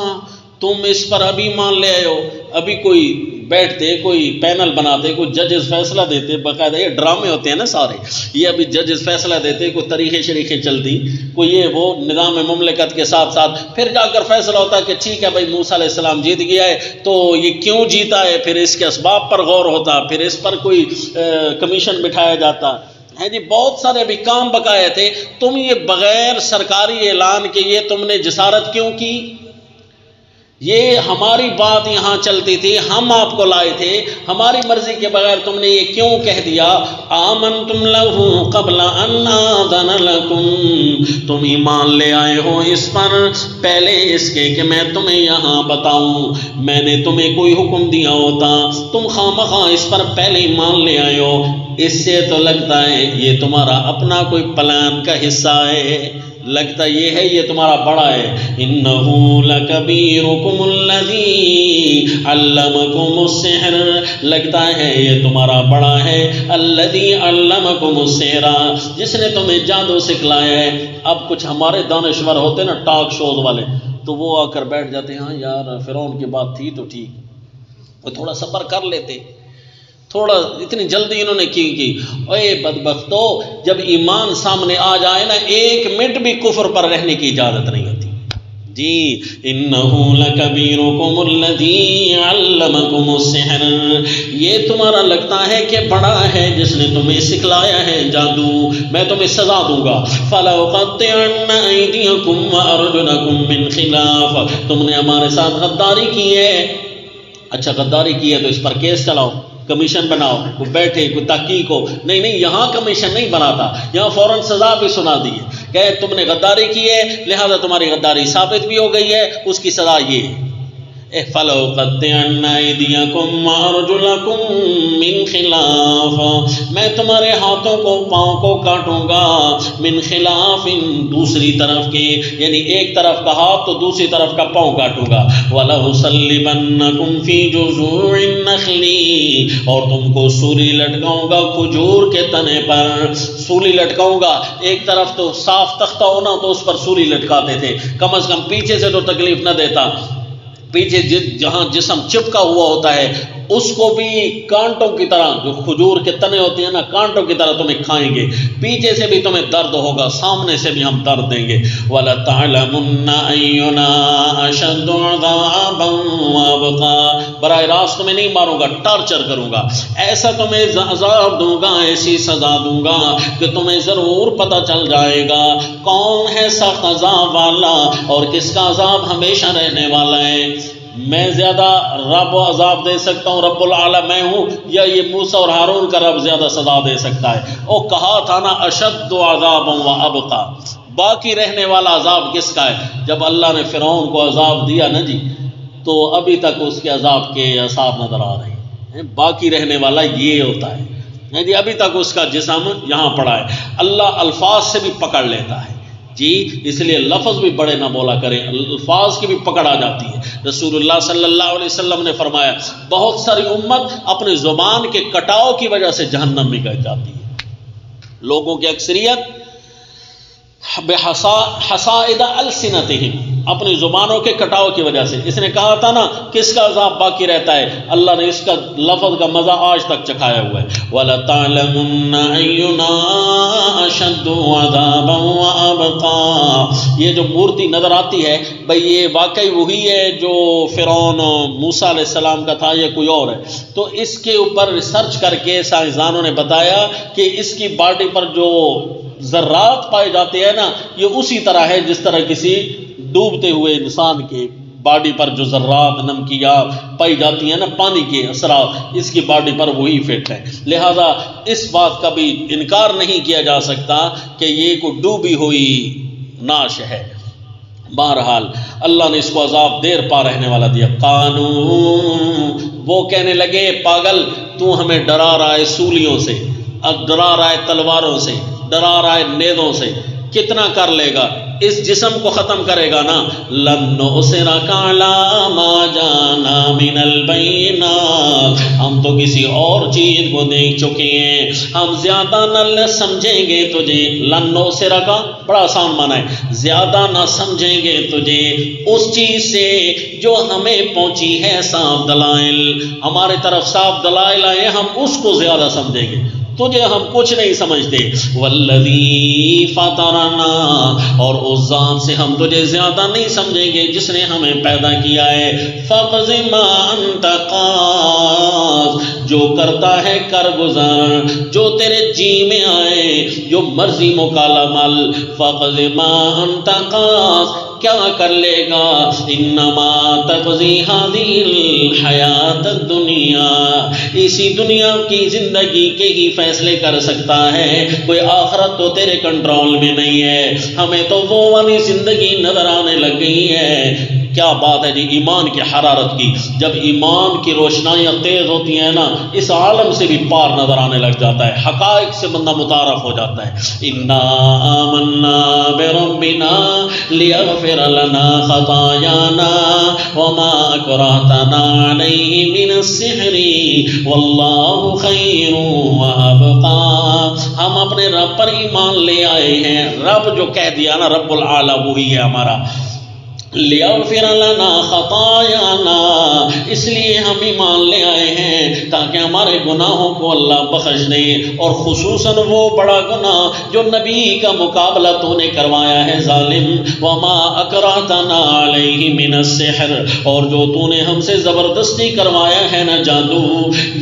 تم اس پر ابھی مان لے آئے ہو. ابھی کوئی بیٹھتے، کوئی پینل بناتے، کوئی ججز فیصلہ دیتے، باقاعدہ یہ ڈرامے ہوتے ہیں نا سارے، یہ ابھی ججز فیصلہ دیتے، کوئی طریقے شریقیں چلتی، کوئی یہ وہ نظام مملکت کے ساتھ ساتھ، پھر جا کر فیصلہ ہوتا ہے کہ ٹھیک ہے بھائی موسیٰ علیہ السلام جیت گیا ہے تو یہ کیوں جیتا ہے، پھر اس کے اسباب پر غور ہوتا، پھر اس پر کوئی کمیشن بٹھایا جاتا ہے. جی بہت سارے ابھی کام بقائے تھے. تم یہ بغیر سرکاری اعلان کے یہ تم نے جسارت کیوں کی؟ یہ ہماری بات یہاں چلتی تھی، ہم آپ کو لائے تھے، ہماری مرضی کے بغیر تم نے یہ کیوں کہہ دیا؟ آمنتم لہو قبل ان آذن لکم. تم ایمان لے آئے ہو اس پر پہلے اس کے کہ میں تمہیں یہاں بتاؤں. میں نے تمہیں کوئی حکم دیا ہوتا، تم خواہ اس پر پہلے ایمان لے آئے ہو. اس سے تو لگتا ہے یہ تمہارا اپنا کوئی پلان کا حصہ ہے، لگتا یہ ہے یہ تمہارا بڑا ہے. انہو لکبیرکم الذی علمکم السحر. لگتا ہے یہ تمہارا بڑا ہے. الذی علمکم السحر، جس نے تمہیں جادو سکھلایا ہے. اب کچھ ہمارے دانشور ہوتے نا ٹاک شوز والے، تو وہ آ کر بیٹھ جاتے ہیں، ہاں یار فرعون کی بات تھی تو ٹھیک، وہ تھوڑا صبر کر لیتے، تھوڑا اتنی جلدی انہوں نے کی. اے بدبختو، جب ایمان سامنے آ جائے نا 1 منٹ بھی کفر پر رہنے کی اجازت نہیں ہوتی. جی انہو لکبیرکم الذی علمکم السحر، یہ تمہارا لگتا ہے کہ بڑا ہے جس نے تمہیں سکھلایا ہے جادو، میں تمہیں سزا دوں گا. فلأقطعن ایدیکم وارجلکم من خلاف. تم نے ہمارے ساتھ غداری کی ہے، اچھا غداری کی ہے تو اس پر کیس چلاؤ، کمیشن بناؤ، کوئی بیٹھے، کوئی تحقیق ہو. نہیں، یہاں کمیشن نہیں بناتا، یہاں فوراً سزا بھی سنا دی ہے کہ تم نے غداری کی ہے لہذا تمہاری غداری ثابت بھی ہو گئی ہے، اس کی سزا یہ ہے. فَلَأُقَطِّعَنَّ أَيْدِيَكُمْ وَأَرْجُلَكُمْ مِنْ خِلَافٍ. میں تمہارے ہاتھوں کو پاؤں کو کاٹوں گا، من خلاف، دوسری طرف کے، یعنی ایک طرف کا ہاتھ تو دوسری طرف کا پاؤں کاٹوں گا. وَلَأُصَلِّبَنَّكُمْ فِي جُذُوعِ النَّخْلِ، اور تم کو سوری لٹکاؤں گا کھجور کے تنے پر. سولی لٹکاؤں گا، ایک طرف تو صاف تختہ ہونا تو اس پر سولی لٹکاتے تھے، کم از کم پیچھے سے تو تکلیف نہ دیتا، پیچھے جہاں جسم چپکا ہوا ہوتا ہے اس کو بھی کانٹوں کی طرح، جو کھجور کے تنے ہوتے ہیں نا، کانٹوں کی طرح تمہیں کھائیں گے، پیچھے سے بھی تمہیں درد ہوگا، سامنے سے بھی ہم درد دیں گے۔ وَلَتَعْلَمُنَّ أَيُّنَا أَشَدُّ عَذَابًا وَأَبْقَىٰ، براہ راست تمہیں نہیں ماروں گا، ٹارچر کروں گا، ایسا تمہیں عذاب دوں گا، ایسی سزا دوں گا کہ تمہیں ضرور پتہ چل جائے گا کون ہے سخت عذاب والا اور کس کا عذاب ہمیشہ رہنے والا ہے۔ میں زیادہ رب عذاب دے سکتا ہوں، رب العالی میں ہوں، یا یہ موسیٰ اور ہارون کا رب زیادہ سزا دے سکتا ہے؟ وہ کہا تھا نا اشد عذابا وابقا، باقی رہنے والا عذاب کس کا ہے؟ جب اللہ نے فرعون کو عذاب دیا نا جی، تو ابھی تک اس کے عذاب کے آثار نظر آ رہے ہیں۔ باقی رہنے والا یہ ہوتا ہے جی، ابھی تک اس کا جسم یہاں پڑا ہے۔ اللہ الفاظ سے بھی پکڑ لیتا ہے جی، اس لیے لفظ بھی بڑے نہ بولا کریں، الفاظ کی بھی پکڑ آ جاتی ہے۔ رسول اللہ صلی اللہ علیہ وسلم نے فرمایا بہت ساری امت اپنی زبان کے کٹاؤ کی وجہ سے جہنم میں گئی جاتی ہے۔ لوگوں کی اکثریت بحصائد السنتہم، اپنی زبانوں کے کٹاؤ کی وجہ سے۔ اس نے کہا تھا نا کس کا عذاب باقی رہتا ہے، اللہ نے اس کا لفظ کا مزہ آج تک چکھایا ہوا ہے۔ وَلَتَعْلَمُنَّ أَيُّنَا أَشَدُّ عَذَابًا وَأَبْقَىٰ، یہ جو مورتی نظر آتی ہے بھئی یہ واقعی وہی ہے جو فرعون موسیٰ علیہ السلام کا تھا یا کوئی اور ہے؟ تو اس کے اوپر ریسرچ کر کے سائنسدانوں نے بتایا کہ اس کی باڈی پر جو ذرات پائے جاتے ہیں نا، یہ اسی طرح ہے جس طرح کسی ڈوبتے ہوئے انسان کے باڈی پر جو ذرات نمکیات پائی جاتی ہیں نا، پانی کے اثرات، اس کی باڈی پر وہی فٹ ہے۔ لہذا اس بات کا بھی انکار نہیں کیا جا سکتا کہ یہ کوئی ڈوبی ہوئی ناش ہے۔ بہرحال اللہ نے اس کو عذاب دیر پا رہنے والا دیا۔ قانون، وہ کہنے لگے پاگل تو ہمیں ڈرا رہا ہے سولیوں سے، ڈرا رہا ہے تلواروں سے، ڈرا رہا ہے نیزوں سے، کتنا کر لے گا؟ اس جسم کو ختم کرے گا نا؟ لن نؤثرک علی ما جانا من البینات، ہم تو کسی اور چیز کو دیکھ چکے ہیں، ہم زیادہ نہ سمجھیں گے تجھے۔ لن نؤثرک بڑا آسان معنی ہے، زیادہ نہ سمجھیں گے تجھے اس چیز سے جو ہمیں پہنچی ہے صاف دلائل، ہمارے طرف صاف دلائل آئے، ہم اس کو زیادہ سمجھیں گے، تجھے ہم کچھ نہیں سمجھتے۔ والذی فطرنا، اور اس ذات سے ہم تجھے زیادہ نہیں سمجھیں گے جس نے ہمیں پیدا کیا ہے۔ فقض ما انت قاض، جو کرتا ہے کر گزر، جو تیرے جی میں آئے، جو مرضی مکالا مل۔ فقض ما انت قاض، کیا کر لے گا؟ انما تقضی هذه الحیات الدنیا، اسی دنیا کی زندگی کے ہی فیصلے کر سکتا ہے، کوئی آخرت تو تیرے کنٹرول میں نہیں ہے۔ ہمیں تو وہ والی زندگی نظر آنے لگ گئی ہے۔ کیا بات ہے جی ایمان کی حرارت کی، جب ایمان کی روشنائیاں تیز ہوتی ہیں نا، اس عالم سے بھی پار نظر آنے لگ جاتا ہے، حقائق سے بندہ متعارف ہو جاتا ہے۔ انا آمنا بربنا لیغفر لنا خطایانا وما اکرہتنا علیہ من السحر واللہ خیر وابقا، ہم اپنے رب پر ایمان لے آئے ہیں۔ رب جو کہہ دیا نا، رب العالی وہی ہے ہمارا۔ لیغفر لنا خطایانا، اس لیے ہم ایمان لے آئے ہیں تاکہ ہمارے گناہوں کو اللہ بخش دے، اور خصوصاً وہ بڑا گناہ جو نبی کا مقابلہ تو نے کروایا ہے ظالم۔ وما اکرہتنا علیہ من السحر، اور جو تو نے ہم سے زبردستی کروایا ہے نا جادو،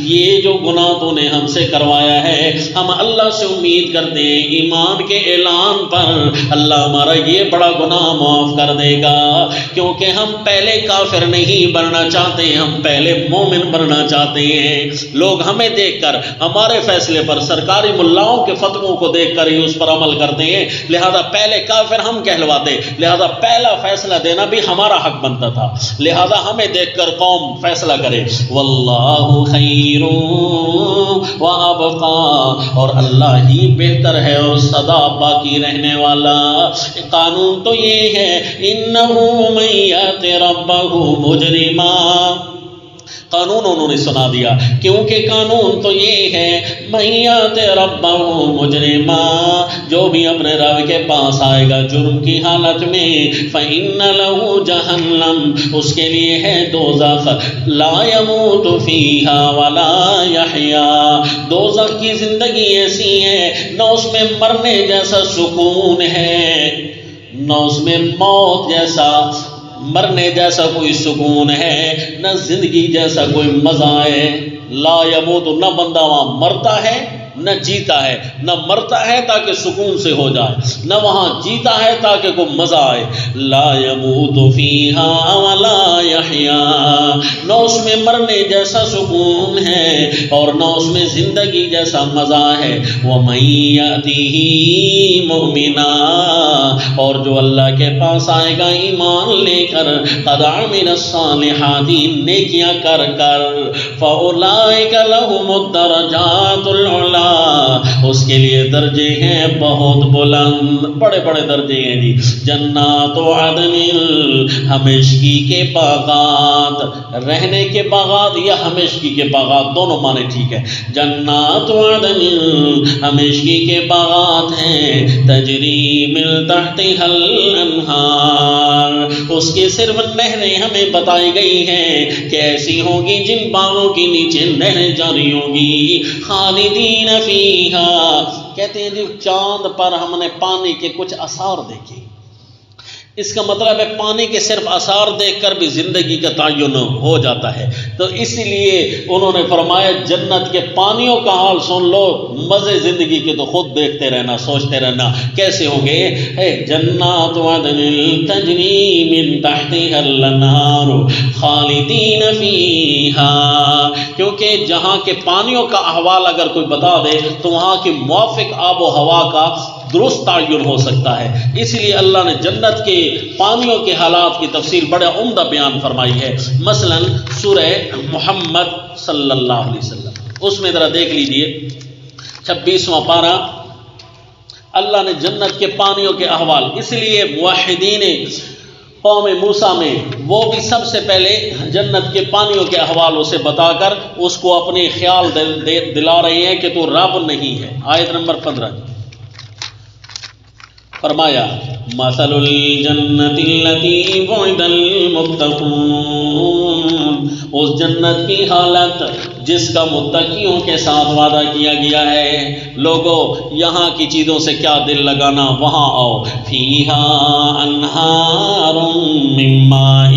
یہ جو گناہ تو نے ہم سے کروایا ہے، ہم اللہ سے امید کرتے ہیں ایمان کے اعلان پر اللہ ہمارا یہ بڑا گناہ معاف کر دے گا، کیونکہ ہم پہلے کافر نہیں بننا چاہتے، ہم پہلے مومن بننا چاہتے ہیں۔ لوگ ہمیں دیکھ کر، ہمارے فیصلے پر، سرکاری ملاؤں کے فتووں کو دیکھ کر ہی اس پر عمل کرتے ہیں، لہذا پہلے کافر ہم کہلواتے، لہذا پہلا فیصلہ دینا بھی ہمارا حق بنتا تھا، لہذا ہمیں دیکھ کر قوم فیصلہ کرے۔ واللہ خیر وابقا، اور اللہ ہی بہتر ہے اور سدا باقی رہنے والا۔ قانون تو یہ ہے، انہو من یات ربہ مجرما، قانون انہوں نے سنا دیا، کیونکہ قانون تو یہ ہے میات ربہ مجرما، جو بھی اپنے رب کے پاس آئے گا جرم کی حالت میں، فإن له جہنم، اس کے لیے ہے دوزخ، لا يموت فیہا ولا یحیا، دوزخ کی زندگی ایسی ہے نہ اس میں مرنے جیسا سکون ہے، نہ اس میں موت جیسا مرنے جیسا کوئی سکون ہے، نہ زندگی جیسا کوئی مزہ ہے۔ لا یموت، نہ بندہ وہاں مرتا ہے نہ جیتا ہے، نہ مرتا ہے تاکہ سکون سے ہو جائے، نہ وہاں جیتا ہے تاکہ کوئی مزہ آئے۔ لا یموت فیہا ولا یحیا، نہ اس میں مرنے جیسا سکون ہے اور نہ اس میں زندگی جیسا مزہ ہے۔ وَمَن یَأْتِهِ مُؤْمِنًا، اور جو اللہ کے پاس آئے گا ایمان لے کر، قد عمل الصالحات، نیکیاں کر کر، فَأُولَئِكَ لَهُمُ الدَّرَجَاتُ الْعُلَىٰ، اس کے لیے درجے ہیں بہت بلند، بڑے بڑے درجے ہیں جی۔ جنات عدن، ہمیشگی کے باغات، رہنے کے باغات یا ہمیشگی کے باغات، دونوں معنی ٹھیک ہے۔ جنات عدن، ہمیشگی کے باغات ہیں، تجری من تحتها الانہار، اس کی صرف نہریں ہمیں بتائی گئی ہیں کہ ایسی ہوں گی جن باغوں کے نیچے نہریں جاری ہوں گی، خالدین فیہا، کہتے ہیں جی چاند پر ہم نے پانی کے کچھ آثار دیکھے، اس کا مطلب ہے پانی کے صرف آثار دیکھ کر بھی زندگی کا تعین ہو جاتا ہے، تو اس لیے انہوں نے فرمایا جنت کے پانیوں کا حال سن لو، مزے زندگی کے تو خود دیکھتے رہنا، سوچتے رہنا کیسے ہوں گے۔ جنات عدن تجری من تحتها الانہار خالدین فیہا، کیونکہ جہاں کے پانیوں کا احوال اگر کوئی بتا دے تو وہاں کی موافق آب و ہوا کا درست تعین ہو سکتا ہے، اس لیے اللہ نے جنت کے پانیوں کے حالات کی تفصیل بڑے عمدہ بیان فرمائی ہے۔ مثلا سورہ محمد صلی اللہ علیہ وسلم، اس میں ذرا دیکھ لیجئے 26واں پارہ، اللہ نے جنت کے پانیوں کے احوال، اس لیے موحدین قوم موسیٰ میں وہ بھی سب سے پہلے جنت کے پانیوں کے احوال اسے بتا کر اس کو اپنے خیال دلا رہے ہیں کہ تو رب نہیں ہے۔ آیت نمبر 15 فرمایا مثل الجنت التي وعد المتقون، اس جنت کی حالت جس کا متقیوں کے ساتھ وعدہ کیا گیا ہے۔ لوگوں یہاں کی چیزوں سے کیا دل لگانا، وہاں آؤ۔ فیہا انہار من ماء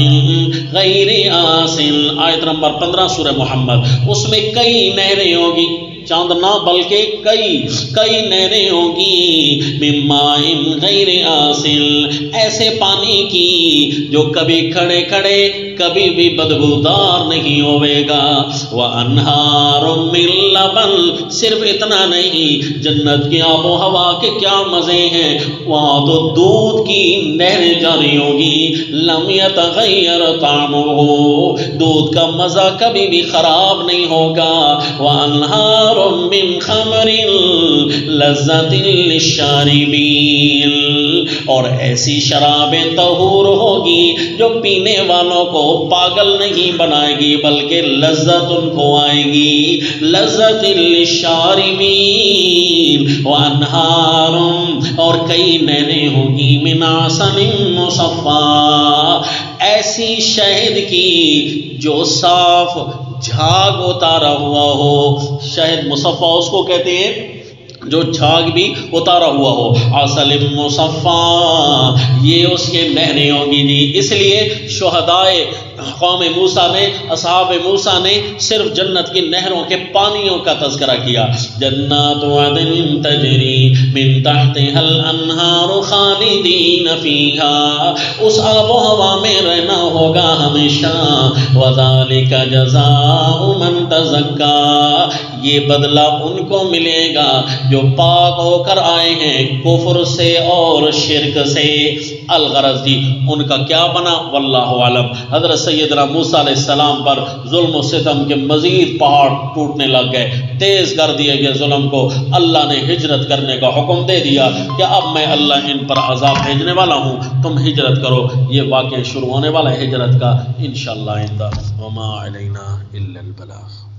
غیر آسن، آیت نمبر 15 سورہ محمد، اس میں کئی نہریں ہوں گی، چاند نہ بلکہ کئی نہریں ہوں گی، من ماء غیر آسن، ایسے پانی کی جو کبھی کھڑے کھڑے کبھی بھی بدبودار نہیں ہوئے گا۔ وانہار من لبن، صرف اتنا نہیں، جنت کی آب و ہوا کے کیا مزے ہیں، وہاں تو دودھ کی نہریں جاری ہوگی، لم یتغیر طعمہ، دودھ کا مزہ کبھی بھی خراب نہیں ہوگا۔ وانہار من خمر لذت للشاربین، اور ایسی شرابیں طہور ہوگی جو پینے والوں کو پاگل نہیں بنائے گی بلکہ لذت ان کو آئے گی، لذت للشاربین۔ وانہار، اور کئی نہریں ہوگی، من عسل مصفا، ایسی شہد کی جو صاف جھاگ اتارا ہوا ہو، شہد مصفا اس کو کہتے ہیں جو جھاگ بھی اتارا ہوا ہو، عسل مصفا، یہ اس کے نہریں ہوں گی جی۔ اس لیے شہدائے قوم موسیٰ نے، اصحاب موسیٰ نے صرف جنت کی نہروں کے پانیوں کا تذکرہ کیا۔ جنات عدن تجری من تحتها الانہار خالدین فیہا، اس آب و ہوا میں رہنا ہوگا ہمیشہ۔ وذالک جزاء من تزکا، یہ بدلہ ان کو ملے گا جو پاک ہو کر آئے ہیں کفر سے اور شرک سے۔ الغرض جی ان کا کیا بنا واللہ عالم۔ حضرت سیدنا موسیٰ علیہ السلام پر ظلم و ستم کے مزید پہاڑ ٹوٹنے لگ گئے، تیز کر دیے گئے ظلم کو، اللہ نے ہجرت کرنے کا حکم دے دیا کہ اب میں اللہ ان پر عذاب بھیجنے والا ہوں، تم ہجرت کرو۔ یہ واقعہ شروع ہونے والا ہے ہجرت کا انشاءاللہ آئندہ۔ وما علینا الا البلاغ۔